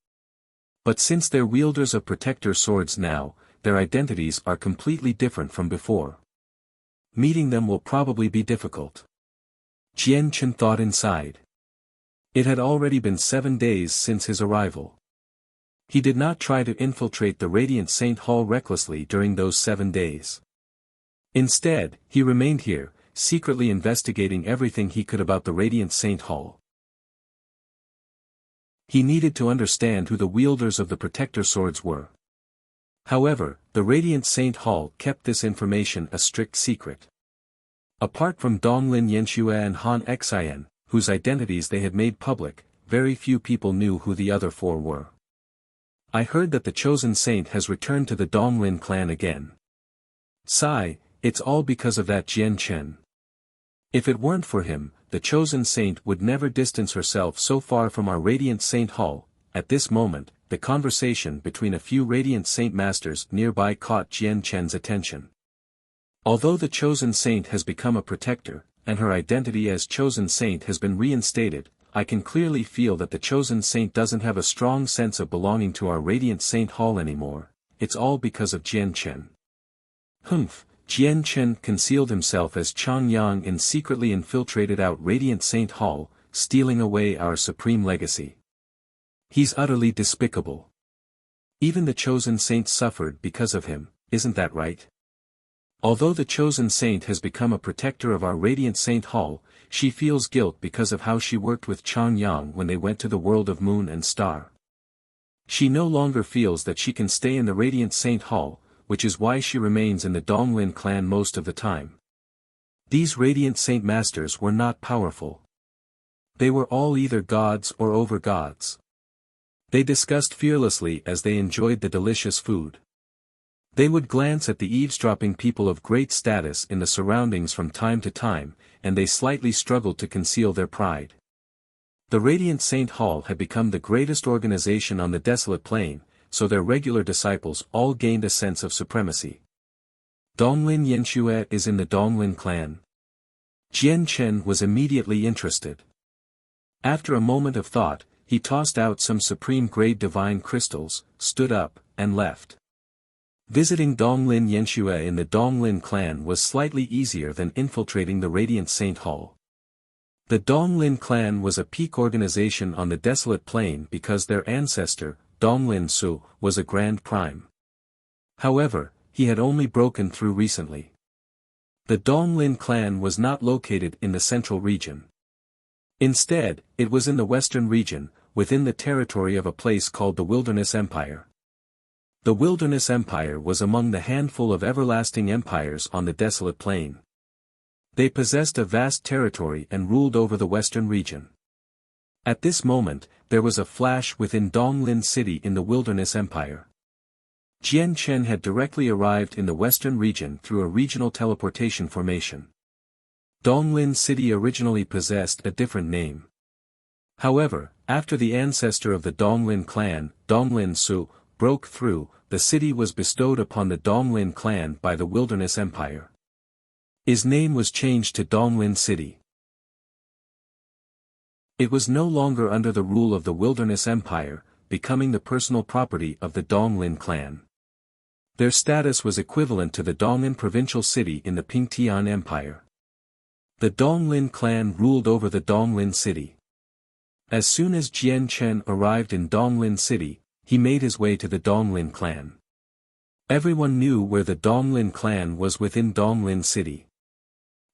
But since they're wielders of Protector Swords now, their identities are completely different from before. Meeting them will probably be difficult. Jian Chen thought inside. It had already been 7 days since his arrival. He did not try to infiltrate the Radiant Saint Hall recklessly during those 7 days. Instead, he remained here, secretly investigating everything he could about the Radiant Saint Hall. He needed to understand who the wielders of the protector swords were. However, the Radiant Saint Hall kept this information a strict secret. Apart from Donglin Yanxue and Han Xian, whose identities they had made public, very few people knew who the other four were. I heard that the chosen saint has returned to the Donglin clan again. Sigh, it's all because of that Jian Chen. If it weren't for him, the chosen saint would never distance herself so far from our Radiant Saint Hall. At this moment, the conversation between a few Radiant Saint Masters nearby caught Jian Chen's attention. Although the chosen saint has become a protector, and her identity as chosen saint has been reinstated, I can clearly feel that the chosen saint doesn't have a strong sense of belonging to our Radiant Saint Hall anymore. It's all because of Jian Chen. Humph, Jian Chen concealed himself as Chang Yang and secretly infiltrated out Radiant Saint Hall, stealing away our supreme legacy. He's utterly despicable. Even the chosen saint suffered because of him, isn't that right? Although the chosen saint has become a protector of our Radiant Saint Hall, she feels guilt because of how she worked with Chang Yang when they went to the world of Moon and Star. She no longer feels that she can stay in the Radiant Saint Hall, which is why she remains in the Donglin clan most of the time. These Radiant Saint Masters were not powerful. They were all either gods or over-gods. They discussed fearlessly as they enjoyed the delicious food. They would glance at the eavesdropping people of great status in the surroundings from time to time, and they slightly struggled to conceal their pride. The Radiant Saint Hall had become the greatest organization on the desolate plain, so their regular disciples all gained a sense of supremacy. Donglin Yanxue is in the Donglin clan. Jian Chen was immediately interested. After a moment of thought, he tossed out some supreme-grade divine crystals, stood up, and left. Visiting Donglin Yanxue in the Donglin clan was slightly easier than infiltrating the Radiant Saint Hall. The Donglin clan was a peak organization on the desolate plain because their ancestor, Donglin Su, was a Grand Prime. However, he had only broken through recently. The Donglin clan was not located in the central region. Instead, it was in the western region, within the territory of a place called the Wilderness Empire. The Wilderness Empire was among the handful of everlasting empires on the desolate plain. They possessed a vast territory and ruled over the western region. At this moment, there was a flash within Donglin City in the Wilderness Empire. Jian Chen had directly arrived in the western region through a regional teleportation formation. Donglin City originally possessed a different name. However, after the ancestor of the Donglin clan, Donglin Su, broke through, the city was bestowed upon the Donglin clan by the Wilderness Empire. His name was changed to Donglin City. It was no longer under the rule of the Wilderness Empire, becoming the personal property of the Donglin clan. Their status was equivalent to the Donglin provincial city in the Pingtian Empire. The Donglin clan ruled over the Donglin City. As soon as Jian Chen arrived in Donglin City, he made his way to the Donglin clan. Everyone knew where the Donglin clan was within Donglin City.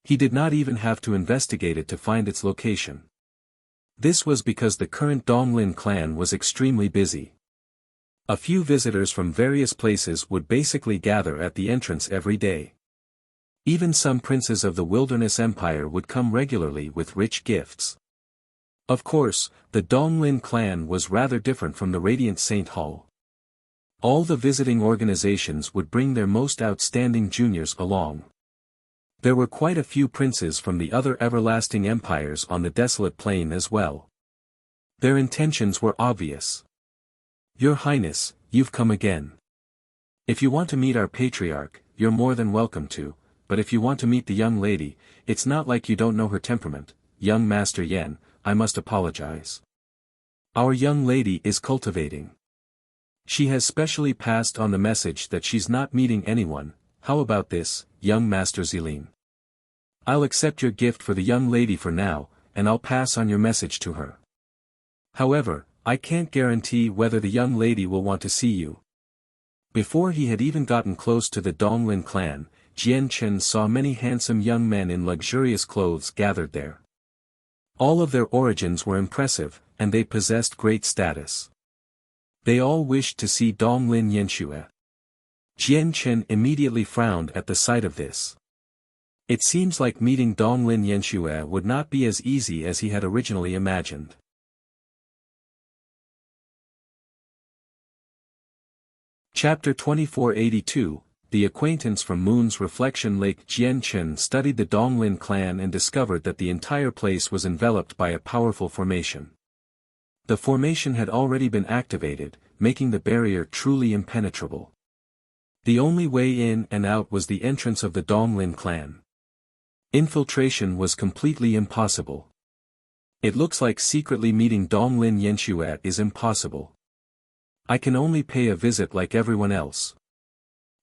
He did not even have to investigate it to find its location. This was because the current Donglin clan was extremely busy. A few visitors from various places would basically gather at the entrance every day. Even some princes of the Wilderness Empire would come regularly with rich gifts. Of course, the Donglin clan was rather different from the Radiant Saint Hall. All the visiting organizations would bring their most outstanding juniors along. There were quite a few princes from the other everlasting empires on the desolate plain as well. Their intentions were obvious. Your Highness, you've come again. If you want to meet our patriarch, you're more than welcome to, but if you want to meet the young lady, it's not like you don't know her temperament, young Master Yan, I must apologize. Our young lady is cultivating. She has specially passed on the message that she's not meeting anyone. How about this, young Master Zilin? I'll accept your gift for the young lady for now, and I'll pass on your message to her. However, I can't guarantee whether the young lady will want to see you. Before he had even gotten close to the Donglin clan, Jian Chen saw many handsome young men in luxurious clothes gathered there. All of their origins were impressive, and they possessed great status. They all wished to see Donglin Yanxue. Jian Chen immediately frowned at the sight of this. It seems like meeting Donglin Yanxue would not be as easy as he had originally imagined. Chapter 2482, The Acquaintance from Moon's Reflection Lake. Jian Chen studied the Donglin clan and discovered that the entire place was enveloped by a powerful formation. The formation had already been activated, making the barrier truly impenetrable. The only way in and out was the entrance of the Donglin clan. Infiltration was completely impossible. It looks like secretly meeting Donglin Yanxue is impossible. I can only pay a visit like everyone else.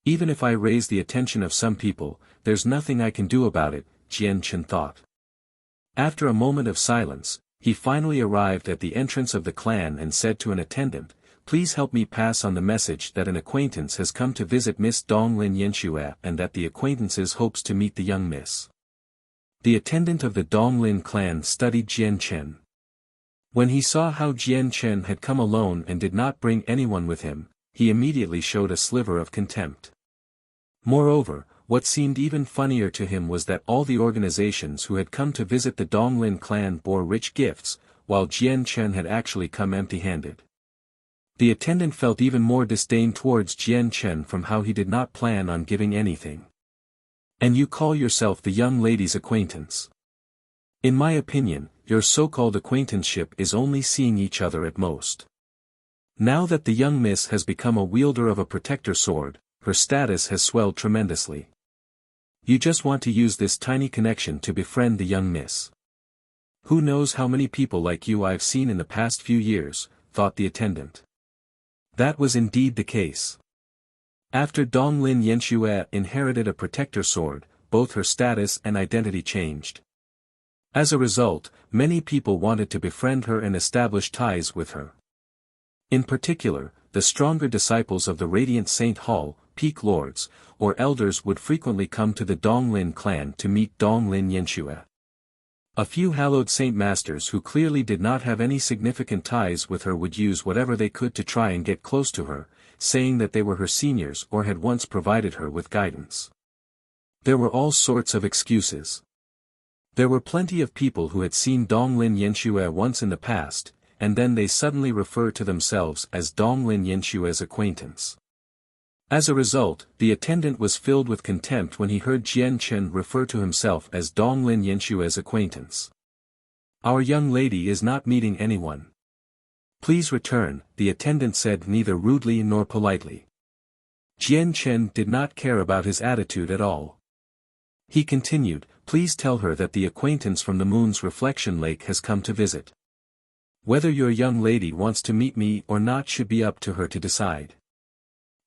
Even if I raise the attention of some people, there's nothing I can do about it, Jian Chen thought. After a moment of silence, he finally arrived at the entrance of the clan and said to an attendant, "Please help me pass on the message that an acquaintance has come to visit Miss Donglin Yanxue and that the acquaintances hopes to meet the young miss." The attendant of the Donglin clan studied Jian Chen. When he saw how Jian Chen had come alone and did not bring anyone with him, he immediately showed a sliver of contempt. Moreover, what seemed even funnier to him was that all the organizations who had come to visit the Donglin clan bore rich gifts, while Jian Chen had actually come empty-handed. The attendant felt even more disdain towards Jian Chen from how he did not plan on giving anything. "And you call yourself the young lady's acquaintance? In my opinion, your so-called acquaintanceship is only seeing each other at most. Now that the young miss has become a wielder of a protector sword, her status has swelled tremendously. You just want to use this tiny connection to befriend the young miss. Who knows how many people like you I've seen in the past few years," thought the attendant. That was indeed the case. After Donglin Yanxue inherited a protector sword, both her status and identity changed. As a result, many people wanted to befriend her and establish ties with her. In particular, the stronger disciples of the Radiant Saint Hall, Peak Lords, or elders would frequently come to the Donglin clan to meet Donglin Yanxue. A few hallowed saint masters who clearly did not have any significant ties with her would use whatever they could to try and get close to her, saying that they were her seniors or had once provided her with guidance. There were all sorts of excuses. There were plenty of people who had seen Donglin Yanxue once in the past, and then they suddenly refer to themselves as Donglin Yanxue's acquaintance. As a result, the attendant was filled with contempt when he heard Jian Chen refer to himself as Donglin Yanxue's acquaintance. "Our young lady is not meeting anyone. Please return," the attendant said neither rudely nor politely. Jian Chen did not care about his attitude at all. He continued, "Please tell her that the acquaintance from the Moon's Reflection Lake has come to visit. Whether your young lady wants to meet me or not should be up to her to decide."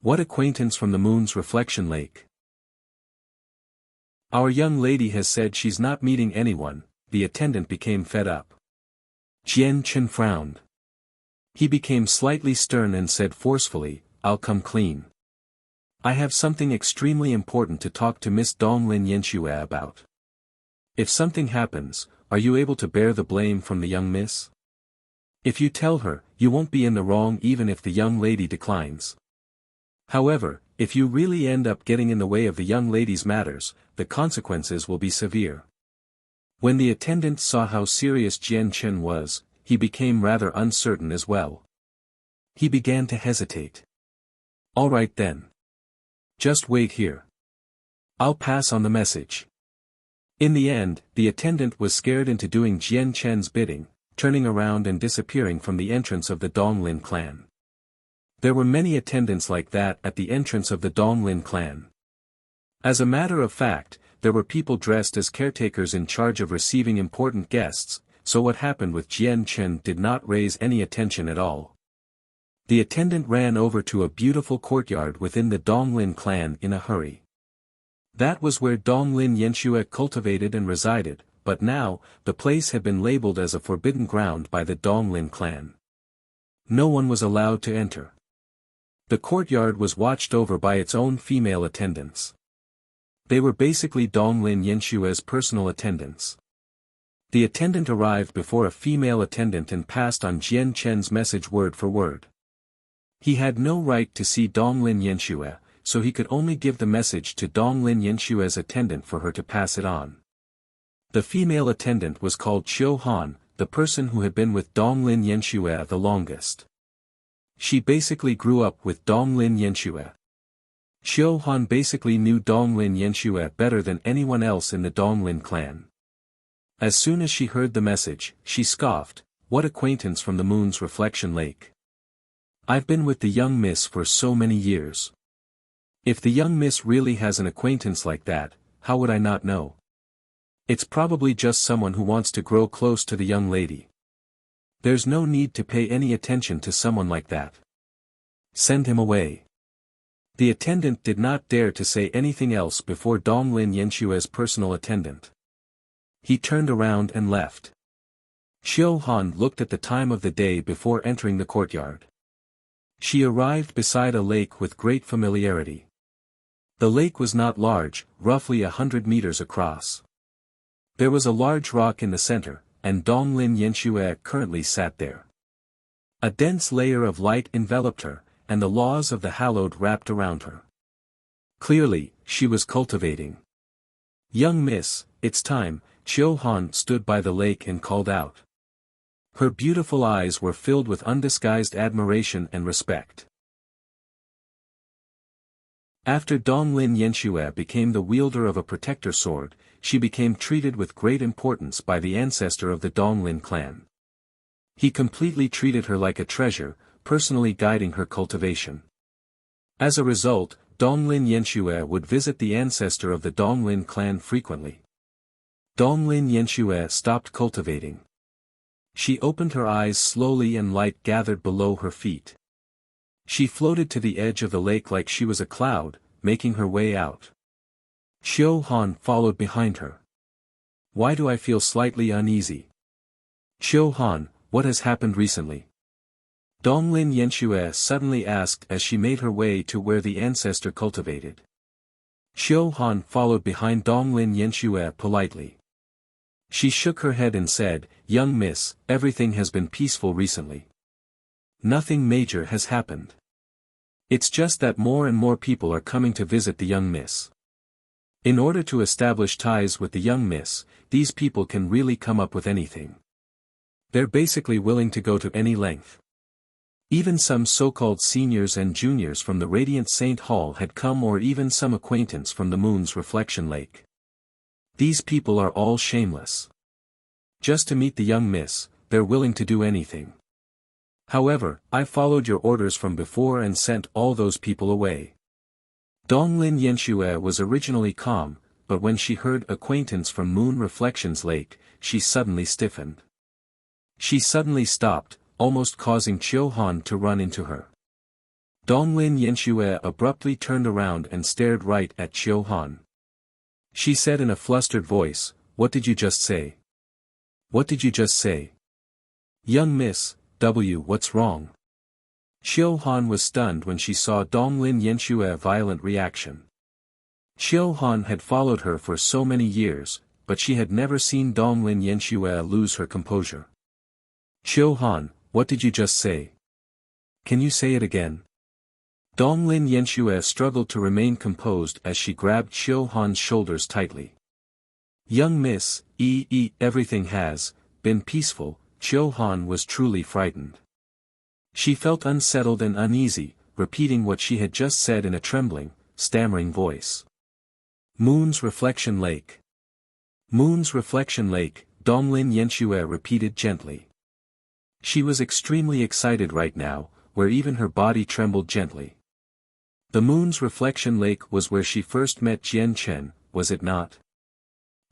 "What acquaintance from the Moon's Reflection Lake?" "Our young lady has said she's not meeting anyone." The attendant became fed up. Jian Chen frowned. He became slightly stern and said forcefully, "I'll come clean. I have something extremely important to talk to Miss Donglin Yanxue about. If something happens, are you able to bear the blame from the young miss? If you tell her, you won't be in the wrong even if the young lady declines. However, if you really end up getting in the way of the young lady's matters, the consequences will be severe." When the attendant saw how serious Jian Chen was, he became rather uncertain as well. He began to hesitate. "All right then. Just wait here. I'll pass on the message." In the end, the attendant was scared into doing Jian Chen's bidding, turning around and disappearing from the entrance of the Donglin clan. There were many attendants like that at the entrance of the Donglin clan. As a matter of fact, there were people dressed as caretakers in charge of receiving important guests, so what happened with Jian Chen did not raise any attention at all. The attendant ran over to a beautiful courtyard within the Donglin clan in a hurry. That was where Donglin Yanxue cultivated and resided, but now, the place had been labeled as a forbidden ground by the Donglin clan. No one was allowed to enter. The courtyard was watched over by its own female attendants. They were basically Donglin Yanxue's personal attendants. The attendant arrived before a female attendant and passed on Jian Chen's message word for word. He had no right to see Donglin Yanxue, so he could only give the message to Donglin Yanshue's attendant for her to pass it on. The female attendant was called Qiu Han, the person who had been with Donglin Yanxue the longest. She basically grew up with Donglin Yanxue. Qiu Han basically knew Donglin Yanxue better than anyone else in the Donglin clan. As soon as she heard the message, she scoffed, "What acquaintance from the moon's reflection lake? I've been with the young miss for so many years. If the young miss really has an acquaintance like that, how would I not know? It's probably just someone who wants to grow close to the young lady. There's no need to pay any attention to someone like that. Send him away." The attendant did not dare to say anything else before Donglin Yanshue's personal attendant. He turned around and left. Qiu Han looked at the time of the day before entering the courtyard. She arrived beside a lake with great familiarity. The lake was not large, roughly 100 meters across. There was a large rock in the center, and Donglin Yanxue currently sat there. A dense layer of light enveloped her, and the laws of the hallowed wrapped around her. Clearly, she was cultivating. "Young miss, it's time," Qiu Han stood by the lake and called out. Her beautiful eyes were filled with undisguised admiration and respect. After Donglin Yanxue became the wielder of a protector sword, she became treated with great importance by the ancestor of the Donglin clan. He completely treated her like a treasure, personally guiding her cultivation. As a result, Donglin Yanxue would visit the ancestor of the Donglin clan frequently. Donglin Yanxue stopped cultivating. She opened her eyes slowly and light gathered below her feet. She floated to the edge of the lake like she was a cloud, making her way out. Qiu Han followed behind her. "Why do I feel slightly uneasy? Qiu Han, what has happened recently?" Donglin Yanxue suddenly asked as she made her way to where the ancestor cultivated. Qiu Han followed behind Donglin Yanxue politely. She shook her head and said, "Young miss, everything has been peaceful recently. Nothing major has happened. It's just that more and more people are coming to visit the young miss. In order to establish ties with the young miss, these people can really come up with anything. They're basically willing to go to any length. Even some so-called seniors and juniors from the Radiant Saint Hall had come, or even some acquaintance from the moon's reflection lake. These people are all shameless. Just to meet the young miss, they're willing to do anything. However, I followed your orders from before and sent all those people away." Donglin Yanxue was originally calm, but when she heard acquaintance from Moon Reflections Lake, she suddenly stiffened. She suddenly stopped, almost causing Qiu Han to run into her. Donglin Yanxue abruptly turned around and stared right at Qiu Han. She said in a flustered voice, "What did you just say? What did you just say? Young miss, what's wrong?" Qiu Han was stunned when she saw Donglin Yanxue's violent reaction. Qiu Han had followed her for so many years, but she had never seen Donglin Yanxue lose her composure. "Qiu Han, what did you just say? Can you say it again?" Donglin Yanxue struggled to remain composed as she grabbed Qiu Han's shoulders tightly. "Young miss, everything has been peaceful." Qiu Han was truly frightened. She felt unsettled and uneasy, repeating what she had just said in a trembling, stammering voice. "Moon's reflection lake. Moon's reflection lake," Donglin Yanxue repeated gently. She was extremely excited right now, where even her body trembled gently. The moon's reflection lake was where she first met Jian Chen, was it not?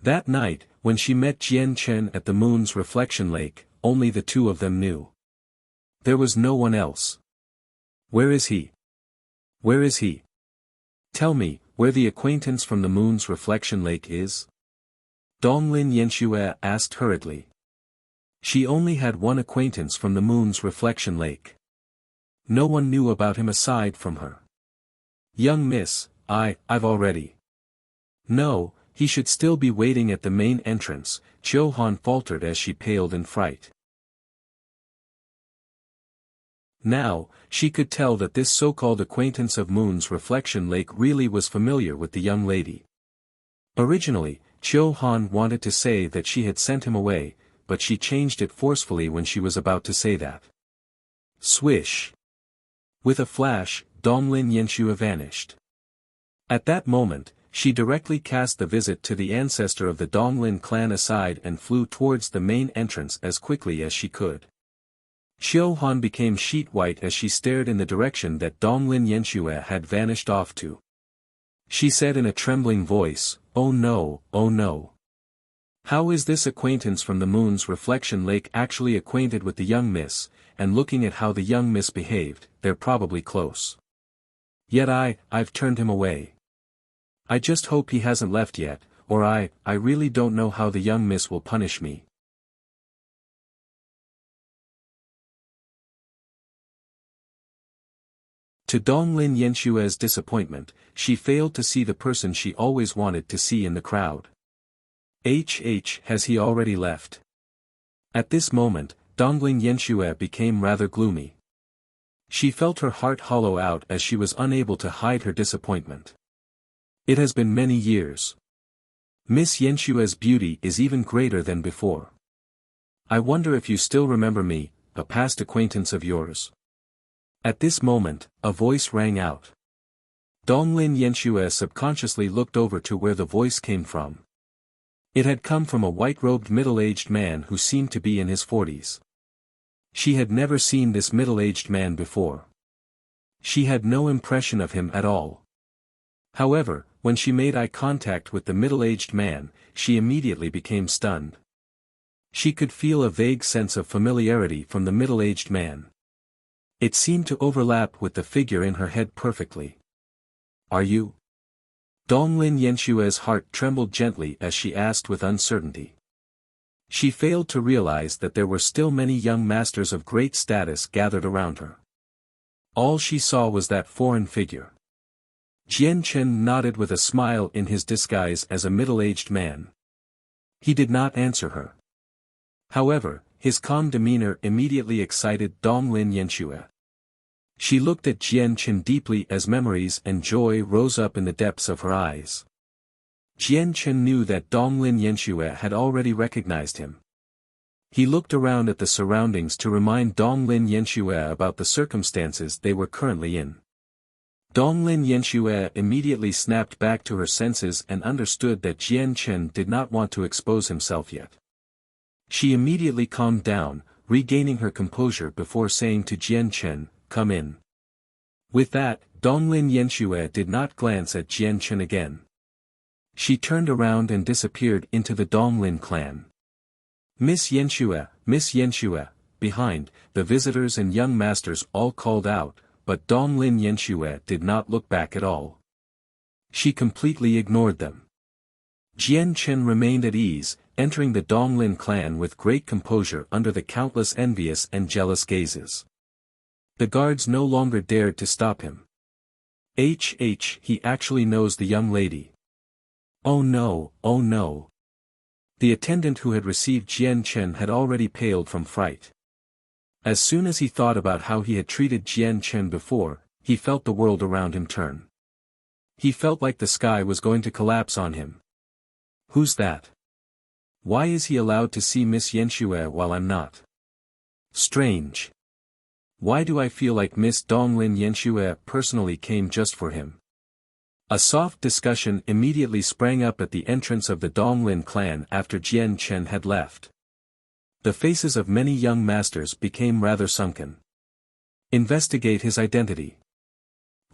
That night, when she met Jian Chen at the moon's reflection lake, only the two of them knew. There was no one else. Where is he? Where is he? Tell me, where the acquaintance from the moon's reflection lake is? Donglin Yanxue asked hurriedly. She only had one acquaintance from the moon's reflection lake. No one knew about him aside from her. "Young miss, I've already." "No, he should still be waiting at the main entrance, Chiu Han faltered as she paled in fright. Now, she could tell that this so-called acquaintance of Moon's reflection lake really was familiar with the young lady. Originally, Chiu Han wanted to say that she had sent him away, but she changed it forcefully when she was about to say that. Swish! With a flash, Donglin Yanxue vanished. At that moment, she directly cast the visit to the ancestor of the Donglin clan aside and flew towards the main entrance as quickly as she could. Chiu Han became sheet white as she stared in the direction that Donglin Yanxue had vanished off to. She said in a trembling voice, "Oh no, oh no. How is this acquaintance from the Moon's reflection lake actually acquainted with the young miss, and looking at how the young miss behaved, they're probably close. Yet I've turned him away. I just hope he hasn't left yet, or I really don't know how the young miss will punish me." To Donglin Yanxue's disappointment, she failed to see the person she always wanted to see in the crowd. Has he already left? At this moment, Donglin Yanxue became rather gloomy. She felt her heart hollow out as she was unable to hide her disappointment. It has been many years. Miss Yanxue's beauty is even greater than before. I wonder if you still remember me, a past acquaintance of yours. At this moment, a voice rang out. Donglin Yanxue subconsciously looked over to where the voice came from. It had come from a white-robed middle-aged man who seemed to be in his 40s. She had never seen this middle-aged man before. She had no impression of him at all. However, when she made eye contact with the middle-aged man, she immediately became stunned. She could feel a vague sense of familiarity from the middle-aged man. It seemed to overlap with the figure in her head perfectly. "Are you?" Donglin Yanxue's heart trembled gently as she asked with uncertainty. She failed to realize that there were still many young masters of great status gathered around her. All she saw was that foreign figure. Jian Chen nodded with a smile in his disguise as a middle-aged man. He did not answer her. However, his calm demeanor immediately excited Donglin Yanxue. She looked at Jian Chen deeply as memories and joy rose up in the depths of her eyes. Jian Chen knew that Donglin Yanxue had already recognized him. He looked around at the surroundings to remind Donglin Yanxue about the circumstances they were currently in. Donglin Yanxue immediately snapped back to her senses and understood that Jian Chen did not want to expose himself yet. She immediately calmed down, regaining her composure before saying to Jian Chen, "Come in." With that, Donglin Yanxue did not glance at Jian Chen again. She turned around and disappeared into the Donglin clan. Miss Yanxue, behind, the visitors and young masters all called out, but Donglin Yanxue did not look back at all. She completely ignored them. Jian Chen remained at ease, entering the Donglin clan with great composure under the countless envious and jealous gazes. The guards no longer dared to stop him. He actually knows the young lady. Oh no, oh no. The attendant who had received Jian Chen had already paled from fright. As soon as he thought about how he had treated Jian Chen before, he felt the world around him turn. He felt like the sky was going to collapse on him. Who's that? Why is he allowed to see Miss Yanxue while I'm not? Strange. Why do I feel like Miss Donglin Yanxue personally came just for him? A soft discussion immediately sprang up at the entrance of the Donglin clan after Jian Chen had left. The faces of many young masters became rather sunken. Investigate his identity.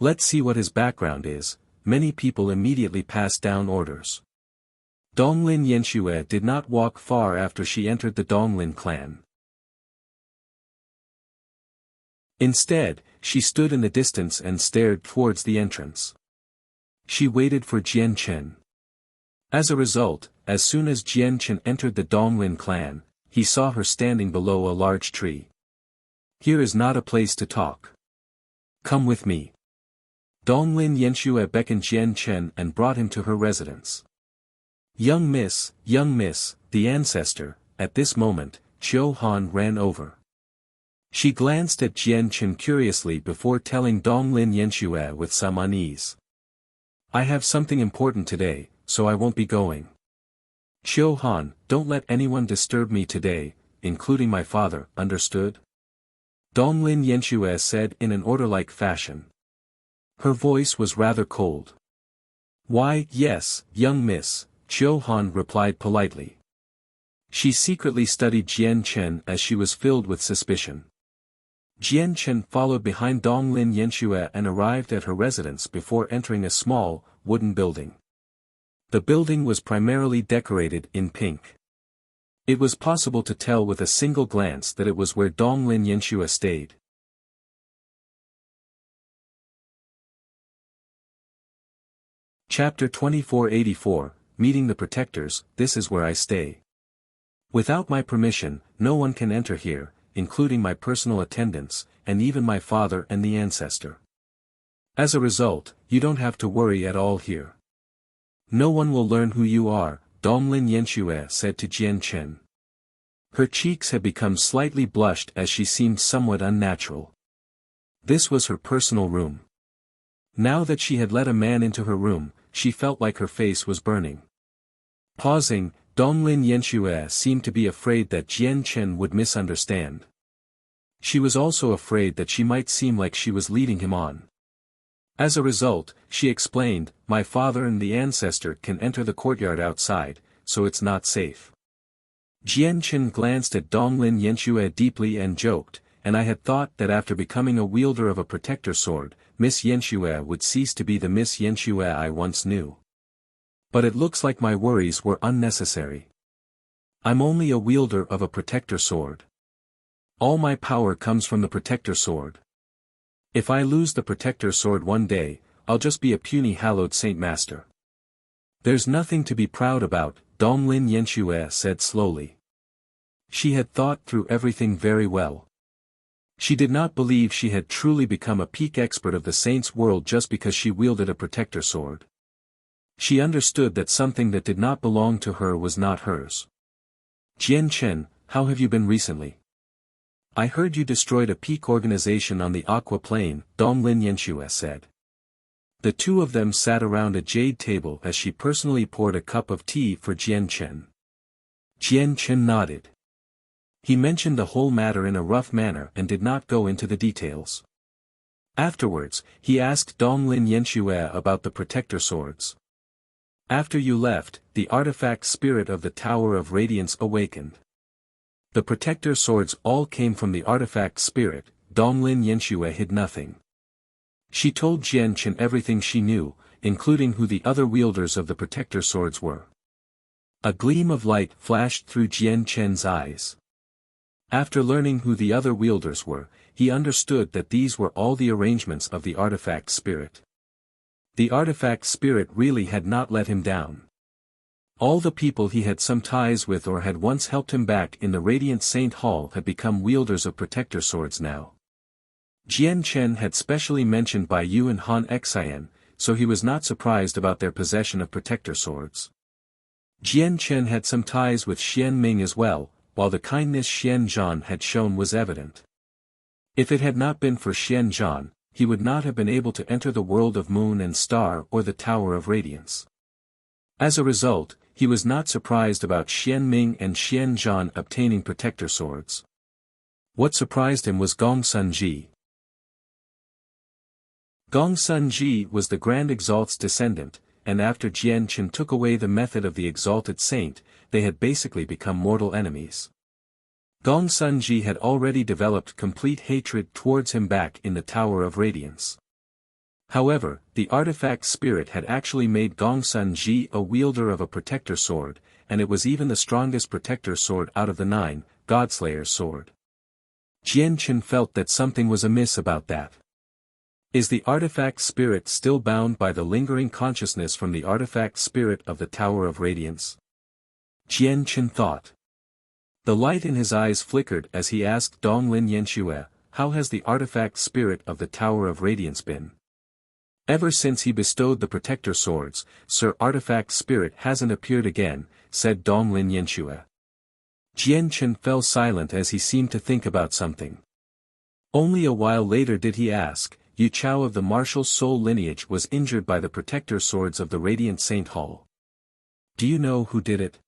Let's see what his background is. Many people immediately passed down orders. Donglin Yanxue did not walk far after she entered the Donglin clan. Instead, she stood in the distance and stared towards the entrance. She waited for Jian Chen. As a result, as soon as Jian Chen entered the Donglin clan, he saw her standing below a large tree. Here is not a place to talk. Come with me. Donglin Yanxue beckoned Jian Chen and brought him to her residence. Young miss, the ancestor." At this moment, Qiu Han ran over. She glanced at Jian Chen curiously before telling Donglin Yanxue with some unease. "I have something important today, so I won't be going. Qiu Han, don't let anyone disturb me today, including my father, understood?" Donglin Yanxue said in an order-like fashion. Her voice was rather cold. "Why, yes, young miss," Qiu Han replied politely. She secretly studied Jian Chen as she was filled with suspicion. Jian Chen followed behind Donglin Yanxue and arrived at her residence before entering a small, wooden building. The building was primarily decorated in pink. It was possible to tell with a single glance that it was where Donglin Yanxue stayed. Chapter 2484, Meeting the Protectors. This is where I stay. Without my permission, no one can enter here, including my personal attendants, and even my father and the ancestor. As a result, you don't have to worry at all here. No one will learn who you are, Donglin Yanxue said to Jian Chen. Her cheeks had become slightly blushed as she seemed somewhat unnatural. This was her personal room. Now that she had let a man into her room, she felt like her face was burning. Pausing, Donglin Yanxue seemed to be afraid that Jian Chen would misunderstand. She was also afraid that she might seem like she was leading him on. As a result, she explained, "My father and the ancestor can enter the courtyard outside, so it's not safe." Jian Chen glanced at Donglin Yanxue deeply and joked, "And I had thought that after becoming a wielder of a protector sword, Miss Yanxue would cease to be the Miss Yanxue I once knew. But it looks like my worries were unnecessary. I'm only a wielder of a protector sword. All my power comes from the protector sword. If I lose the protector sword one day, I'll just be a puny hallowed saint master." "There's nothing to be proud about," Donglin Yanxue said slowly. She had thought through everything very well. She did not believe she had truly become a peak expert of the saint's world just because she wielded a protector sword. She understood that something that did not belong to her was not hers. "Jian Chen, how have you been recently? I heard you destroyed a peak organization on the Aqua Plain," Donglin Yanxue said. The two of them sat around a jade table as she personally poured a cup of tea for Jian Chen. Jian Chen nodded. He mentioned the whole matter in a rough manner and did not go into the details. Afterwards, he asked Donglin Yanxue about the protector swords. "After you left, the artifact spirit of the Tower of Radiance awakened. The protector swords all came from the artifact spirit." Donglin Yanxue hid nothing. She told Jian Chen everything she knew, including who the other wielders of the protector swords were. A gleam of light flashed through Jian Chen's eyes. After learning who the other wielders were, he understood that these were all the arrangements of the artifact spirit. The artifact spirit really had not let him down. All the people he had some ties with or had once helped him back in the Radiant Saint Hall had become wielders of protector swords now. Jian Chen had specially mentioned Bai Yu and Han Xian, so he was not surprised about their possession of protector swords. Jian Chen had some ties with Xian Ming as well, while the kindness Xian Zhan had shown was evident. If it had not been for Xian Zhan, he would not have been able to enter the world of Moon and Star or the Tower of Radiance. As a result, he was not surprised about Xian Ming and Xian Zhan obtaining protector swords. What surprised him was Gong Sun Ji. Gong Sun Ji was the Grand Exalt's descendant, and after Jian Chen took away the method of the Exalted Saint, they had basically become mortal enemies. Gong Sun Ji had already developed complete hatred towards him back in the Tower of Radiance. However, the artifact spirit had actually made Gong Sun Ji a wielder of a protector sword, and it was even the strongest protector sword out of the 9, Godslayer's sword. Jian Chen felt that something was amiss about that. Is the artifact spirit still bound by the lingering consciousness from the artifact spirit of the Tower of Radiance? Jian Chen thought. The light in his eyes flickered as he asked Donglin Yanxue, "How has the artifact spirit of the Tower of Radiance been?" Ever since he bestowed the protector swords, Sir Artifact's spirit hasn't appeared again, said Donglin Yanxue. Jian Chen fell silent as he seemed to think about something. Only a while later did he ask, Yu Chao of the martial soul lineage was injured by the protector swords of the Radiant Saint Hall. Do you know who did it?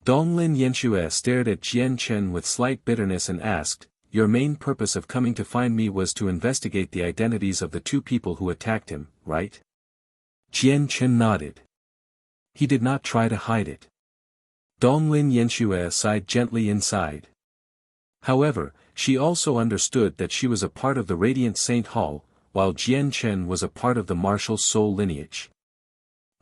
Donglin Yanxue stared at Jian Chen with slight bitterness and asked, Your main purpose of coming to find me was to investigate the identities of the two people who attacked him, right? Jian Chen nodded. He did not try to hide it. Donglin Yanxue sighed gently inside. However, she also understood that she was a part of the Radiant Saint Hall, while Jian Chen was a part of the martial soul lineage.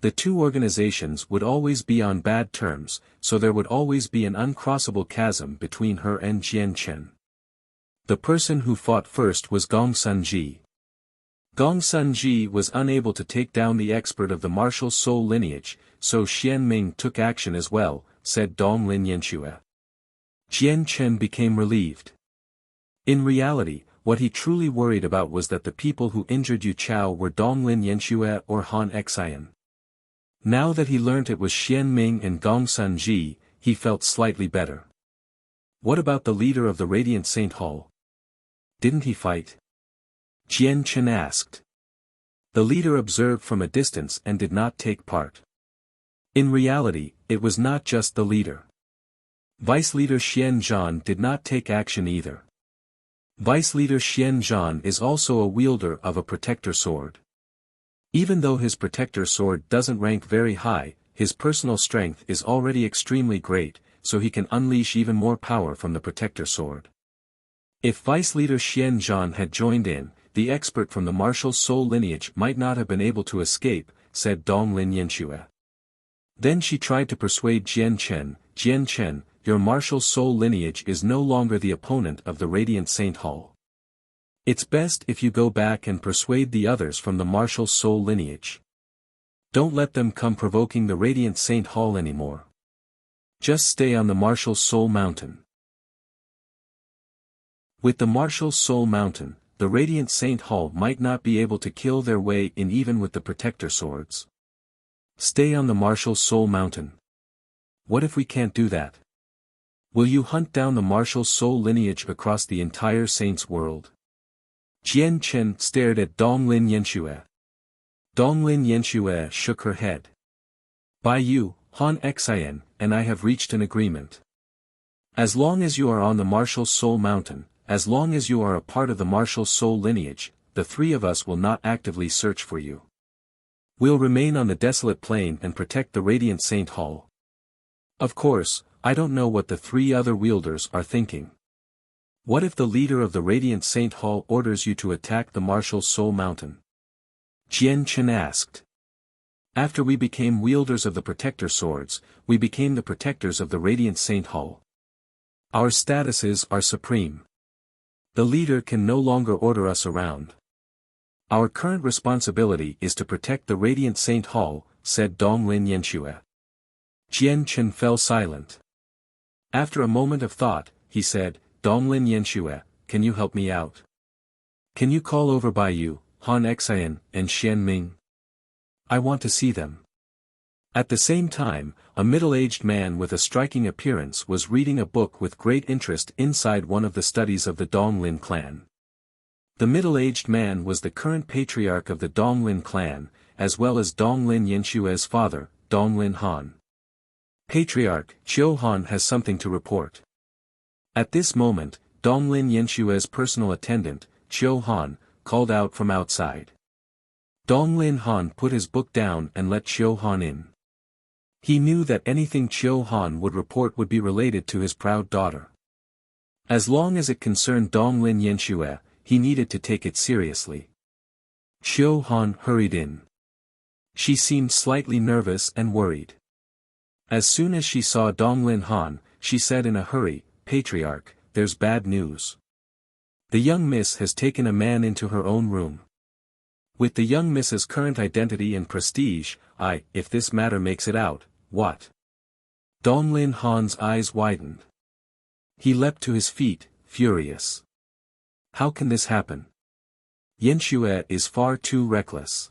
The two organizations would always be on bad terms, so there would always be an uncrossable chasm between her and Jian Chen. The person who fought first was Gong Sunji. Gong Sunji was unable to take down the expert of the martial soul lineage, so Xian Ming took action as well, said Donglin Yanxue. Jian Chen became relieved. In reality, what he truly worried about was that the people who injured Yu Chao were Donglin Yanxue or Han Xian. Now that he learnt it was Xian Ming and Gong Sunji, he felt slightly better. What about the leader of the Radiant Saint Hall? Didn't he fight? Jian Chen asked. The leader observed from a distance and did not take part. In reality, it was not just the leader. Vice Leader Xian Zhan did not take action either. Vice Leader Xian Zhan is also a wielder of a protector sword. Even though his protector sword doesn't rank very high, his personal strength is already extremely great, so he can unleash even more power from the protector sword. If Vice Leader Xian Zhan had joined in, the expert from the martial soul lineage might not have been able to escape, said Donglin Yanxue. Then she tried to persuade Jian Chen, your martial soul lineage is no longer the opponent of the Radiant Saint Hall. It's best if you go back and persuade the others from the martial soul lineage. Don't let them come provoking the Radiant Saint Hall anymore. Just stay on the martial soul mountain. With the martial soul mountain, the Radiant Saint Hall might not be able to kill their way in even with the protector swords. Stay on the martial soul mountain. What if we can't do that? Will you hunt down the martial soul lineage across the entire saints' world? Jian Chen stared at Donglin Yanxue. Donglin Yanxue shook her head. By you, Han Xian, and I have reached an agreement. As long as you are on the martial soul mountain, as long as you are a part of the martial soul lineage, the three of us will not actively search for you. We'll remain on the desolate plain and protect the Radiant Saint Hall. Of course, I don't know what the three other wielders are thinking. What if the leader of the Radiant Saint Hall orders you to attack the martial soul mountain? Jian Chen asked. After we became wielders of the protector swords, we became the protectors of the Radiant Saint Hall. Our statuses are supreme. The leader can no longer order us around. Our current responsibility is to protect the Radiant Saint Hall, said Donglin Yanxue. Jian Chen fell silent. After a moment of thought, he said, Donglin Yanxue, can you help me out? Can you call over by you, Han Xian, and Xian Ming? I want to see them. At the same time, a middle-aged man with a striking appearance was reading a book with great interest inside one of the studies of the Donglin clan. The middle-aged man was the current patriarch of the Donglin clan, as well as Donglin Yanxue's father, Donglin Han. Patriarch, Qiu Han has something to report. At this moment, Donglin Yanxue's personal attendant, Qiu Han, called out from outside. Donglin Han put his book down and let Qiu Han in. He knew that anything Qiu Han would report would be related to his proud daughter. As long as it concerned Donglin Yanxue, he needed to take it seriously. Qiu Han hurried in. She seemed slightly nervous and worried. As soon as she saw Donglin Han, she said in a hurry, Patriarch, there's bad news. The young miss has taken a man into her own room. With the young miss's current identity and prestige, if this matter makes it out, what? Donglin Han's eyes widened. He leapt to his feet, furious. How can this happen? Yanxue is far too reckless.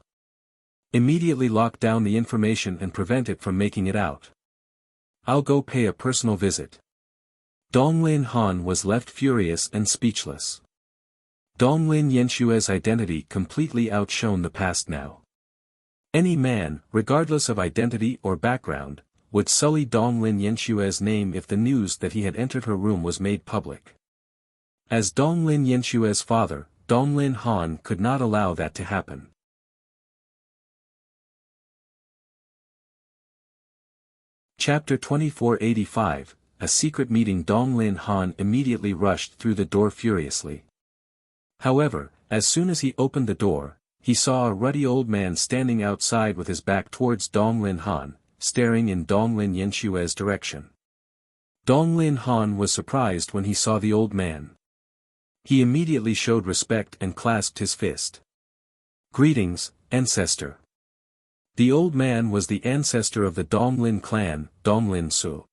Immediately lock down the information and prevent it from making it out. I'll go pay a personal visit. Donglin Han was left furious and speechless. Donglin Yanxue's identity completely outshone the past now. Any man, regardless of identity or background, would sully Donglin Yanxue's name if the news that he had entered her room was made public. As Donglin Yanxue's father, Donglin Han could not allow that to happen. Chapter 2485, A Secret Meeting. Donglin Han immediately rushed through the door furiously. However, as soon as he opened the door, he saw a ruddy old man standing outside with his back towards Donglin Han, staring in Donglin Yanxue's direction. Donglin Han was surprised when he saw the old man. He immediately showed respect and clasped his fist. Greetings, ancestor. The old man was the ancestor of the Donglin clan, Donglin Su.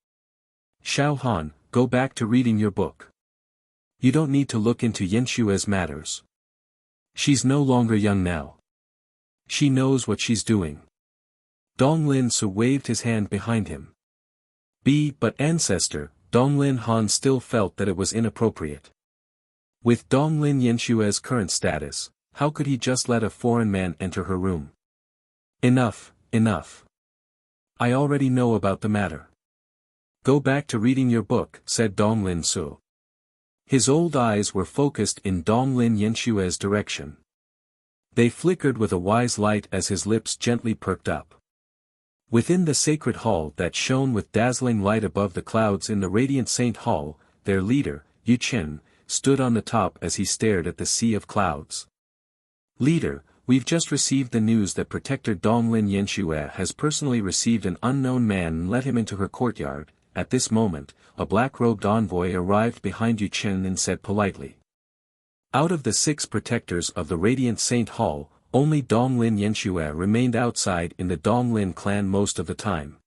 Xiao Han, go back to reading your book. You don't need to look into Yanxue's matters. She's no longer young now. She knows what she's doing. Donglin Su waved his hand behind him. But ancestor, Donglin Han still felt that it was inappropriate. With Donglin Yanxue's current status, how could he just let a foreign man enter her room? Enough, enough. I already know about the matter. Go back to reading your book, said Donglin Su. His old eyes were focused in Donglin Yanxue's direction. They flickered with a wise light as his lips gently perked up. Within the sacred hall that shone with dazzling light above the clouds in the radiant Saint Hall, their leader, Yu Qin, stood on the top as he stared at the sea of clouds. Leader, we've just received the news that Protector Donglin Yanxue has personally received an unknown man and let him into her courtyard. At this moment, a black-robed envoy arrived behind Yu Qin and said politely. Out of the 6 protectors of the Radiant Saint Hall, only Donglin Yanxue remained outside in the Donglin clan most of the time.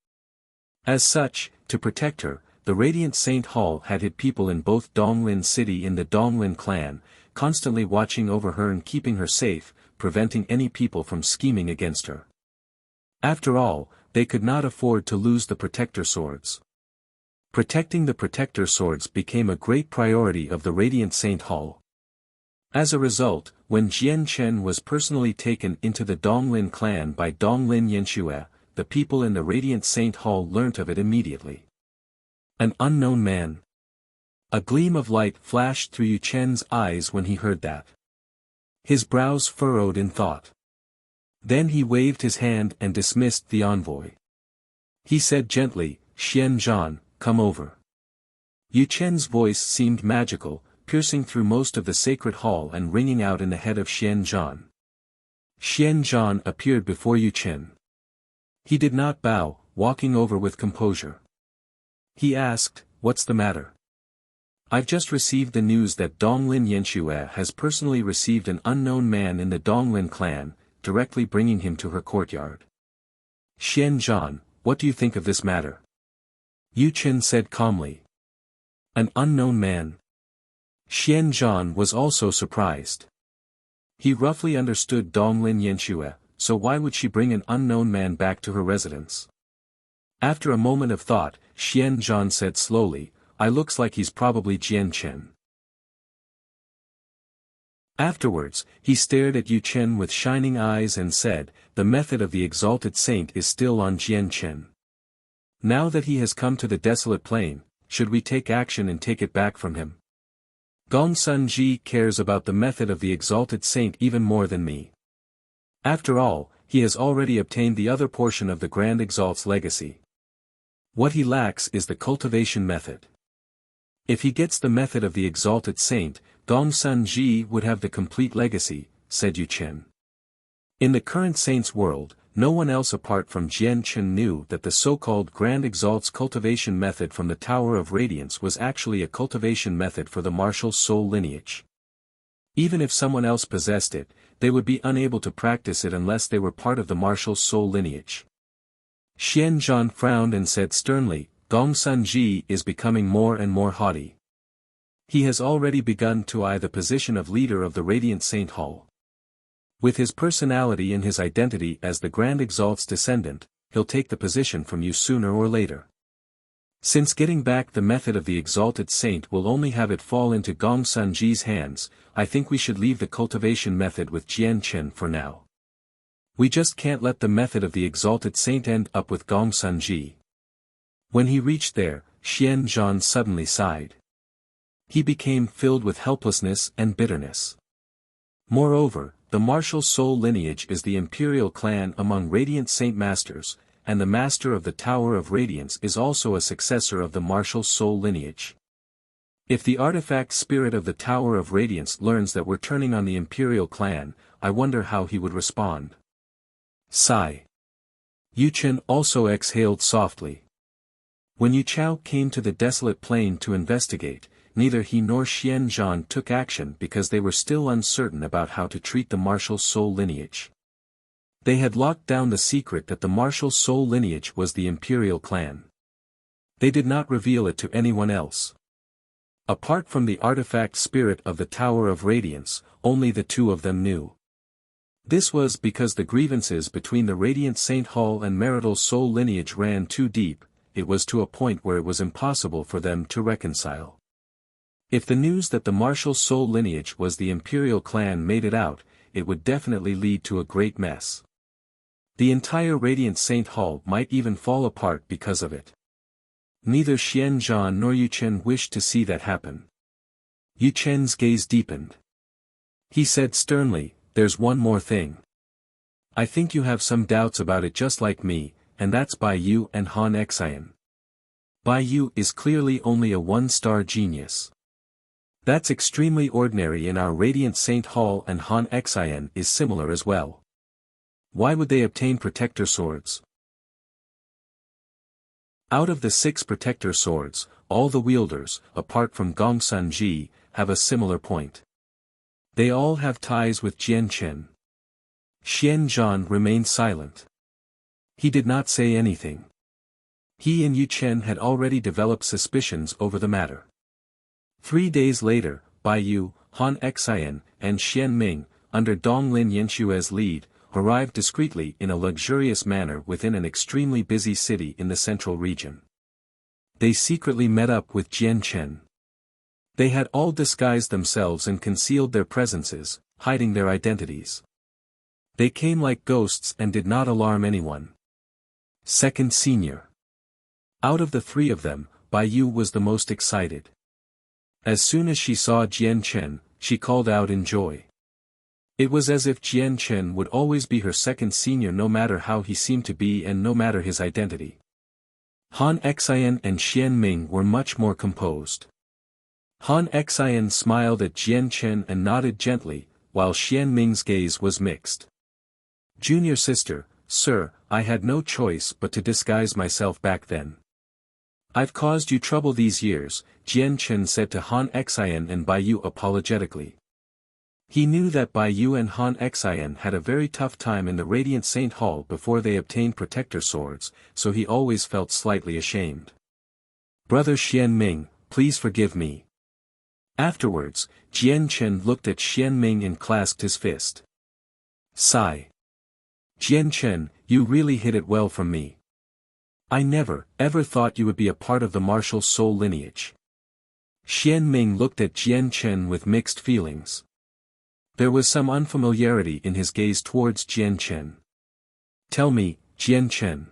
As such, to protect her, the Radiant Saint Hall had hid people in both Donglin City in the Donglin clan, constantly watching over her and keeping her safe, preventing any people from scheming against her. After all, they could not afford to lose the protector swords. Protecting the protector swords became a great priority of the Radiant Saint Hall. As a result, when Jian Chen was personally taken into the Donglin clan by Donglin Yanxue, the people in the Radiant Saint Hall learnt of it immediately. An unknown man. A gleam of light flashed through Yu Chen's eyes when he heard that. His brows furrowed in thought. Then he waved his hand and dismissed the envoy. He said gently, Xian Zhan, come over. Yu Chen's voice seemed magical, piercing through most of the sacred hall and ringing out in the head of Xian Zhan. Xian Zhan appeared before Yu Chen. He did not bow, walking over with composure. He asked, what's the matter? I've just received the news that Donglin Yanxue has personally received an unknown man in the Donglin clan, directly bringing him to her courtyard. Xian Zhan, what do you think of this matter? Yu Chen said calmly. An unknown man. Xian Zhan was also surprised. He roughly understood Donglin Yanxue, so why would she bring an unknown man back to her residence? After a moment of thought, Xian Zhan said slowly, looks like he's probably Jian Chen. Afterwards, he stared at Yu Chen with shining eyes and said, the method of the exalted saint is still on Jian Chen. Now that he has come to the desolate plain, should we take action and take it back from him? Gongsun Ji cares about the method of the exalted saint even more than me. After all, he has already obtained the other portion of the Grand Exalt's legacy. What he lacks is the cultivation method. If he gets the method of the exalted saint, Gongsun Ji would have the complete legacy, said Yu Chen. In the current saint's world, no one else apart from Jian Chen knew that the so-called Grand Exalt's cultivation method from the Tower of Radiance was actually a cultivation method for the martial soul lineage. Even if someone else possessed it, they would be unable to practice it unless they were part of the martial soul lineage. Xian Zhan frowned and said sternly, Gongsun Ji is becoming more and more haughty. He has already begun to eye the position of leader of the Radiant Saint Hall. With his personality and his identity as the Grand Exalt's descendant, he'll take the position from you sooner or later. Since getting back the method of the exalted saint will only have it fall into Gong Sunji's hands, I think we should leave the cultivation method with Jian Chen for now. We just can't let the method of the exalted saint end up with Gong Sunji. When he reached there, Xian Zhan suddenly sighed. He became filled with helplessness and bitterness. Moreover, the martial soul lineage is the imperial clan among radiant saint masters, and the master of the Tower of Radiance is also a successor of the martial soul lineage. If the artifact spirit of the Tower of Radiance learns that we're turning on the imperial clan, I wonder how he would respond. Sigh. Yu Chen also exhaled softly. When Yu Chao came to the desolate plain to investigate, neither he nor Xian Zhan took action because they were still uncertain about how to treat the martial soul lineage. They had locked down the secret that the martial soul lineage was the imperial clan. They did not reveal it to anyone else. Apart from the artifact spirit of the Tower of Radiance, only the two of them knew. This was because the grievances between the Radiant Saint Hall and marital soul lineage ran too deep. It was to a point where it was impossible for them to reconcile. If the news that the martial soul lineage was the imperial clan made it out, it would definitely lead to a great mess. The entire Radiant Saint Hall might even fall apart because of it. Neither Xian Zhan nor Yu Chen wished to see that happen. Yu Chen's gaze deepened. He said sternly, "There's one more thing. I think you have some doubts about it just like me, and that's Bai Yu and Han Xian. Bai Yu is clearly only a one-star genius. That's extremely ordinary in our Radiant Saint Hall, and Han Xian is similar as well. Why would they obtain protector swords? Out of the 6 protector swords, all the wielders, apart from Gong Sunji, have a similar point. They all have ties with Jian Chen." Xian Zhan remained silent. He did not say anything. He and Yu Chen had already developed suspicions over the matter. 3 days later, Bai Yu, Han Xian, and Xian Ming, under Donglin Yenshue's lead, arrived discreetly in a luxurious manner within an extremely busy city in the central region. They secretly met up with Jian Chen. They had all disguised themselves and concealed their presences, hiding their identities. They came like ghosts and did not alarm anyone. Second senior. Out of the 3 of them, Bai Yu was the most excited. As soon as she saw Jian Chen, she called out in joy. It was as if Jian Chen would always be her second senior no matter how he seemed to be and no matter his identity. Han Xian and Xian Ming were much more composed. Han Xian smiled at Jian Chen and nodded gently, while Xian Ming's gaze was mixed. "Junior sister, sir, I had no choice but to disguise myself back then. I've caused you trouble these years," Jian Chen said to Han Xian and Bai Yu apologetically. He knew that Bai Yu and Han Xian had a very tough time in the Radiant Saint Hall before they obtained protector swords, so he always felt slightly ashamed. "Brother Xian Ming, please forgive me." Afterwards, Jian Chen looked at Xian Ming and clasped his fist. Sigh. "Jian Chen, you really hid it well from me. I never, ever thought you would be a part of the martial soul lineage." Xian Ming looked at Jian Chen with mixed feelings. There was some unfamiliarity in his gaze towards Jian Chen. "Tell me, Jian Chen.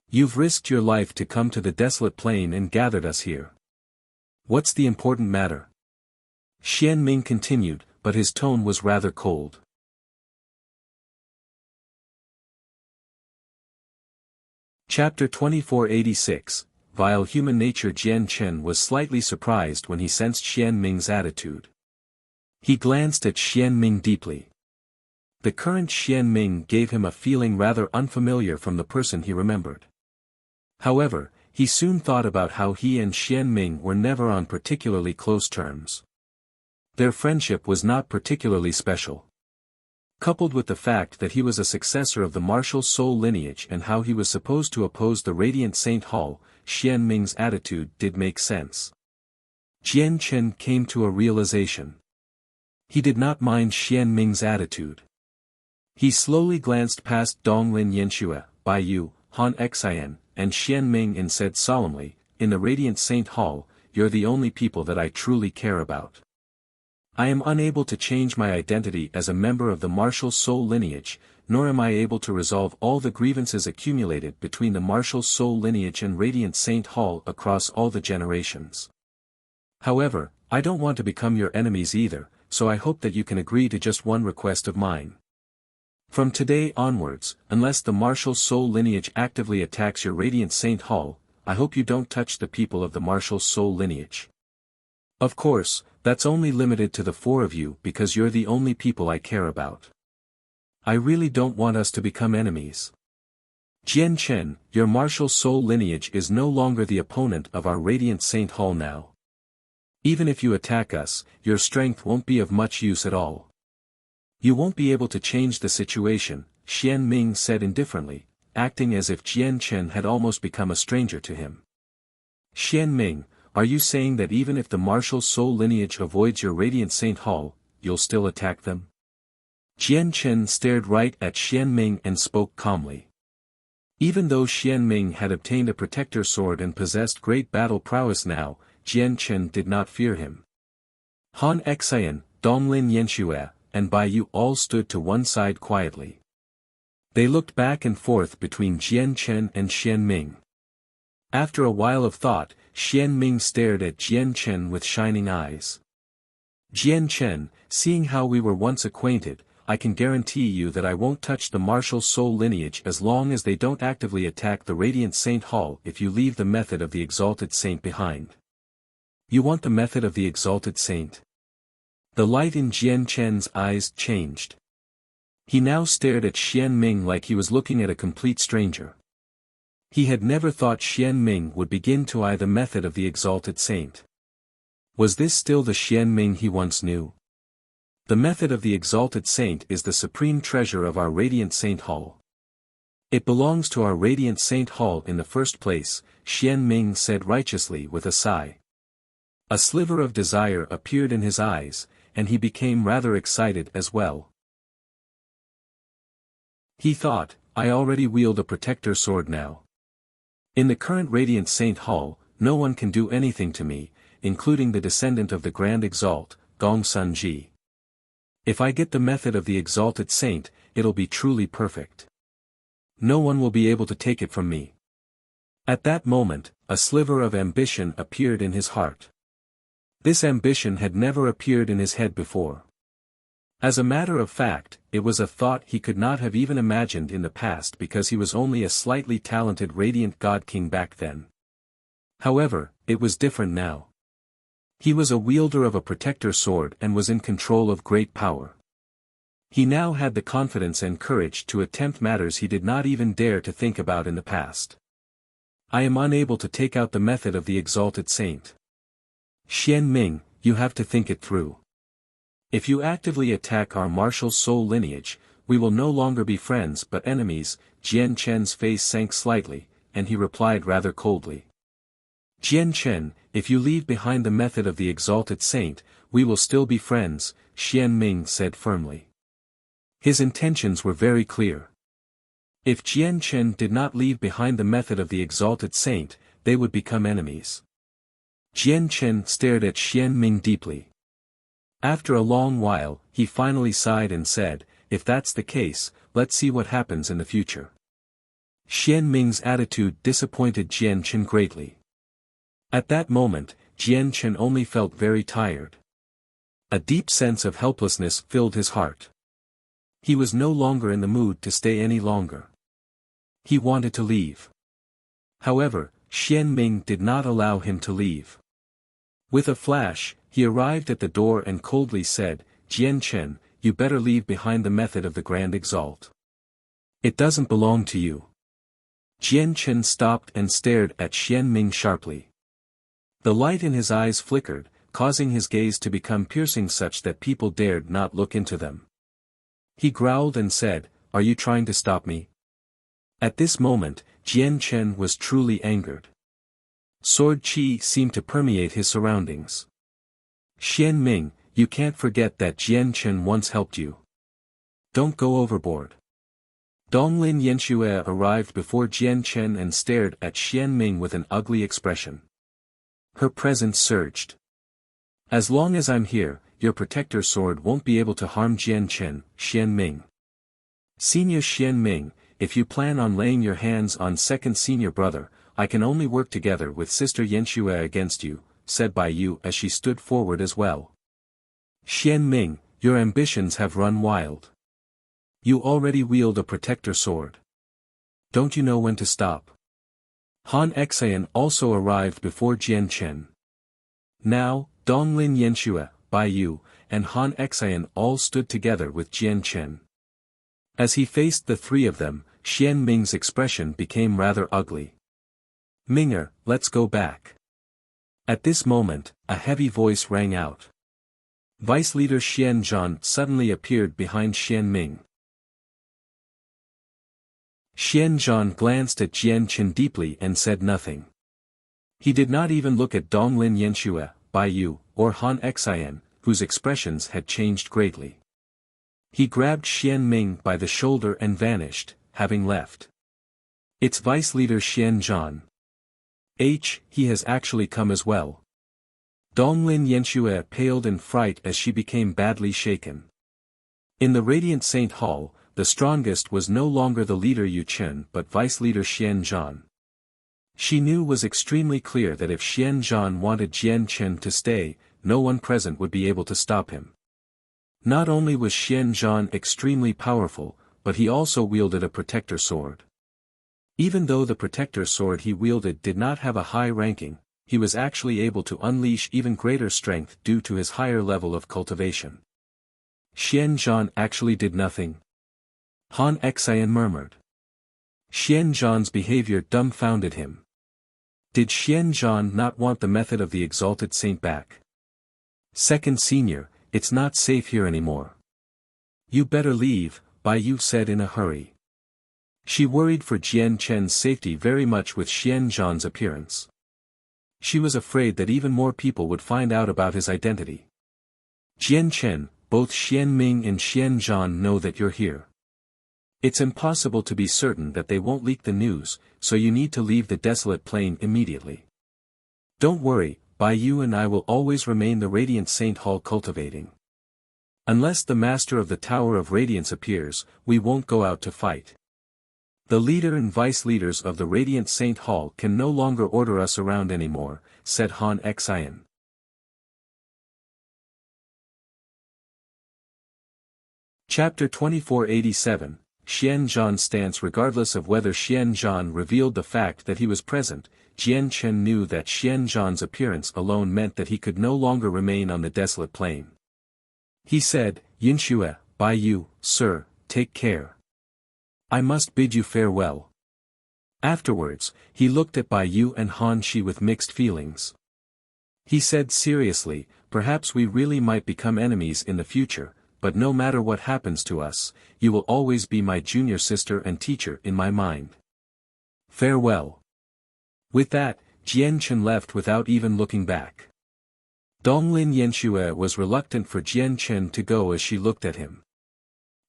You've risked your life to come to the desolate plain and gathered us here. What's the important matter?" Xian Ming continued, but his tone was rather cold. Chapter 2486, Vile Human Nature. Jian Chen was slightly surprised when he sensed Xian Ming's attitude. He glanced at Xian Ming deeply. The current Xian Ming gave him a feeling rather unfamiliar from the person he remembered. However, he soon thought about how he and Xian Ming were never on particularly close terms. Their friendship was not particularly special. Coupled with the fact that he was a successor of the martial soul lineage and how he was supposed to oppose the Radiant Saint Hall, Xian Ming's attitude did make sense. Jian Chen came to a realization. He did not mind Xian Ming's attitude. He slowly glanced past Donglin Yanxue, Bai Yu, Han Xian, and Xian Ming and said solemnly, "In the Radiant Saint Hall, you're the only people that I truly care about. I am unable to change my identity as a member of the martial soul lineage, nor am I able to resolve all the grievances accumulated between the martial soul lineage and Radiant Saint Hall across all the generations. However, I don't want to become your enemies either, so I hope that you can agree to just one request of mine. From today onwards, unless the martial soul lineage actively attacks your Radiant Saint Hall, I hope you don't touch the people of the martial soul lineage. Of course, that's only limited to the four of you because you're the only people I care about. I really don't want us to become enemies. Jian Chen, your martial soul lineage is no longer the opponent of our Radiant Saint Hall now. Even if you attack us, your strength won't be of much use at all. You won't be able to change the situation," Xian Ming said indifferently, acting as if Jian Chen had almost become a stranger to him. "Xian Ming, are you saying that even if the martial soul lineage avoids your Radiant Saint Hall, you'll still attack them?" Jian Chen stared right at Xian Ming and spoke calmly. Even though Xian Ming had obtained a protector sword and possessed great battle prowess now, Jian Chen did not fear him. Han Xian, Donglin Yanxue, and Bai Yu all stood to one side quietly. They looked back and forth between Jian Chen and Xian Ming. After a while of thought, Xian Ming stared at Jian Chen with shining eyes. "Jian Chen, seeing how we were once acquainted, I can guarantee you that I won't touch the martial soul lineage as long as they don't actively attack the Radiant Saint Hall if you leave the method of the Exalted Saint behind." "You want the method of the Exalted Saint?" The light in Jian Chen's eyes changed. He now stared at Xian Ming like he was looking at a complete stranger. He had never thought Xian Ming would begin to eye the method of the Exalted Saint. Was this still the Xian Ming he once knew? The method of the Exalted Saint is the supreme treasure of our Radiant Saint Hall. It belongs to our Radiant Saint Hall in the first place, Xian Ming said righteously with a sigh. A sliver of desire appeared in his eyes, and he became rather excited as well. He thought, "I already wield a protector sword now. In the current Radiant Saint Hall, no one can do anything to me, including the descendant of the Grand Exalt, Gong Sun Ji. If I get the method of the Exalted Saint, it'll be truly perfect. No one will be able to take it from me." At that moment, a sliver of ambition appeared in his heart. This ambition had never appeared in his head before. As a matter of fact, it was a thought he could not have even imagined in the past because he was only a slightly talented Radiant God King back then. However, it was different now. He was a wielder of a protector sword and was in control of great power. He now had the confidence and courage to attempt matters he did not even dare to think about in the past. "I am unable to take out the method of the Exalted Saint. Xian Ming, you have to think it through. If you actively attack our martial soul lineage, we will no longer be friends but enemies." Jian Chen's face sank slightly, and he replied rather coldly. "Jian Chen, if you leave behind the method of the Exalted Saint, we will still be friends," Xian Ming said firmly. His intentions were very clear. If Jian Chen did not leave behind the method of the Exalted Saint, they would become enemies. Jian Chen stared at Xian Ming deeply. After a long while, he finally sighed and said, "If that's the case, let's see what happens in the future." Xian Ming's attitude disappointed Jian Chen greatly. At that moment, Jian Chen only felt very tired. A deep sense of helplessness filled his heart. He was no longer in the mood to stay any longer. He wanted to leave. However, Xian Ming did not allow him to leave. With a flash, he arrived at the door and coldly said, "Jian Chen, you better leave behind the method of the Grand Exalt. It doesn't belong to you." Jian Chen stopped and stared at Xian Ming sharply. The light in his eyes flickered, causing his gaze to become piercing such that people dared not look into them. He growled and said, "Are you trying to stop me?" At this moment, Jian Chen was truly angered. Sword chi seemed to permeate his surroundings. "Xian Ming, you can't forget that Jian Chen once helped you. Don't go overboard. Donglin Yanxue arrived before Jian Chen and stared at Xian Ming with an ugly expression. Her presence surged. As long as I'm here, your protector sword won't be able to harm Jian Chen, Xian Ming. Senior Xian Ming, if you plan on laying your hands on second senior brother, I can only work together with sister Yanxue against you, said Bai Yu as she stood forward as well. Xian Ming, your ambitions have run wild. You already wield a protector sword. Don't you know when to stop? Han Xian also arrived before Jian Chen. Now, Donglin Yanxue, Bai Yu, and Han Xian all stood together with Jian Chen. As he faced the three of them, Xian Ming's expression became rather ugly. Minger, let's go back. At this moment, a heavy voice rang out. Vice Leader Xian Zhan suddenly appeared behind Xian Ming. Xian Zhan glanced at Jian Chen deeply and said nothing. He did not even look at Donglin Yanxue, Bai Yu, or Han Xian, whose expressions had changed greatly. He grabbed Xian Ming by the shoulder and vanished, having left. It's Vice Leader Xian Zhan. He has actually come as well. Donglin Yanxue paled in fright as she became badly shaken. In the Radiant Saint Hall, the strongest was no longer the leader Yu Chen but Vice Leader Xian Zhan. She knew was extremely clear that if Xian Zhan wanted Jian Chen to stay, no one present would be able to stop him. Not only was Xian Zhan extremely powerful, but he also wielded a protector sword. Even though the protector sword he wielded did not have a high ranking, he was actually able to unleash even greater strength due to his higher level of cultivation. Xian Zhan actually did nothing. Han Xian murmured. Xian Zhan's behavior dumbfounded him. Did Xian Zhan not want the method of the exalted saint back? Second senior, it's not safe here anymore. You better leave, Bai Yu said in a hurry. She worried for Jian Chen's safety very much with Xian Zhan's appearance. She was afraid that even more people would find out about his identity. Jian Chen, both Xian Ming and Xian Zhan know that you're here. It's impossible to be certain that they won't leak the news, so you need to leave the desolate plain immediately. Don't worry, Bai Yu and I will always remain the Radiant Saint Hall cultivating. Unless the Master of the Tower of Radiance appears, we won't go out to fight. The leader and vice leaders of the Radiant Saint Hall can no longer order us around anymore, said Han Xian. Chapter 2487, Xian Zhan's stance. Regardless of whether Xian Zhan revealed the fact that he was present, Jian Chen knew that Xian Zhan's appearance alone meant that he could no longer remain on the desolate plain. He said, Yanxue, Bai Yu, sir, take care. I must bid you farewell. Afterwards, he looked at Bai Yu and Han Shi with mixed feelings. He said seriously, perhaps we really might become enemies in the future, but no matter what happens to us, you will always be my junior sister and teacher in my mind. Farewell. With that, Jian Chen left without even looking back. Donglin Yanxue was reluctant for Jian Chen to go as she looked at him.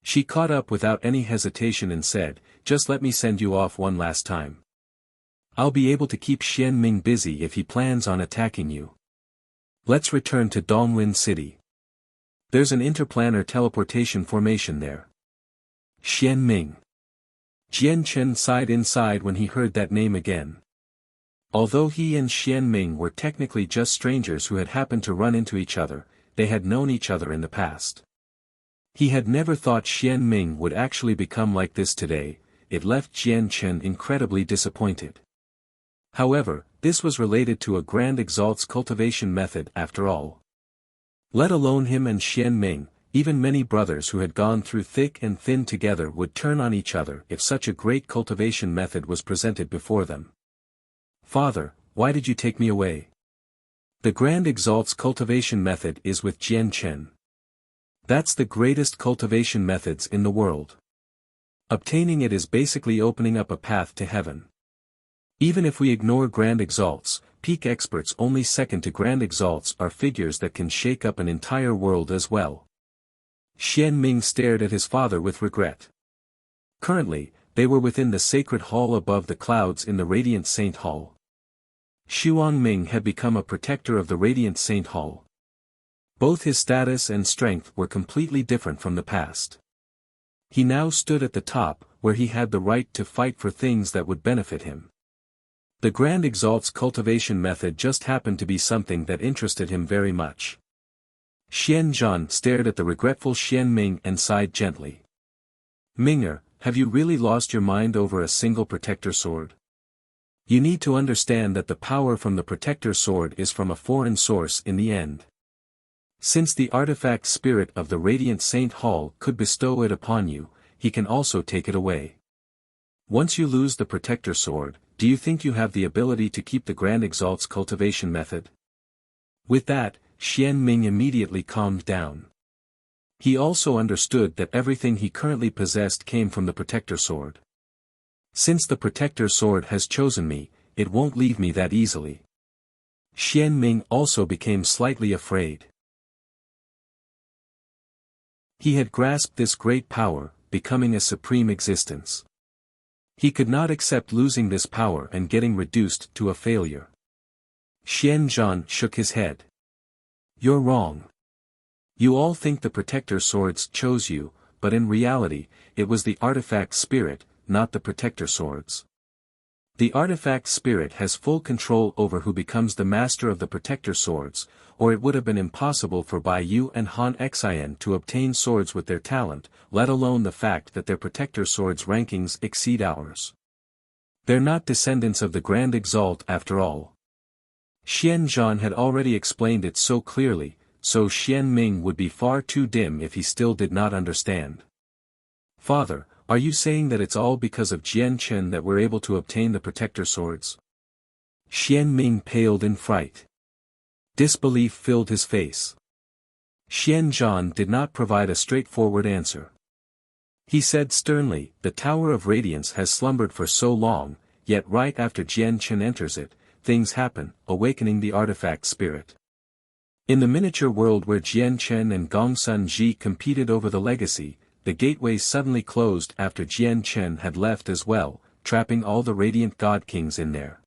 She caught up without any hesitation and said, just let me send you off one last time. I'll be able to keep Xian Ming busy if he plans on attacking you. Let's return to Donglin City. There's an interplanar teleportation formation there. Xian Ming. Jian Chen sighed inside when he heard that name again. Although he and Xian Ming were technically just strangers who had happened to run into each other, they had known each other in the past. He had never thought Xian Ming would actually become like this today. It left Jian Chen incredibly disappointed. However, this was related to a Grand Exalt's cultivation method after all. Let alone him and Xian Ming, even many brothers who had gone through thick and thin together would turn on each other if such a great cultivation method was presented before them. Father, why did you take me away? The Grand Exalt's cultivation method is with Jian Chen. That's the greatest cultivation methods in the world. Obtaining it is basically opening up a path to heaven. Even if we ignore Grand Exalts, peak experts only second to Grand Exalts are figures that can shake up an entire world as well. Xian Ming stared at his father with regret. Currently, they were within the sacred hall above the clouds in the Radiant Saint Hall. Xuang Ming had become a protector of the Radiant Saint Hall. Both his status and strength were completely different from the past. He now stood at the top, where he had the right to fight for things that would benefit him. The Grand Exalt's cultivation method just happened to be something that interested him very much. Xian Zhan stared at the regretful Xian Ming and sighed gently. Minger, have you really lost your mind over a single protector sword? You need to understand that the power from the protector sword is from a foreign source in the end. Since the artifact spirit of the Radiant Saint Hall could bestow it upon you, he can also take it away. Once you lose the protector sword, do you think you have the ability to keep the Grand Exalt's cultivation method? With that, Xian Ming immediately calmed down. He also understood that everything he currently possessed came from the protector sword. Since the protector sword has chosen me, it won't leave me that easily. Xian Ming also became slightly afraid. He had grasped this great power, becoming a supreme existence. He could not accept losing this power and getting reduced to a failure. Xian Zhan shook his head. You're wrong. You all think the protector swords chose you, but in reality, it was the artifact spirit, not the protector swords. The artifact spirit has full control over who becomes the master of the protector swords, or it would have been impossible for Bai Yu and Han Xian to obtain swords with their talent, let alone the fact that their protector swords rankings exceed ours. They're not descendants of the Grand Exalt after all. Xian Zhan had already explained it so clearly, so Xian Ming would be far too dim if he still did not understand. Father, are you saying that it's all because of Jian Chen that we're able to obtain the protector swords? Xian Ming paled in fright. Disbelief filled his face. Xian Zhan did not provide a straightforward answer. He said sternly, the Tower of Radiance has slumbered for so long, yet right after Jian Chen enters it, things happen, awakening the artifact spirit. In the miniature world where Jian Chen and Gongsun Ji competed over the legacy, the gateways suddenly closed after Jian Chen had left as well, trapping all the Radiant God Kings in there.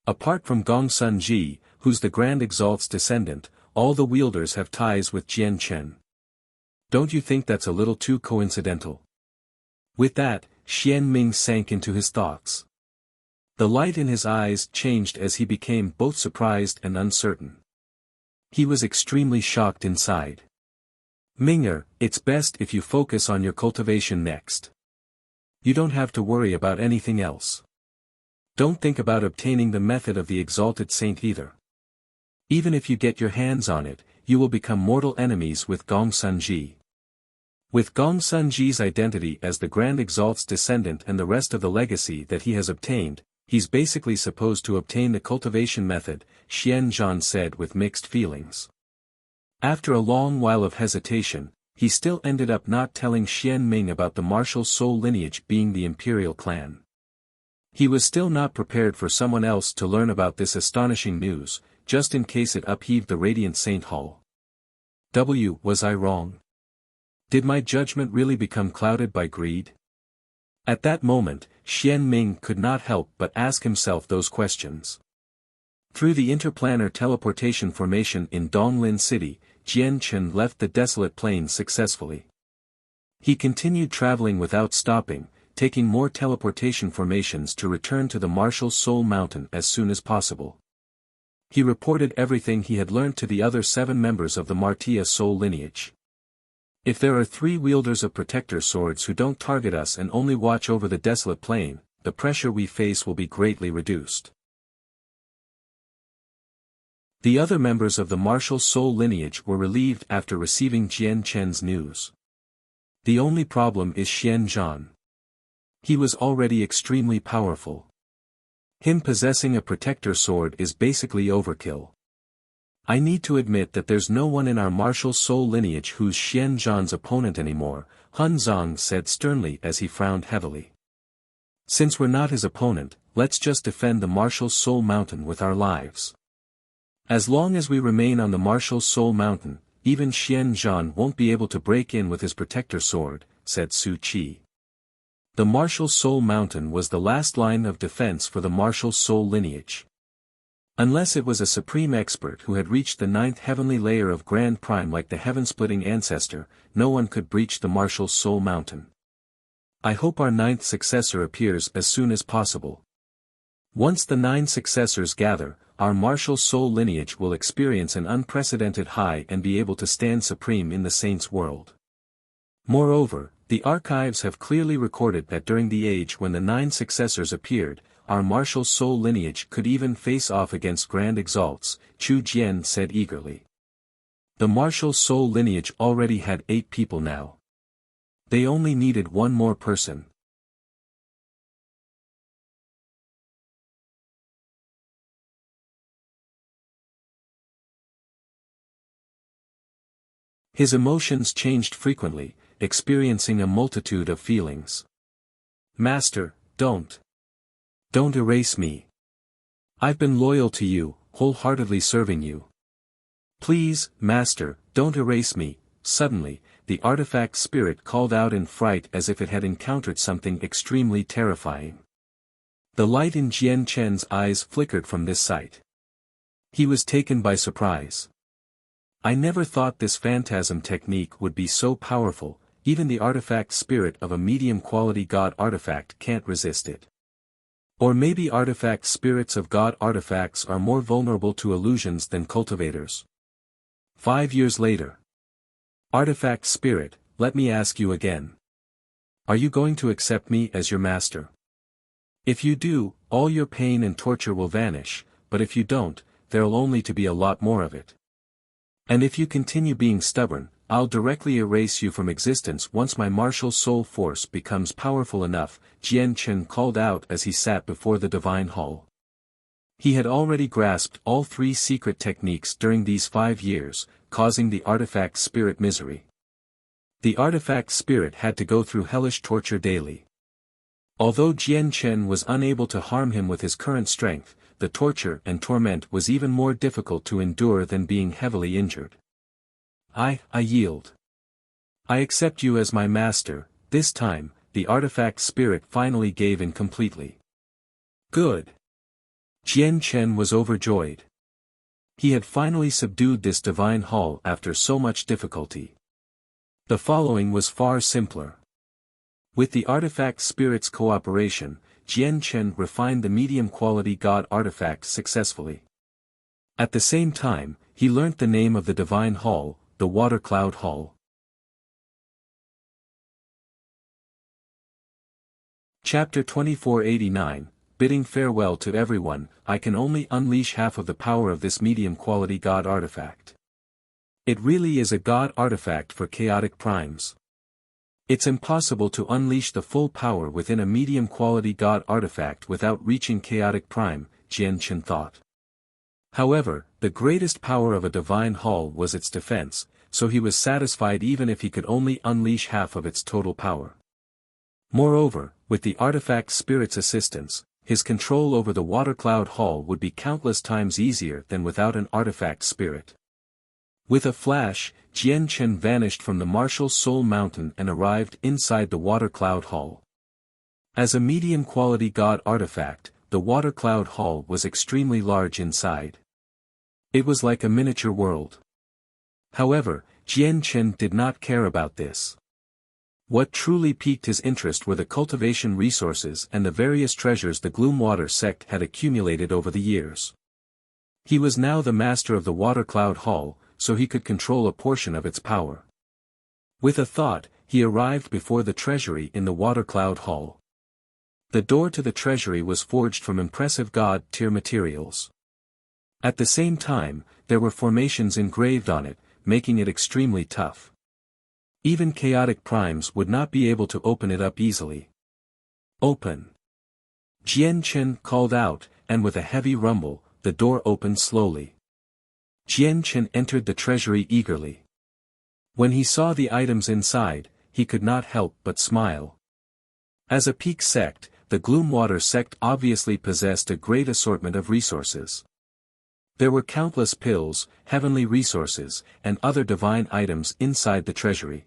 Apart from Gongsun Ji, who's the Grand Exalt's descendant, all the wielders have ties with Jian Chen. Don't you think that's a little too coincidental? With that, Xian Ming sank into his thoughts. The light in his eyes changed as he became both surprised and uncertain. He was extremely shocked inside. Minger, it's best if you focus on your cultivation next. You don't have to worry about anything else. Don't think about obtaining the method of the Exalted Saint either. Even if you get your hands on it, you will become mortal enemies with Gongsun Ji. With Gongsun Ji's identity as the Grand Exalt's descendant and the rest of the legacy that he has obtained, he's basically supposed to obtain the cultivation method, Xian Zhan said with mixed feelings. After a long while of hesitation, he still ended up not telling Xian Ming about the martial soul lineage being the imperial clan. He was still not prepared for someone else to learn about this astonishing news, just in case it upheaved the Radiant Saint Hall. Was I wrong? Did my judgment really become clouded by greed? At that moment, Xian Ming could not help but ask himself those questions. Through the interplanar teleportation formation in Donglin City, Jian Chen left the desolate plain successfully. He continued traveling without stopping, taking more teleportation formations to return to the Martial Soul Mountain as soon as possible. He reported everything he had learned to the other 7 members of the Martia soul lineage. If there are 3 wielders of protector swords who don't target us and only watch over the desolate plain, the pressure we face will be greatly reduced. The other members of the martial soul lineage were relieved after receiving Jian Chen's news. The only problem is Xian Zhan. He was already extremely powerful. Him possessing a protector sword is basically overkill. I need to admit that there's no one in our martial soul lineage who's Xian Zhan's opponent anymore, Han Zhang said sternly as he frowned heavily. Since we're not his opponent, let's just defend the martial soul mountain with our lives. As long as we remain on the martial soul mountain, even Xian Zhan won't be able to break in with his protector sword, said Su Qi. The Martial Soul Mountain was the last line of defense for the Martial Soul lineage. Unless it was a supreme expert who had reached the 9th heavenly layer of Grand Prime like the heaven-splitting ancestor, no one could breach the Martial Soul Mountain. I hope our 9th successor appears as soon as possible. Once the 9 successors gather, our Martial Soul lineage will experience an unprecedented high and be able to stand supreme in the Saints' world. Moreover, the archives have clearly recorded that during the age when the 9 successors appeared, our Martial Soul lineage could even face off against Grand Exalts, Chu Jian said eagerly. The Martial Soul lineage already had 8 people now. They only needed one more person. His emotions changed frequently, experiencing a multitude of feelings. Master, don't erase me. I've been loyal to you, wholeheartedly serving you. Please, Master, don't erase me. Suddenly, the artifact spirit called out in fright as if it had encountered something extremely terrifying. The light in Jian Chen's eyes flickered from this sight. He was taken by surprise. I never thought this phantasm technique would be so powerful, even the artifact spirit of a medium-quality god artifact can't resist it. Or maybe artifact spirits of god artifacts are more vulnerable to illusions than cultivators. 5 years later. Artifact spirit, let me ask you again. Are you going to accept me as your master? If you do, all your pain and torture will vanish, but if you don't, there'll only to be a lot more of it. And if you continue being stubborn, I'll directly erase you from existence once my martial soul force becomes powerful enough, Jian Chen called out as he sat before the divine hall. He had already grasped all 3 secret techniques during these 5 years, causing the artifact spirit misery. The artifact spirit had to go through hellish torture daily. Although Jian Chen was unable to harm him with his current strength, the torture and torment was even more difficult to endure than being heavily injured. I yield. I accept you as my master. This time, the artifact spirit finally gave in completely. Good. Jian Chen was overjoyed. He had finally subdued this divine hall after so much difficulty. The following was far simpler. With the artifact spirit's cooperation, Jian Chen refined the medium-quality god artifact successfully. At the same time, he learnt the name of the divine hall, the Water Cloud Hall. Chapter 2489, Bidding farewell to everyone, I can only unleash half of the power of this medium-quality god artifact. It really is a god artifact for chaotic primes. It's impossible to unleash the full power within a medium-quality god artifact without reaching chaotic prime, Jian Chen thought. However, the greatest power of a divine hall was its defense, so he was satisfied even if he could only unleash half of its total power. Moreover, with the artifact spirit's assistance, his control over the Water Cloud Hall would be countless times easier than without an artifact spirit. With a flash, Jian Chen vanished from the Martial Soul Mountain and arrived inside the Water Cloud Hall. As a medium-quality god artifact, the Water Cloud Hall was extremely large inside. It was like a miniature world. However, Jian Chen did not care about this. What truly piqued his interest were the cultivation resources and the various treasures the Gloomwater sect had accumulated over the years. He was now the master of the Water Cloud Hall, so he could control a portion of its power. With a thought, he arrived before the treasury in the Water Cloud Hall. The door to the treasury was forged from impressive god-tier materials. At the same time, there were formations engraved on it, making it extremely tough. Even chaotic primes would not be able to open it up easily. Open! Jian Chen called out, and with a heavy rumble, the door opened slowly. Jian Chen entered the treasury eagerly. When he saw the items inside, he could not help but smile. As a peak sect, the Gloomwater sect obviously possessed a great assortment of resources. There were countless pills, heavenly resources, and other divine items inside the treasury.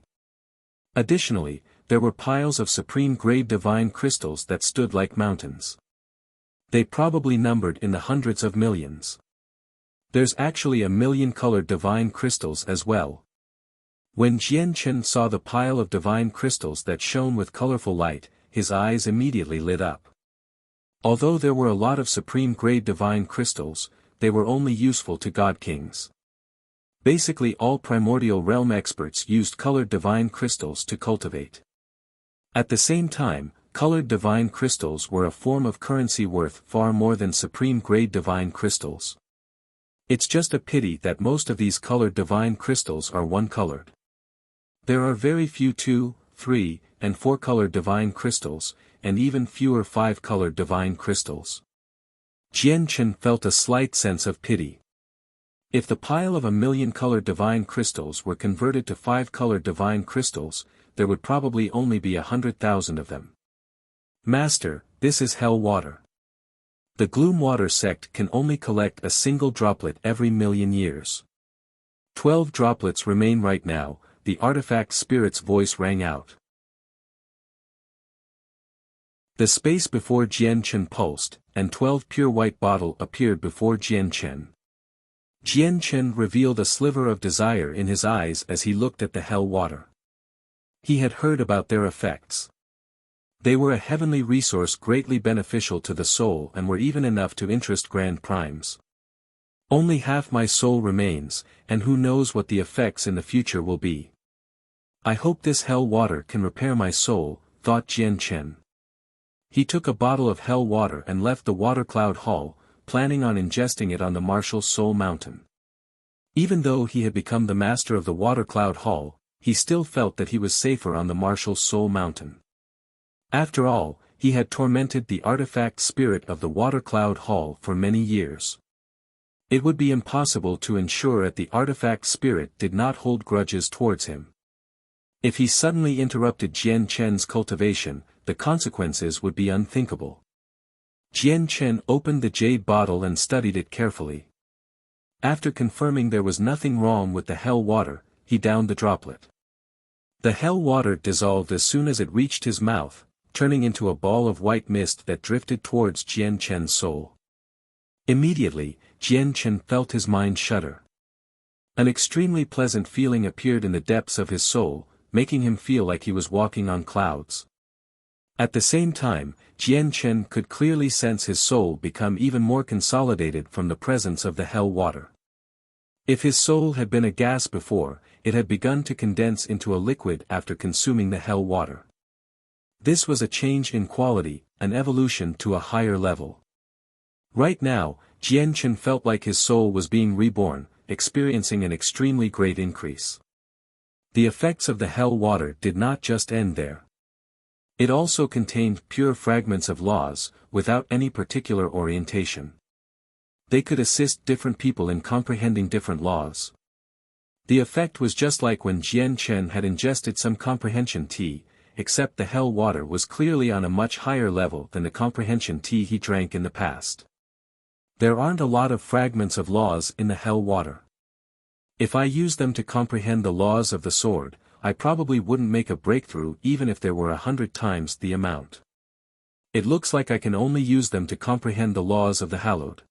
Additionally, there were piles of supreme-grade divine crystals that stood like mountains. They probably numbered in the hundreds of millions. There's actually 1,000,000 colored divine crystals as well. When Jian Chen saw the pile of divine crystals that shone with colorful light, his eyes immediately lit up. Although there were a lot of supreme-grade divine crystals, they were only useful to god kings. Basically all primordial realm experts used colored divine crystals to cultivate. At the same time, colored divine crystals were a form of currency worth far more than supreme-grade divine crystals. It's just a pity that most of these colored divine crystals are one-colored. There are very few 2, 3, and 4-colored divine crystals, and even fewer 5-colored divine crystals. Jian Chen felt a slight sense of pity. If the pile of 1,000,000 colored divine crystals were converted to 5-colored divine crystals, there would probably only be 100,000 of them. Master, this is hell water. The Gloom Water sect can only collect a single droplet every 1,000,000 years. 12 droplets remain right now, the artifact spirit's voice rang out. The space before Jian Chen pulsed, and 12 pure white bottles appeared before Jian Chen. Jian Chen revealed a sliver of desire in his eyes as he looked at the hell water. He had heard about their effects. They were a heavenly resource greatly beneficial to the soul and were even enough to interest grand primes. Only half my soul remains, and who knows what the effects in the future will be. I hope this hell water can repair my soul, thought Jian Chen. He took a bottle of hell water and left the Water Cloud Hall, planning on ingesting it on the Martial Soul Mountain. Even though he had become the master of the Water Cloud Hall, he still felt that he was safer on the Martial Soul Mountain. After all, he had tormented the artifact spirit of the Water Cloud Hall for many years. It would be impossible to ensure that the artifact spirit did not hold grudges towards him. If he suddenly interrupted Jian Chen's cultivation, the consequences would be unthinkable. Jian Chen opened the jade bottle and studied it carefully. After confirming there was nothing wrong with the hell water, he downed the droplet. The hell water dissolved as soon as it reached his mouth, turning into a ball of white mist that drifted towards Jian Chen's soul. Immediately, Jian Chen felt his mind shudder. An extremely pleasant feeling appeared in the depths of his soul, making him feel like he was walking on clouds. At the same time, Jian Chen could clearly sense his soul become even more consolidated from the presence of the hell water. If his soul had been a gas before, it had begun to condense into a liquid after consuming the hell water. This was a change in quality, an evolution to a higher level. Right now, Jian Chen felt like his soul was being reborn, experiencing an extremely great increase. The effects of the hell water did not just end there. It also contained pure fragments of laws, without any particular orientation. They could assist different people in comprehending different laws. The effect was just like when Jian Chen had ingested some comprehension tea, except the hell water was clearly on a much higher level than the comprehension tea he drank in the past. There aren't a lot of fragments of laws in the hell water. If I use them to comprehend the laws of the sword, I probably wouldn't make a breakthrough even if there were 100 times the amount. It looks like I can only use them to comprehend the laws of the hallowed.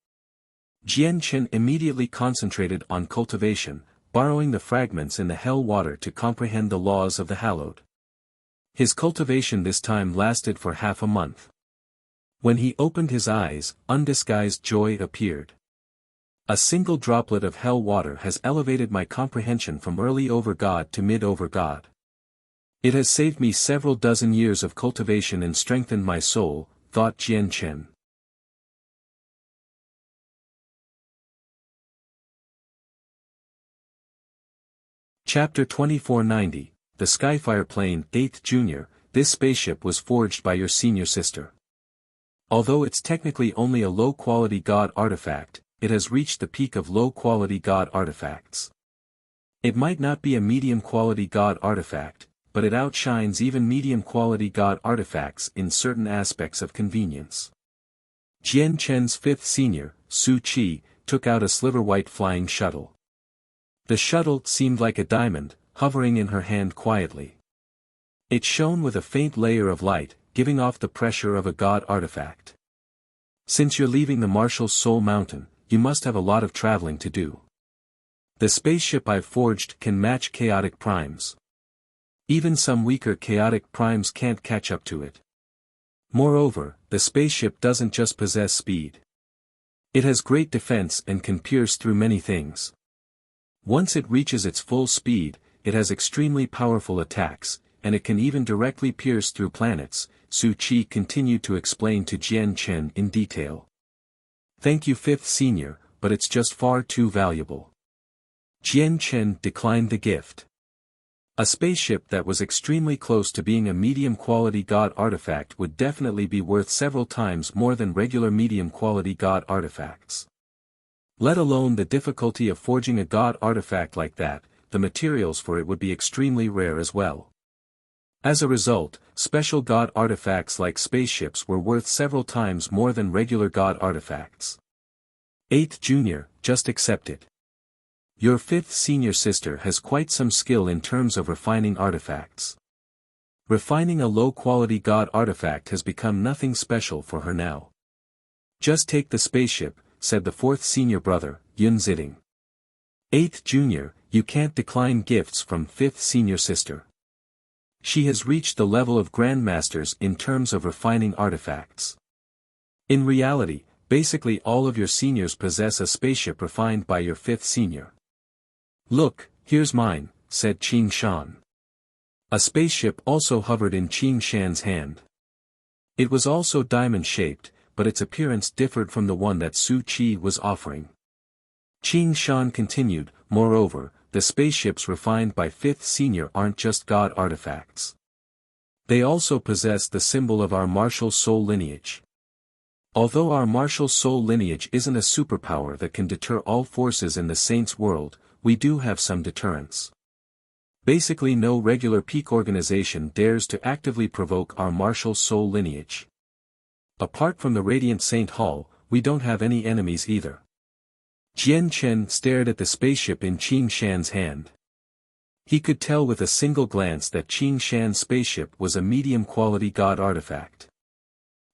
Jian Chen immediately concentrated on cultivation, borrowing the fragments in the hell water to comprehend the laws of the hallowed. His cultivation this time lasted for half a month. When he opened his eyes, undisguised joy appeared. A single droplet of hell water has elevated my comprehension from early over God to mid over God. It has saved me several dozen years of cultivation and strengthened my soul, thought Jian Chen. Chapter 2490, The Skyfire Plane, 8th Junior, this spaceship was forged by your senior sister. Although it's technically only a low-quality god artifact, it has reached the peak of low-quality god artifacts. It might not be a medium-quality god artifact, but it outshines even medium-quality god artifacts in certain aspects of convenience. Jian Chen's 5th senior, Su Qi, took out a sliver-white flying shuttle. The shuttle seemed like a diamond, hovering in her hand quietly. It shone with a faint layer of light, giving off the pressure of a god artifact. Since you're leaving the Martial Soul Mountain, you must have a lot of traveling to do. The spaceship I've forged can match chaotic primes. Even some weaker chaotic primes can't catch up to it. Moreover, the spaceship doesn't just possess speed. It has great defense and can pierce through many things. Once it reaches its full speed, it has extremely powerful attacks, and it can even directly pierce through planets, Su Qi continued to explain to Jian Chen in detail. Thank you, fifth senior, but it's just far too valuable. Jian Chen declined the gift. A spaceship that was extremely close to being a medium-quality god artifact would definitely be worth several times more than regular medium-quality god artifacts. Let alone the difficulty of forging a god artifact like that, the materials for it would be extremely rare as well. As a result, special god artifacts like spaceships were worth several times more than regular god artifacts. 8th Junior, just accept it. Your 5th senior sister has quite some skill in terms of refining artifacts. Refining a low-quality god artifact has become nothing special for her now. Just take the spaceship, said the 4th senior brother, Yun Ziding. 8th Junior, you can't decline gifts from 5th senior sister. She has reached the level of grandmasters in terms of refining artifacts. In reality, basically all of your seniors possess a spaceship refined by your 5th senior. Look, here's mine, said Qing Shan. A spaceship also hovered in Qing Shan's hand. It was also diamond-shaped, but its appearance differed from the one that Su Qi was offering. Qing Shan continued, moreover, the spaceships refined by 5th senior aren't just god artifacts. They also possess the symbol of our martial soul lineage. Although our martial soul lineage isn't a superpower that can deter all forces in the Saints' world, we do have some deterrence. Basically no regular peak organization dares to actively provoke our martial soul lineage. Apart from the Radiant Saint Hall, we don't have any enemies either. Jian Chen stared at the spaceship in Qing Shan's hand. He could tell with a single glance that Qing Shan's spaceship was a medium-quality god artifact.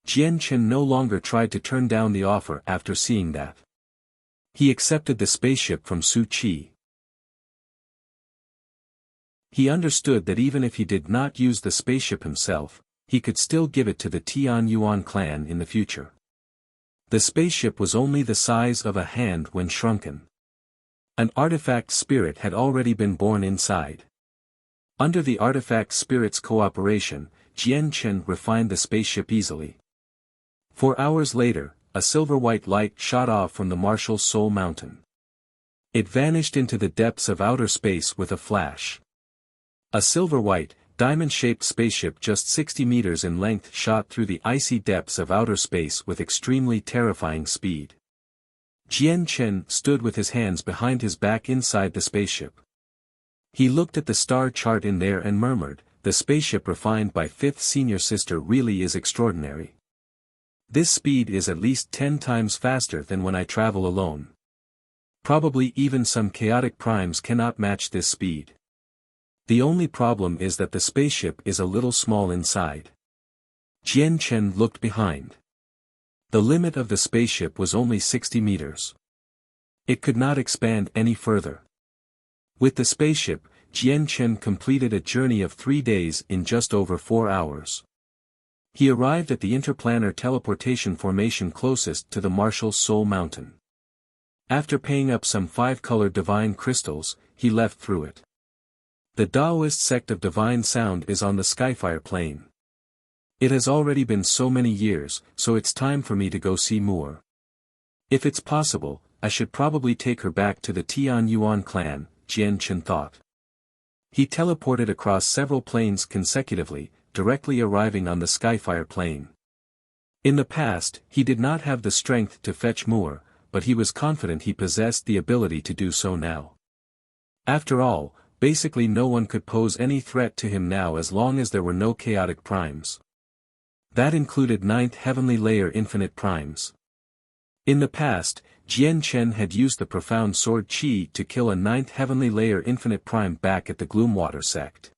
Jian Chen no longer tried to turn down the offer after seeing that. He accepted the spaceship from Su Qi. He understood that even if he did not use the spaceship himself, he could still give it to the Tian Yuan clan in the future. The spaceship was only the size of a hand when shrunken. An artifact spirit had already been born inside. Under the artifact spirit's cooperation, Jian Chen refined the spaceship easily. 4 hours later, a silver-white light shot off from the Martial Soul Mountain. It vanished into the depths of outer space with a flash. A silver-white, diamond-shaped spaceship just 60 meters in length shot through the icy depths of outer space with extremely terrifying speed. Jian Chen stood with his hands behind his back inside the spaceship. He looked at the star chart in there and murmured, the spaceship refined by 5th senior sister really is extraordinary. This speed is at least 10 times faster than when I travel alone. Probably even some chaotic primes cannot match this speed. The only problem is that the spaceship is a little small inside. Jian Chen looked behind. The limit of the spaceship was only 60 meters. It could not expand any further. With the spaceship, Jian Chen completed a journey of 3 days in just over 4 hours. He arrived at the interplanar teleportation formation closest to the Martial Soul Mountain. After paying up some 5-colored divine crystals, he left through it. The Taoist sect of divine sound is on the Skyfire Plain. It has already been so many years, so it's time for me to go see Moore. If it's possible, I should probably take her back to the Tian Yuan clan, Jian Chen thought. He teleported across several planes consecutively, directly arriving on the Skyfire Plain. In the past, he did not have the strength to fetch Moore, but he was confident he possessed the ability to do so now. After all, basically no one could pose any threat to him now as long as there were no chaotic primes. That included 9th heavenly layer infinite primes. In the past, Jian Chen had used the profound sword Qi to kill a ninth heavenly layer infinite prime back at the Gloomwater sect.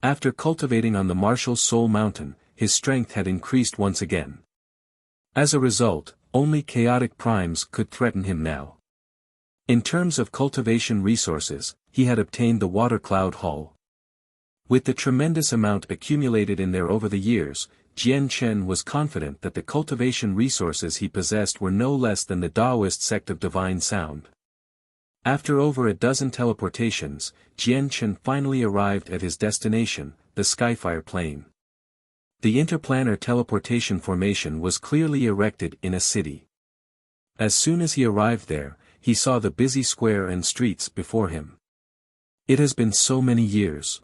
After cultivating on the martial soul mountain, his strength had increased once again. As a result, only chaotic primes could threaten him now. In terms of cultivation resources, he had obtained the Water Cloud Hall. With the tremendous amount accumulated in there over the years, Jian Chen was confident that the cultivation resources he possessed were no less than the Taoist sect of Divine Sound. After over a dozen teleportations, Jian Chen finally arrived at his destination, the Skyfire Plain. The interplanar teleportation formation was clearly erected in a city. As soon as he arrived there, he saw the busy square and streets before him. It has been so many years.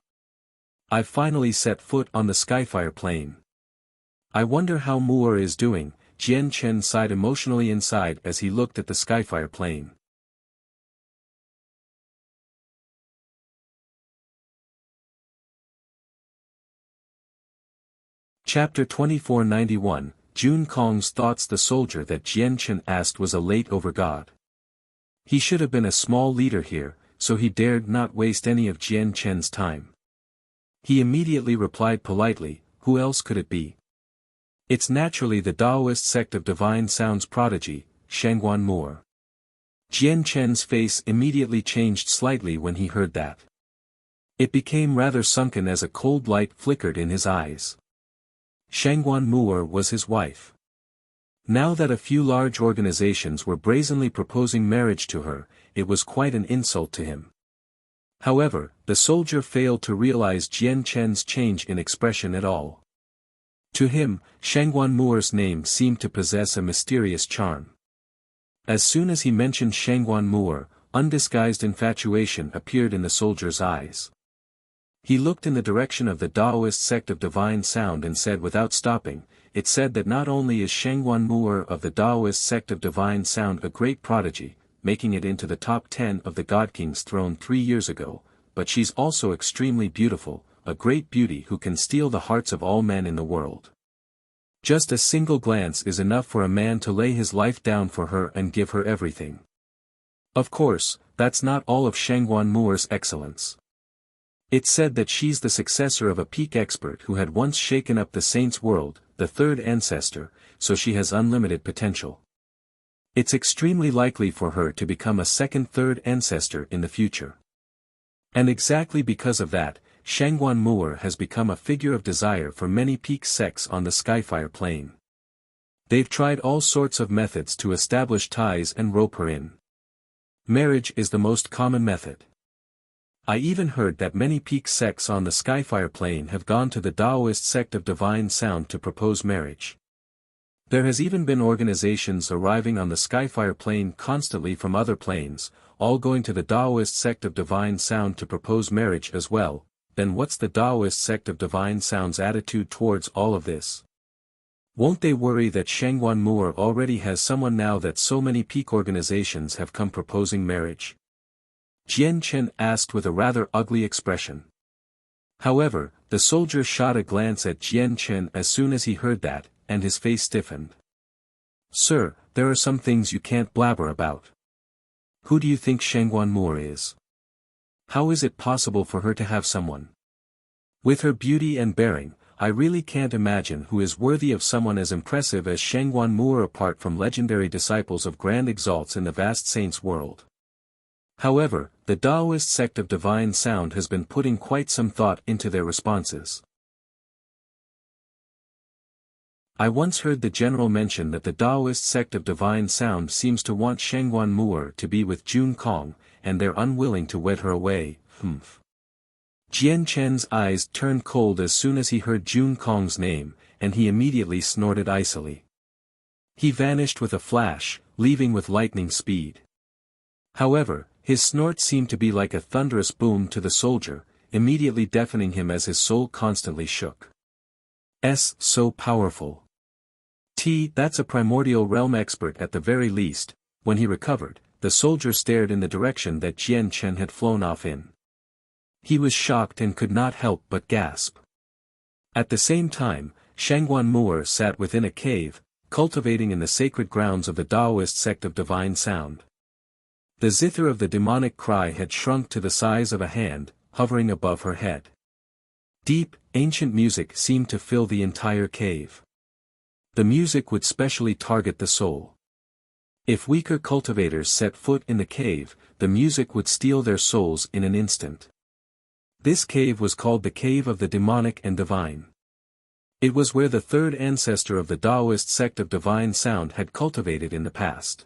I've finally set foot on the Skyfire Plain. I wonder how Moore is doing. Jian Chen sighed emotionally inside as he looked at the Skyfire Plain. Chapter 2491, Jun Kong's thoughts. The soldier that Jian Chen asked was a late over god. He should have been a small leader here, so he dared not waste any of Jian Chen's time. He immediately replied politely, who else could it be? It's naturally the Taoist sect of Divine Sound's prodigy, Shangguan Moore. Jian Chen's face immediately changed slightly when he heard that. It became rather sunken as a cold light flickered in his eyes. Shangguan Moore was his wife. Now that a few large organizations were brazenly proposing marriage to her, it was quite an insult to him. However, the soldier failed to realize Jian Chen's change in expression at all. To him, Shangguan Moore's name seemed to possess a mysterious charm. As soon as he mentioned Shangguan Moore, undisguised infatuation appeared in the soldier's eyes. He looked in the direction of the Taoist sect of Divine Sound and said without stopping, it said that not only is Shangguan Moore of the Taoist sect of Divine Sound a great prodigy, making it into the top 10 of the God King's throne 3 years ago, but she's also extremely beautiful, a great beauty who can steal the hearts of all men in the world. Just a single glance is enough for a man to lay his life down for her and give her everything. Of course, that's not all of Shangguan Moore's excellence. It said that she's the successor of a peak expert who had once shaken up the saint's world, the third ancestor, so she has unlimited potential. It's extremely likely for her to become a third ancestor in the future. And exactly because of that, Shangguan Moore has become a figure of desire for many peak sects on the Skyfire Plain. They've tried all sorts of methods to establish ties and rope her in. Marriage is the most common method. I even heard that many peak sects on the Skyfire Plain have gone to the Taoist sect of Divine Sound to propose marriage. There has even been organizations arriving on the Skyfire Plain constantly from other planes, all going to the Taoist sect of Divine Sound to propose marriage as well. Then what's the Taoist sect of Divine Sound's attitude towards all of this? Won't they worry that Shangguan Moore already has someone now that so many peak organizations have come proposing marriage? Jian Chen asked with a rather ugly expression. However, the soldier shot a glance at Jian Chen as soon as he heard that, and his face stiffened. Sir, there are some things you can't blabber about. Who do you think Shangguan Moore is? How is it possible for her to have someone? With her beauty and bearing, I really can't imagine who is worthy of someone as impressive as Shangguan Moore apart from legendary disciples of grand exalts in the vast saints' world. However, the Taoist sect of Divine Sound has been putting quite some thought into their responses. I once heard the general mention that the Taoist sect of Divine Sound seems to want Shangguan Moore to be with Jun Kong, and they're unwilling to wed her away. Jian Chen's eyes turned cold as soon as he heard Jun Kong's name, and he immediately snorted icily. He vanished with a flash, leaving with lightning speed. However, his snort seemed to be like a thunderous boom to the soldier, immediately deafening him as his soul constantly shook. So powerful. That's a primordial realm expert at the very least. When he recovered, the soldier stared in the direction that Jian Chen had flown off in. He was shocked and could not help but gasp. At the same time, Shangguan Moore sat within a cave, cultivating in the sacred grounds of the Taoist sect of divine sound. The zither of the demonic cry had shrunk to the size of a hand, hovering above her head. Deep, ancient music seemed to fill the entire cave. The music would specially target the soul. If weaker cultivators set foot in the cave, the music would steal their souls in an instant. This cave was called the Cave of the Demonic and Divine. It was where the third ancestor of the Taoist sect of divine sound had cultivated in the past.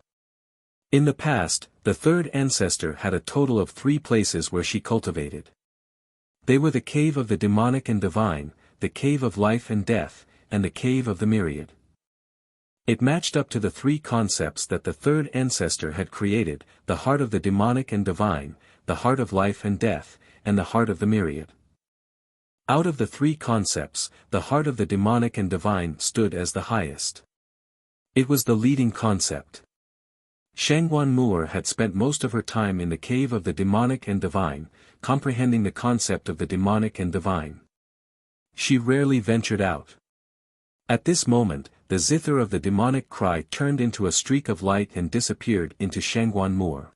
In the past, the third ancestor had a total of 3 places where she cultivated. They were the Cave of the Demonic and Divine, the Cave of Life and Death, and the Cave of the Myriad. It matched up to the 3 concepts that the third ancestor had created, the heart of the demonic and divine, the heart of life and death, and the heart of the myriad. Out of the 3 concepts, the heart of the demonic and divine stood as the highest. It was the leading concept. Shangguan Moor had spent most of her time in the Cave of the Demonic and Divine, comprehending the concept of the demonic and divine. She rarely ventured out. At this moment, the zither of the demonic cry turned into a streak of light and disappeared into Shangguan Moor.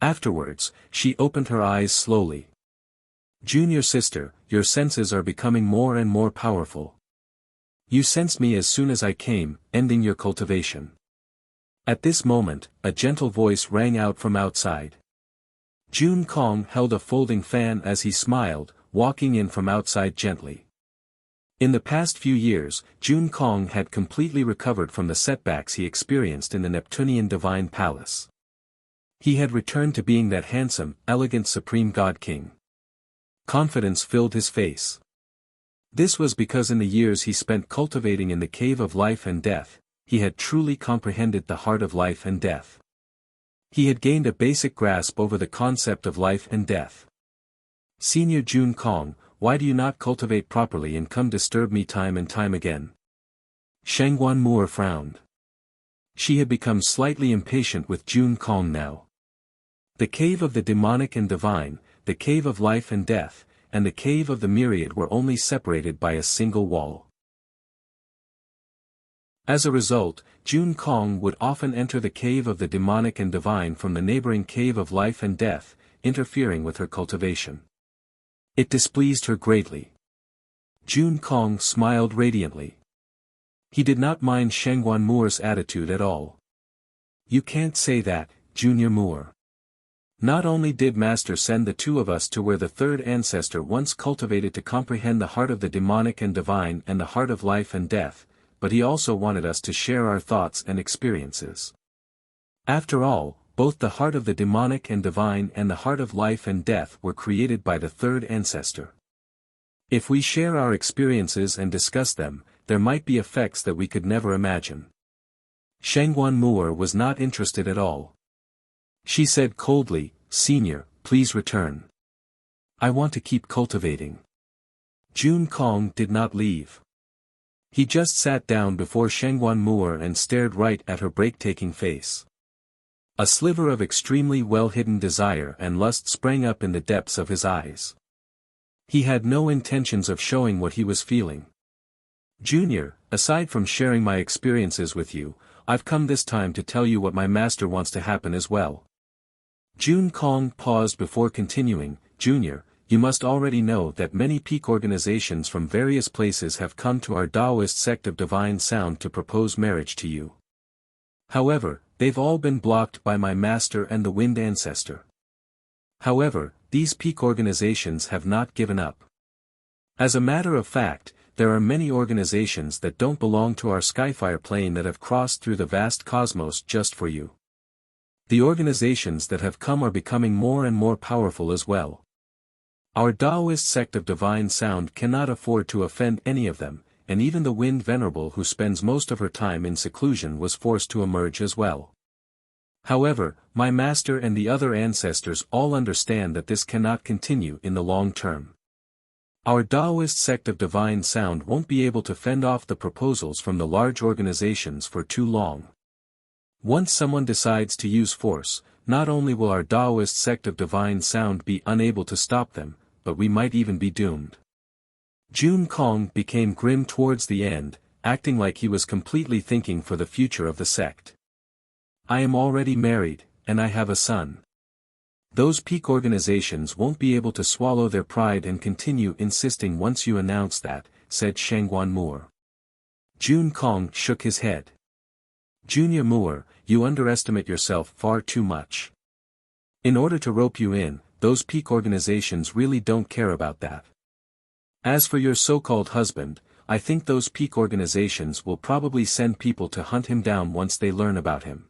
Afterwards, she opened her eyes slowly. "Junior sister, your senses are becoming more and more powerful. You sensed me as soon as I came, ending your cultivation." At this moment, a gentle voice rang out from outside. Jun Kong held a folding fan as he smiled, walking in from outside gently. In the past few years, Jun Kong had completely recovered from the setbacks he experienced in the Neptunian Divine Palace. He had returned to being that handsome, elegant Supreme God King. Confidence filled his face. This was because in the years he spent cultivating in the Cave of Life and Death, he had truly comprehended the heart of life and death. He had gained a basic grasp over the concept of life and death. "Senior Jun Kong, why do you not cultivate properly and come disturb me time and time again?" Shangguan Moor frowned. She had become slightly impatient with Jun Kong now. The Cave of the Demonic and Divine, the Cave of Life and Death, and the Cave of the Myriad were only separated by a single wall. As a result, Jun Kong would often enter the Cave of the Demonic and Divine from the neighboring Cave of Life and Death, interfering with her cultivation. It displeased her greatly. Jun Kong smiled radiantly. He did not mind Shangguan Moor's attitude at all. "You can't say that, Junior Moor. Not only did Master send the 2 of us to where the third ancestor once cultivated to comprehend the heart of the demonic and divine and the heart of life and death, but he also wanted us to share our thoughts and experiences. After all, both the heart of the demonic and divine and the heart of life and death were created by the third ancestor. If we share our experiences and discuss them, there might be effects that we could never imagine." Shangguan Moor was not interested at all. She said coldly, "Senior, please return. I want to keep cultivating." Jun Kong did not leave. He just sat down before Shangguan Moor and stared right at her breathtaking face. A sliver of extremely well-hidden desire and lust sprang up in the depths of his eyes. He had no intentions of showing what he was feeling. "Junior, aside from sharing my experiences with you, I've come this time to tell you what my master wants to happen as well." Jun Kong paused before continuing, "Junior, you must already know that many peak organizations from various places have come to our Taoist sect of divine sound to propose marriage to you. However, they've all been blocked by my master and the wind ancestor. However, these peak organizations have not given up. As a matter of fact, there are many organizations that don't belong to our Skyfire plane that have crossed through the vast cosmos just for you. The organizations that have come are becoming more and more powerful as well. Our Taoist sect of divine sound cannot afford to offend any of them, and even the Wind Venerable who spends most of her time in seclusion was forced to emerge as well. However, my master and the other ancestors all understand that this cannot continue in the long term. Our Taoist sect of divine sound won't be able to fend off the proposals from the large organizations for too long. Once someone decides to use force, not only will our Taoist sect of divine sound be unable to stop them, but we might even be doomed." Jun Kong became grim towards the end, acting like he was completely thinking for the future of the sect. I am already married, and I have a son. Those peak organizations won't be able to swallow their pride and continue insisting once you announce that, said Shangguan Moore. Jun Kong shook his head. Junior Moore, you underestimate yourself far too much. In order to rope you in, those peak organizations really don't care about that. As for your so-called husband, I think those peak organizations will probably send people to hunt him down once they learn about him.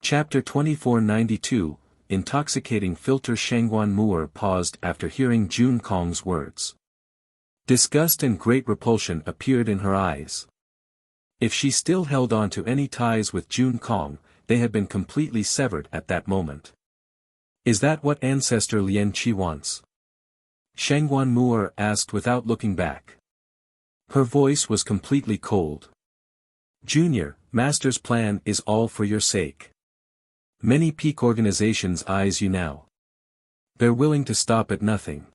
Chapter 2492, Intoxicating Filter. Shangguan Moore paused after hearing Jun Kong's words. Disgust and great repulsion appeared in her eyes. If she still held on to any ties with Jun Kong, they had been completely severed at that moment. Is that what Ancestor Lien Qi wants? Shangguan Moore asked without looking back. Her voice was completely cold. Junior, Master's plan is all for your sake. Many peak organizations eyes you now. They're willing to stop at nothing.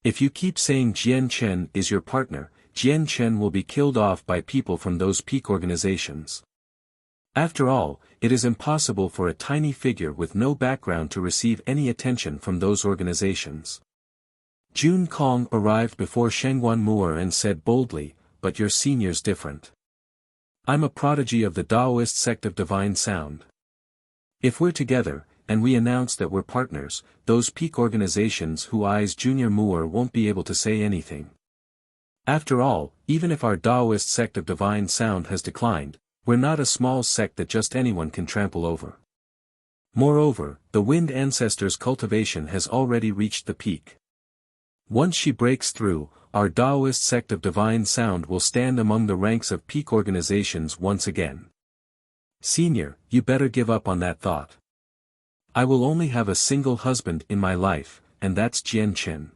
If you keep saying Jian Chen is your partner, Jian Chen will be killed off by people from those peak organizations. After all, it is impossible for a tiny figure with no background to receive any attention from those organizations. Jun Kong arrived before Shangguan Moore and said boldly, but your senior's different. I'm a prodigy of the Taoist sect of Divine Sound. If we're together, and we announce that we're partners, those peak organizations who eyes Junior Moore won't be able to say anything. After all, even if our Taoist sect of Divine Sound has declined, we're not a small sect that just anyone can trample over. Moreover, the Wind Ancestor's cultivation has already reached the peak. Once she breaks through, our Taoist sect of Divine Sound will stand among the ranks of peak organizations once again. Senior, you better give up on that thought. I will only have a single husband in my life, and that's Jian Chen.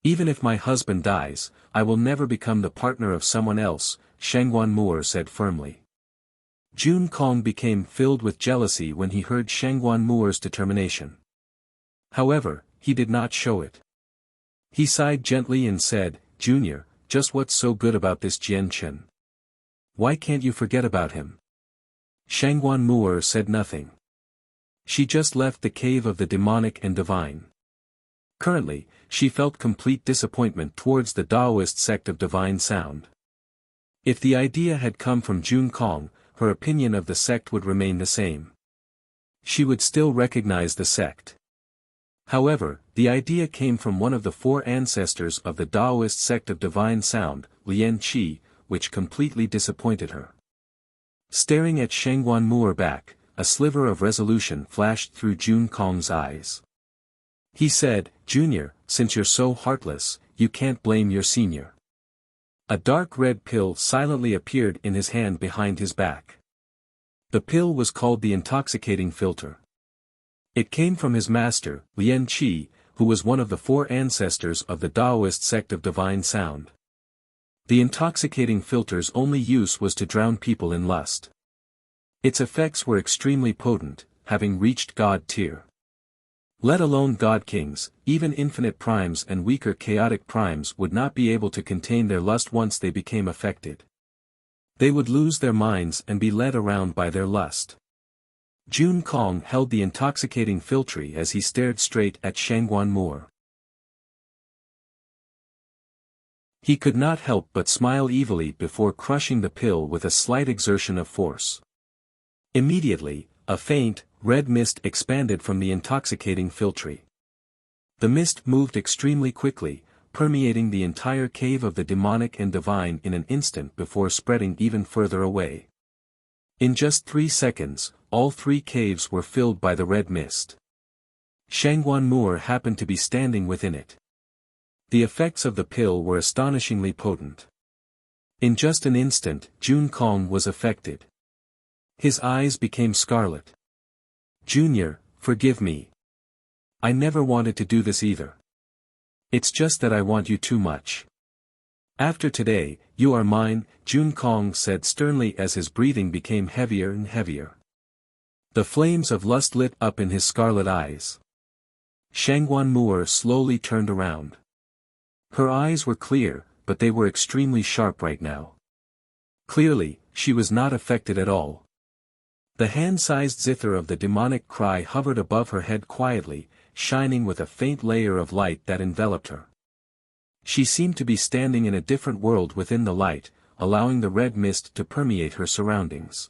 Even if my husband dies, I will never become the partner of someone else, Shangguan Moore said firmly. Jun Kong became filled with jealousy when he heard Shangguan Moore's determination. However, he did not show it. He sighed gently and said, Junior, just what's so good about this Jian Chen? Why can't you forget about him? Shangguan Moore said nothing. She just left the cave of the demonic and divine. Currently, she felt complete disappointment towards the Taoist sect of Divine Sound. If the idea had come from Jun Kong, her opinion of the sect would remain the same. She would still recognize the sect. However, the idea came from one of the four ancestors of the Taoist sect of Divine Sound, Lien Qi, which completely disappointed her. Staring at Shangguan Moore back, a sliver of resolution flashed through Jun Kong's eyes. He said, Junior, since you're so heartless, you can't blame your senior. A dark red pill silently appeared in his hand behind his back. The pill was called the Intoxicating Filter. It came from his master, Lien Qi, who was one of the four ancestors of the Taoist sect of Divine Sound. The Intoxicating Filter's only use was to drown people in lust. Its effects were extremely potent, having reached God tier. Let alone God Kings, even infinite primes and weaker chaotic primes would not be able to contain their lust once they became affected. They would lose their minds and be led around by their lust. Jun Kong held the Intoxicating Filter as he stared straight at Shangguan Moore. He could not help but smile evilly before crushing the pill with a slight exertion of force. Immediately, a faint, red mist expanded from the Intoxicating Filter. The mist moved extremely quickly, permeating the entire cave of the demonic and divine in an instant before spreading even further away. In just 3 seconds, all 3 caves were filled by the red mist. Shangguan Moore happened to be standing within it. The effects of the pill were astonishingly potent. In just an instant, Jun Kong was affected. His eyes became scarlet. Junior, forgive me. I never wanted to do this either. It's just that I want you too much. After today, you are mine, Jun Kong said sternly as his breathing became heavier and heavier. The flames of lust lit up in his scarlet eyes. Shangguan Moor slowly turned around. Her eyes were clear, but they were extremely sharp right now. Clearly, she was not affected at all. The hand-sized zither of the demonic cry hovered above her head quietly, shining with a faint layer of light that enveloped her. She seemed to be standing in a different world within the light, allowing the red mist to permeate her surroundings.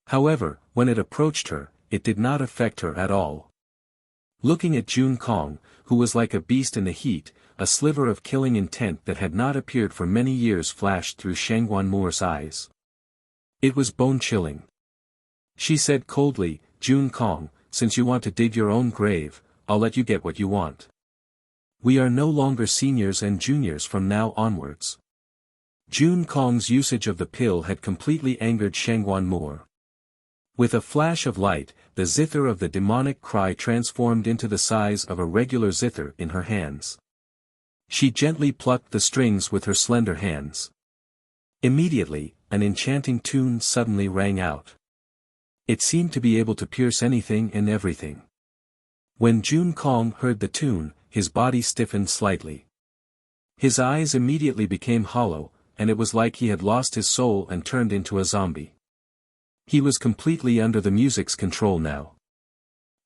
However, when it approached her, it did not affect her at all. Looking at Jun Kong, who was like a beast in the heat, a sliver of killing intent that had not appeared for many years flashed through Shangguan Moor's eyes. It was bone-chilling. She said coldly, "Jun Kong, since you want to dig your own grave, I'll let you get what you want. We are no longer seniors and juniors from now onwards." Jun Kong's usage of the pill had completely angered Shangguan Moor. With a flash of light, the zither of the demonic cry transformed into the size of a regular zither in her hands. She gently plucked the strings with her slender hands. Immediately, an enchanting tune suddenly rang out. It seemed to be able to pierce anything and everything. When Jun Kong heard the tune, his body stiffened slightly. His eyes immediately became hollow, and it was like he had lost his soul and turned into a zombie. He was completely under the music's control now.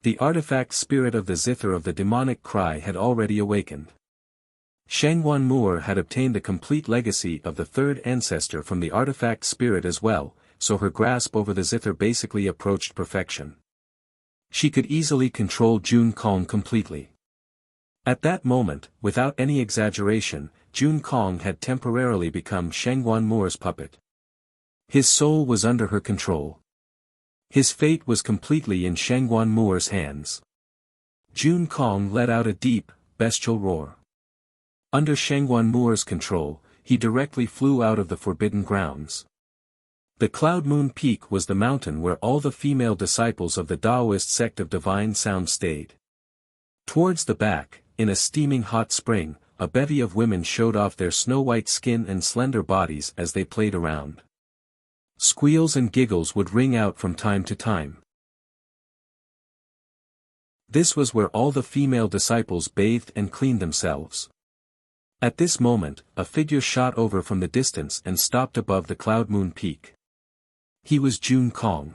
The artifact spirit of the zither of the demonic cry had already awakened. Shangguan Moor had obtained a complete legacy of the third ancestor from the artifact spirit as well, so her grasp over the zither basically approached perfection. She could easily control Jun Kong completely. At that moment, without any exaggeration, Jun Kong had temporarily become Shangguan Moor's puppet. His soul was under her control. His fate was completely in Shangguan Moor's hands. Jun Kong let out a deep, bestial roar. Under Shangguan Moor's control, he directly flew out of the forbidden grounds. The Cloud Moon Peak was the mountain where all the female disciples of the Taoist sect of Divine Sound stayed. Towards the back, in a steaming hot spring, a bevy of women showed off their snow-white skin and slender bodies as they played around. Squeals and giggles would ring out from time to time. This was where all the female disciples bathed and cleaned themselves. At this moment, a figure shot over from the distance and stopped above the Cloud Moon Peak. He was Jun Kong.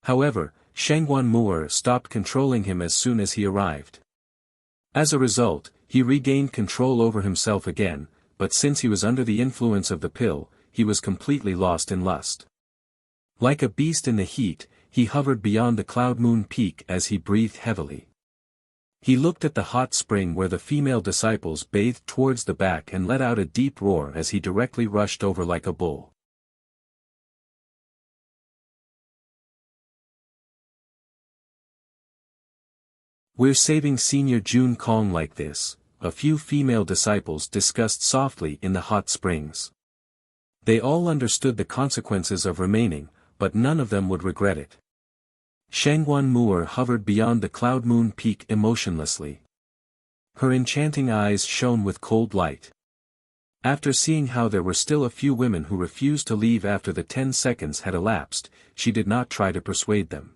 However, Shangguan Moor stopped controlling him as soon as he arrived. As a result, he regained control over himself again, but since he was under the influence of the pill, he was completely lost in lust. Like a beast in the heat, he hovered beyond the Cloud Moon Peak as he breathed heavily. He looked at the hot spring where the female disciples bathed towards the back and let out a deep roar as he directly rushed over like a bull. "We're saving Senior Jun Kong like this," a few female disciples discussed softly in the hot springs. They all understood the consequences of remaining, but none of them would regret it. Shangguan Moor hovered beyond the Cloud Moon Peak emotionlessly. Her enchanting eyes shone with cold light. After seeing how there were still a few women who refused to leave after the 10 seconds had elapsed, she did not try to persuade them.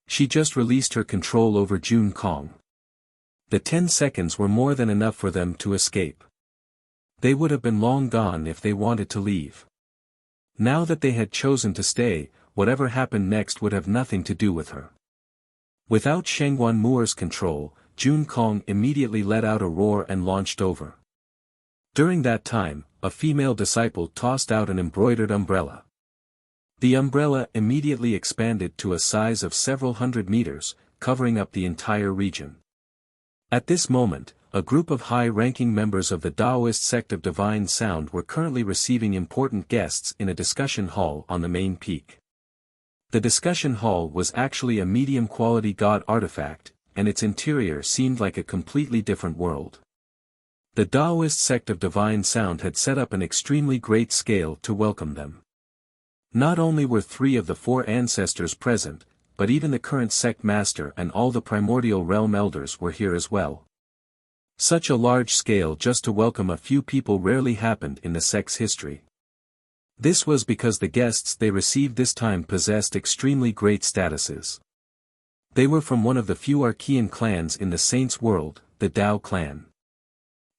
She just released her control over Jun Kong. The 10 seconds were more than enough for them to escape. They would have been long gone if they wanted to leave. Now that they had chosen to stay, whatever happened next would have nothing to do with her. Without Shangguan Moor's control, Jun Kong immediately let out a roar and launched over. During that time, a female disciple tossed out an embroidered umbrella. The umbrella immediately expanded to a size of several hundred meters, covering up the entire region. At this moment, a group of high-ranking members of the Taoist sect of Divine Sound were currently receiving important guests in a discussion hall on the main peak. The discussion hall was actually a medium-quality god artifact, and its interior seemed like a completely different world. The Taoist sect of Divine Sound had set up an extremely great scale to welcome them. Not only were 3 of the 4 ancestors present, but even the current sect master and all the primordial realm elders were here as well. Such a large scale just to welcome a few people rarely happened in the sect's history. This was because the guests they received this time possessed extremely great statuses. They were from one of the few Archean clans in the Saints' world, the Dao clan.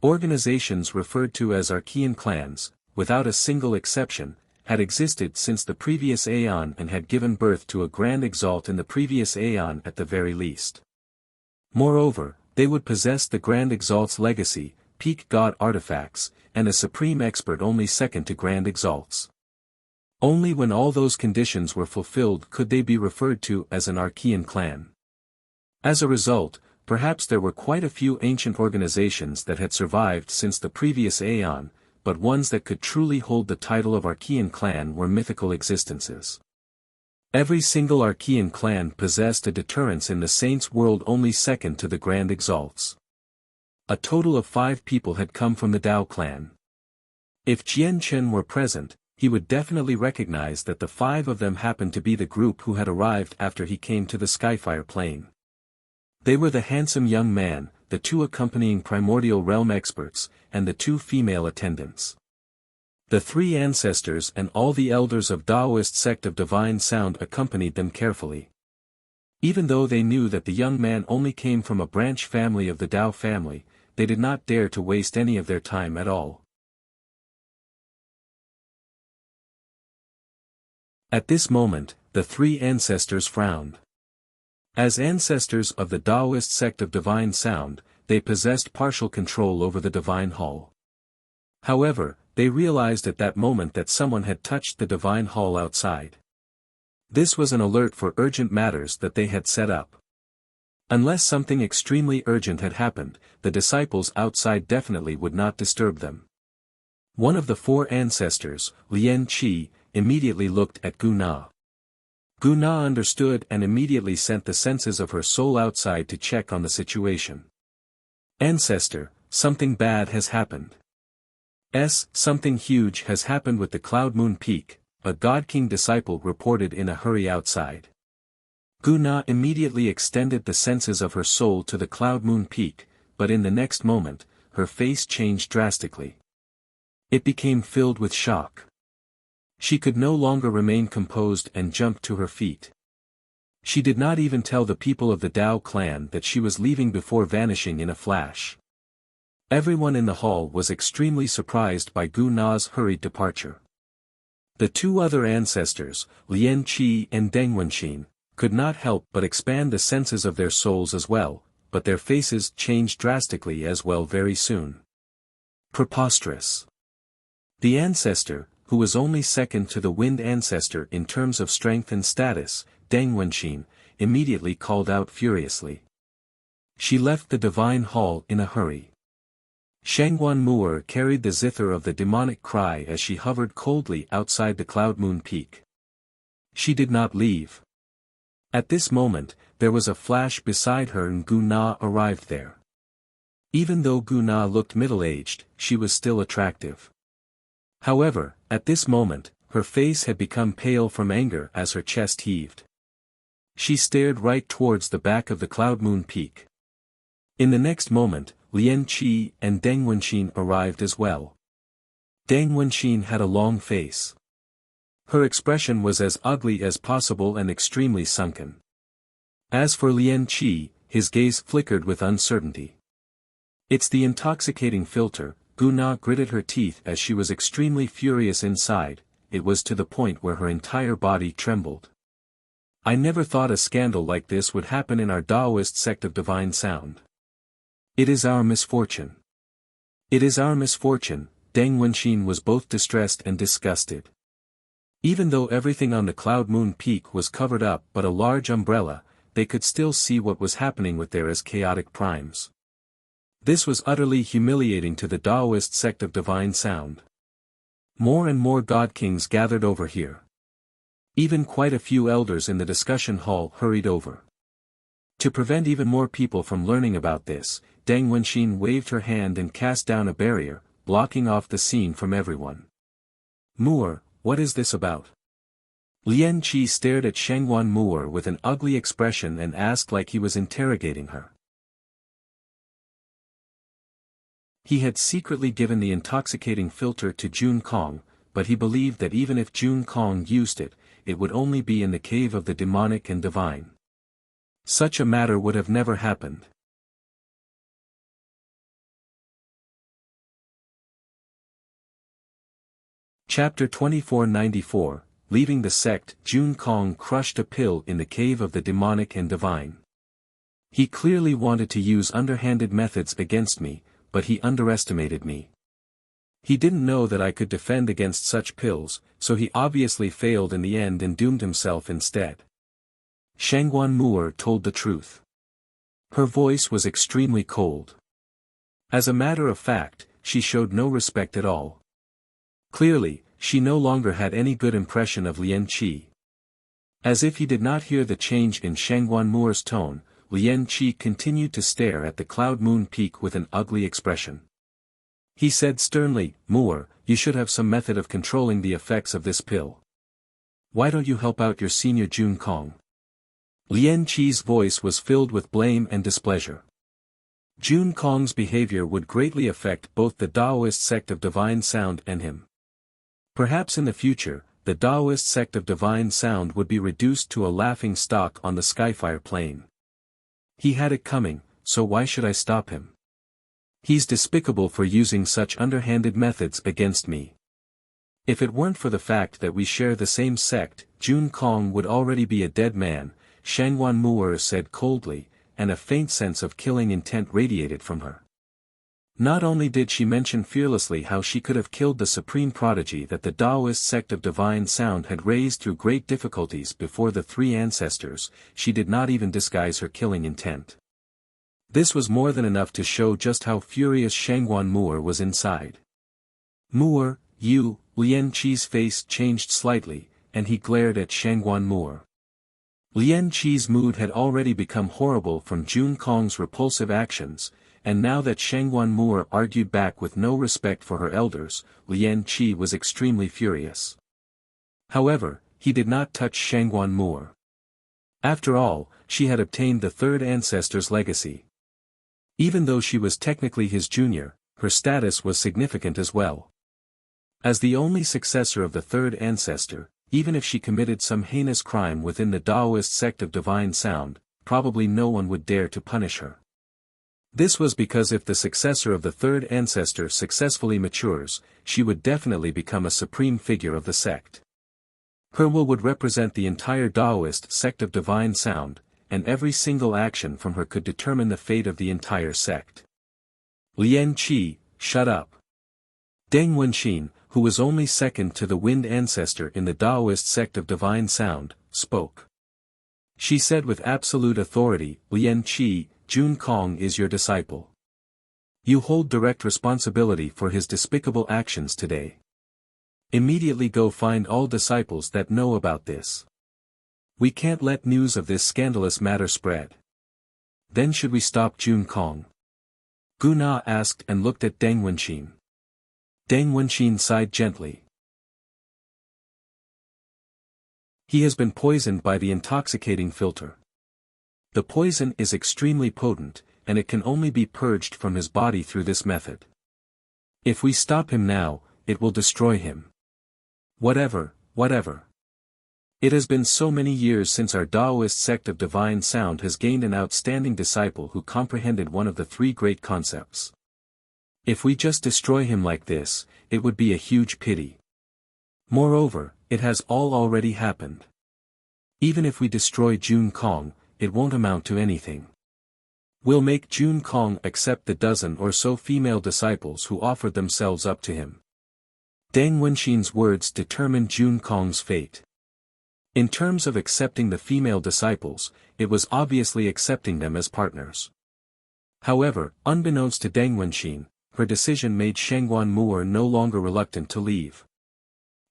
Organizations referred to as Archean clans, without a single exception, had existed since the previous aeon and had given birth to a grand exalt in the previous aeon at the very least. Moreover, they would possess the grand exalt's legacy, peak god artifacts, and a supreme expert only second to grand exalts. Only when all those conditions were fulfilled could they be referred to as an Archean clan. As a result, perhaps there were quite a few ancient organizations that had survived since the previous aeon, but ones that could truly hold the title of Archean clan were mythical existences. Every single Archean clan possessed a deterrence in the Saints' world only second to the Grand Exalts. A total of 5 people had come from the Dao clan. If Jian Chen were present, he would definitely recognize that the 5 of them happened to be the group who had arrived after he came to the Skyfire Plain. They were the handsome young man, the 2 accompanying primordial realm experts, and the 2 female attendants. The 3 ancestors and all the elders of Daoist sect of Divine Sound accompanied them carefully. Even though they knew that the young man only came from a branch family of the Dao family, they did not dare to waste any of their time at all. At this moment, the 3 ancestors frowned. As ancestors of the Daoist sect of Divine Sound, they possessed partial control over the Divine Hall. However, they realized at that moment that someone had touched the Divine Hall outside. This was an alert for urgent matters that they had set up. Unless something extremely urgent had happened, the disciples outside definitely would not disturb them. One of the 4 ancestors, Lian Qi, immediately looked at Gu Na. Gu Na understood and immediately sent the senses of her soul outside to check on the situation. Ancestor, something bad has happened. Something huge has happened with the Cloud Moon Peak, a God King disciple reported in a hurry outside. Gu Na immediately extended the senses of her soul to the Cloud Moon Peak, but in the next moment, her face changed drastically. It became filled with shock. She could no longer remain composed and jumped to her feet. She did not even tell the people of the Dao clan that she was leaving before vanishing in a flash. Everyone in the hall was extremely surprised by Gu Na's hurried departure. The 2 other ancestors, Lian Qi and Deng Wenxin, could not help but expand the senses of their souls as well, but their faces changed drastically as well very soon. Preposterous. The ancestor, who was only second to the wind ancestor in terms of strength and status, Deng Wenxin, immediately called out furiously. She left the divine hall in a hurry. Shangguan Mu'er carried the zither of the demonic cry as she hovered coldly outside the Cloud Moon Peak. She did not leave. At this moment, there was a flash beside her and Gu Na arrived there. Even though Gu Na looked middle-aged, she was still attractive. However, at this moment, her face had become pale from anger as her chest heaved. She stared right towards the back of the Cloud Moon Peak. In the next moment, Lian Qi and Deng Wenxin arrived as well. Deng Wenxin had a long face. Her expression was as ugly as possible and extremely sunken. As for Lian Qi, his gaze flickered with uncertainty. It's the intoxicating filter. Gu Na gritted her teeth as she was extremely furious inside, it was to the point where her entire body trembled. I never thought a scandal like this would happen in our Daoist sect of Divine Sound. It is our misfortune. It is our misfortune. Deng Wenxin was both distressed and disgusted. Even though everything on the Cloud Moon Peak was covered up but a large umbrella, they could still see what was happening with there as chaotic primes. This was utterly humiliating to the Daoist sect of Divine Sound. More and more God Kings gathered over here. Even quite a few elders in the discussion hall hurried over. To prevent even more people from learning about this, Deng Wenxin waved her hand and cast down a barrier, blocking off the scene from everyone. Mu'er, what is this about? Lian Qi stared at Shangguan Mu'er with an ugly expression and asked like he was interrogating her. He had secretly given the intoxicating filter to Jun Kong, but he believed that even if Jun Kong used it, it would only be in the cave of the demonic and divine. such a matter would have never happened. Chapter 2494, Leaving the Sect. Jun Kong crushed a pill in the cave of the demonic and divine. He clearly wanted to use underhanded methods against me, but he underestimated me. He didn't know that I could defend against such pills, so he obviously failed in the end and doomed himself instead. Shangguan Mu'er told the truth. Her voice was extremely cold. As a matter of fact, she showed no respect at all. Clearly, she no longer had any good impression of Lien Qi. As if he did not hear the change in Shangguan Mu'er's tone, Lien Qi continued to stare at the cloud moon peak with an ugly expression. He said sternly, "Mu'er, you should have some method of controlling the effects of this pill. Why don't you help out your senior Jun Kong?" Lien Qi's voice was filled with blame and displeasure. Jun Kong's behavior would greatly affect both the Taoist sect of Divine Sound and him. Perhaps in the future, the Taoist sect of Divine Sound would be reduced to a laughing stock on the Skyfire plane. He had it coming, so why should I stop him? He's despicable for using such underhanded methods against me. If it weren't for the fact that we share the same sect, Jun Kong would already be a dead man, Shangguan Mu'er said coldly, and a faint sense of killing intent radiated from her. Not only did she mention fearlessly how she could have killed the supreme prodigy that the Taoist sect of Divine Sound had raised through great difficulties before the three ancestors, she did not even disguise her killing intent. This was more than enough to show just how furious Shangguan Mu'er was inside. "Mu'er, you," Lien Qi's face changed slightly, and he glared at Shangguan Mu'er. Lien Qi's mood had already become horrible from Jun Kong's repulsive actions, and now that Shangguan Mu'er argued back with no respect for her elders, Lien Qi was extremely furious. However, he did not touch Shangguan Mu'er. After all, she had obtained the third ancestor's legacy. Even though she was technically his junior, her status was significant as well. As the only successor of the third ancestor, even if she committed some heinous crime within the Taoist sect of Divine Sound, probably no one would dare to punish her. This was because if the successor of the third ancestor successfully matures, she would definitely become a supreme figure of the sect. Her will would represent the entire Taoist sect of Divine Sound, and every single action from her could determine the fate of the entire sect. "Lien Qi, shut up." Deng Wenxin, who was only second to the wind ancestor in the Taoist sect of Divine Sound, spoke. She said with absolute authority, "Lien Qi, Jun Kong is your disciple. You hold direct responsibility for his despicable actions today. Immediately go find all disciples that know about this. We can't let news of this scandalous matter spread." "Then should we stop Jun Kong?" Gu Na asked and looked at Deng Wenxin. Deng Wenxin sighed gently. "He has been poisoned by the intoxicating filter. The poison is extremely potent, and it can only be purged from his body through this method. If we stop him now, it will destroy him. Whatever. It has been so many years since our Taoist sect of Divine Sound has gained an outstanding disciple who comprehended one of the three great concepts. If we just destroy him like this, it would be a huge pity. Moreover, it has all already happened. Even if we destroy Jun Kong, it won't amount to anything. We'll make Jun Kong accept the dozen or so female disciples who offered themselves up to him." Deng Wenxin's words determined Jun Kong's fate. In terms of accepting the female disciples, it was obviously accepting them as partners. However, unbeknownst to Deng Wenxin, her decision made Shangguan Mu'er no longer reluctant to leave.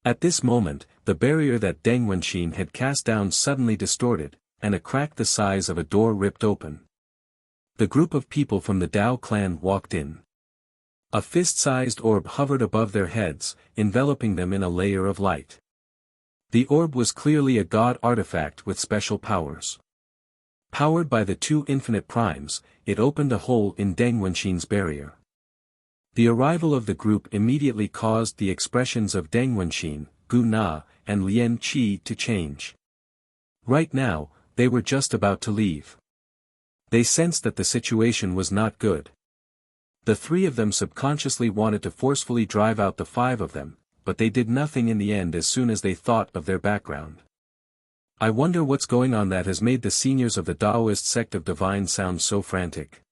At this moment, the barrier that Deng Wenxin had cast down suddenly distorted, and a crack the size of a door ripped open. The group of people from the Dao clan walked in. A fist-sized orb hovered above their heads, enveloping them in a layer of light. The orb was clearly a god artifact with special powers. Powered by the two infinite primes, it opened a hole in Deng Wenxin's barrier. The arrival of the group immediately caused the expressions of Deng Wenxin, Gu Na, and Lien Qi to change. Right now, they were just about to leave. They sensed that the situation was not good. The three of them subconsciously wanted to forcefully drive out the five of them, but they did nothing in the end as soon as they thought of their background. I wonder what's going on that has made the seniors of the Taoist sect of Divine Sound so frantic.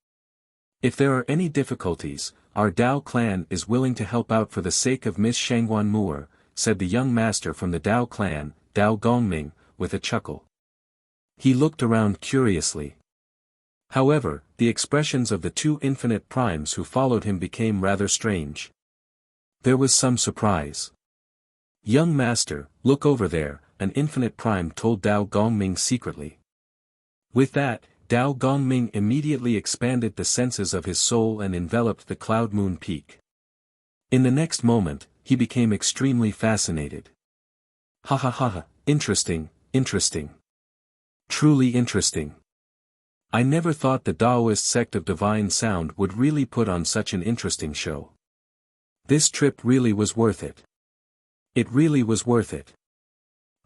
If there are any difficulties, our Dao clan is willing to help out for the sake of Miss Shangguan Moore, said the young master from the Dao clan, Dao Gongming, with a chuckle. He looked around curiously. However, the expressions of the two infinite primes who followed him became rather strange. There was some surprise. Young master, look over there, an infinite prime told Dao Gongming secretly. With that, Dao Gongming immediately expanded the senses of his soul and enveloped the cloud moon peak. In the next moment, he became extremely fascinated. Ha ha ha ha, interesting, interesting. Truly interesting. I never thought the Taoist sect of Divine Sound would really put on such an interesting show. This trip really was worth it. It really was worth it.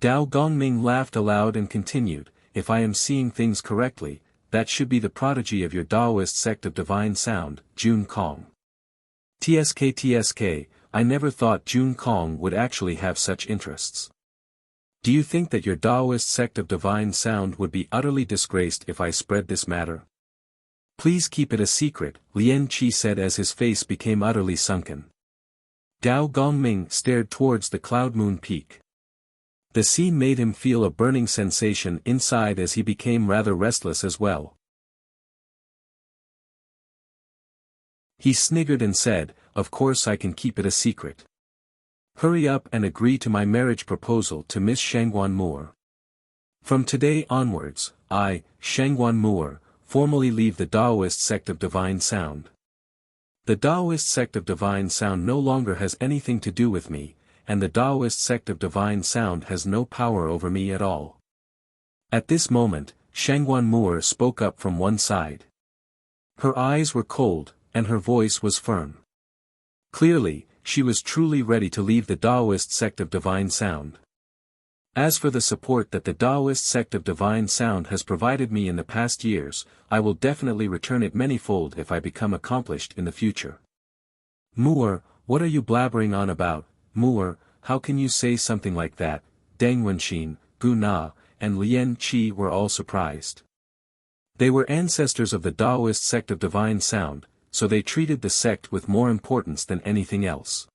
Dao Gongming laughed aloud and continued, if I am seeing things correctly, that should be the prodigy of your Taoist sect of Divine Sound, Jun Kong. TSK, I never thought Jun Kong would actually have such interests. Do you think that your Taoist sect of Divine Sound would be utterly disgraced if I spread this matter? Please keep it a secret, Lien Qi said as his face became utterly sunken. Dao Gongming stared towards the cloud moon peak. The scene made him feel a burning sensation inside as he became rather restless as well. He sniggered and said, of course I can keep it a secret. Hurry up and agree to my marriage proposal to Miss Shangguan Moore. From today onwards, I, Shangguan Moore, formally leave the Taoist sect of Divine Sound. The Taoist sect of Divine Sound no longer has anything to do with me, and the Taoist sect of Divine Sound has no power over me at all. At this moment, Shangguan Moore spoke up from one side. Her eyes were cold, and her voice was firm. Clearly, she was truly ready to leave the Taoist sect of Divine Sound. As for the support that the Taoist sect of Divine Sound has provided me in the past years, I will definitely return it manyfold if I become accomplished in the future. Moore, what are you blabbering on about, Moore, how can you say something like that? Deng Wenxin, Gu Na, and Lien Qi were all surprised. They were ancestors of the Taoist sect of Divine Sound, so they treated the sect with more importance than anything else.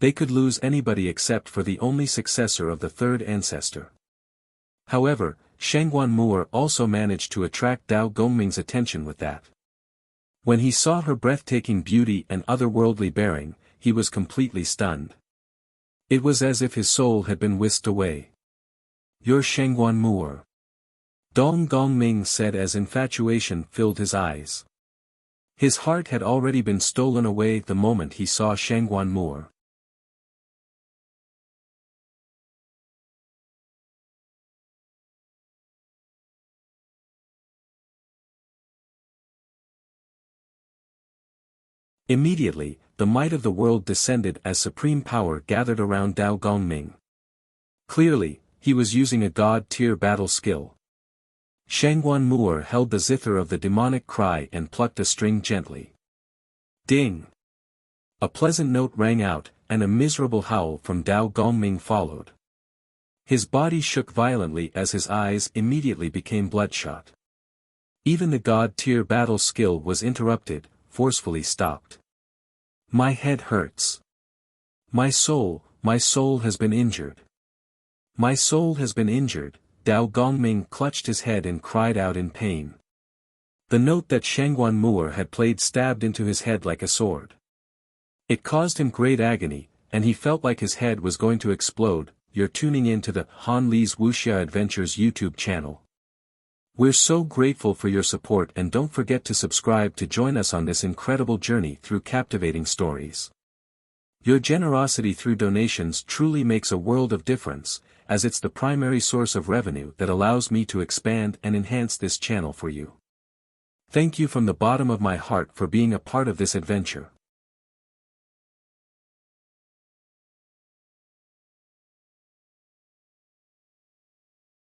They could lose anybody except for the only successor of the third ancestor. However, Shangguan Moore also managed to attract Dao Gongming's attention with that. When he saw her breathtaking beauty and otherworldly bearing, he was completely stunned. It was as if his soul had been whisked away. You're Shangguan Moore. Dong Gongming said as infatuation filled his eyes. His heart had already been stolen away the moment he saw Shangguan Moore. Immediately, the might of the world descended as supreme power gathered around Dao Gongming. Clearly, he was using a god-tier battle skill. Shangguan Moore held the zither of the demonic cry and plucked a string gently. Ding! A pleasant note rang out, and a miserable howl from Dao Gongming followed. His body shook violently as his eyes immediately became bloodshot. Even the god-tier battle skill was interrupted, forcefully stopped. My head hurts. My soul has been injured. My soul has been injured. Dao Gongming clutched his head and cried out in pain. The note that Shangguan Moore had played stabbed into his head like a sword. It caused him great agony, and he felt like his head was going to explode. You're tuning in to the Han Li's Wuxia Adventures YouTube channel. We're so grateful for your support, and don't forget to subscribe to join us on this incredible journey through captivating stories. Your generosity through donations truly makes a world of difference, as it's the primary source of revenue that allows me to expand and enhance this channel for you. Thank you from the bottom of my heart for being a part of this adventure.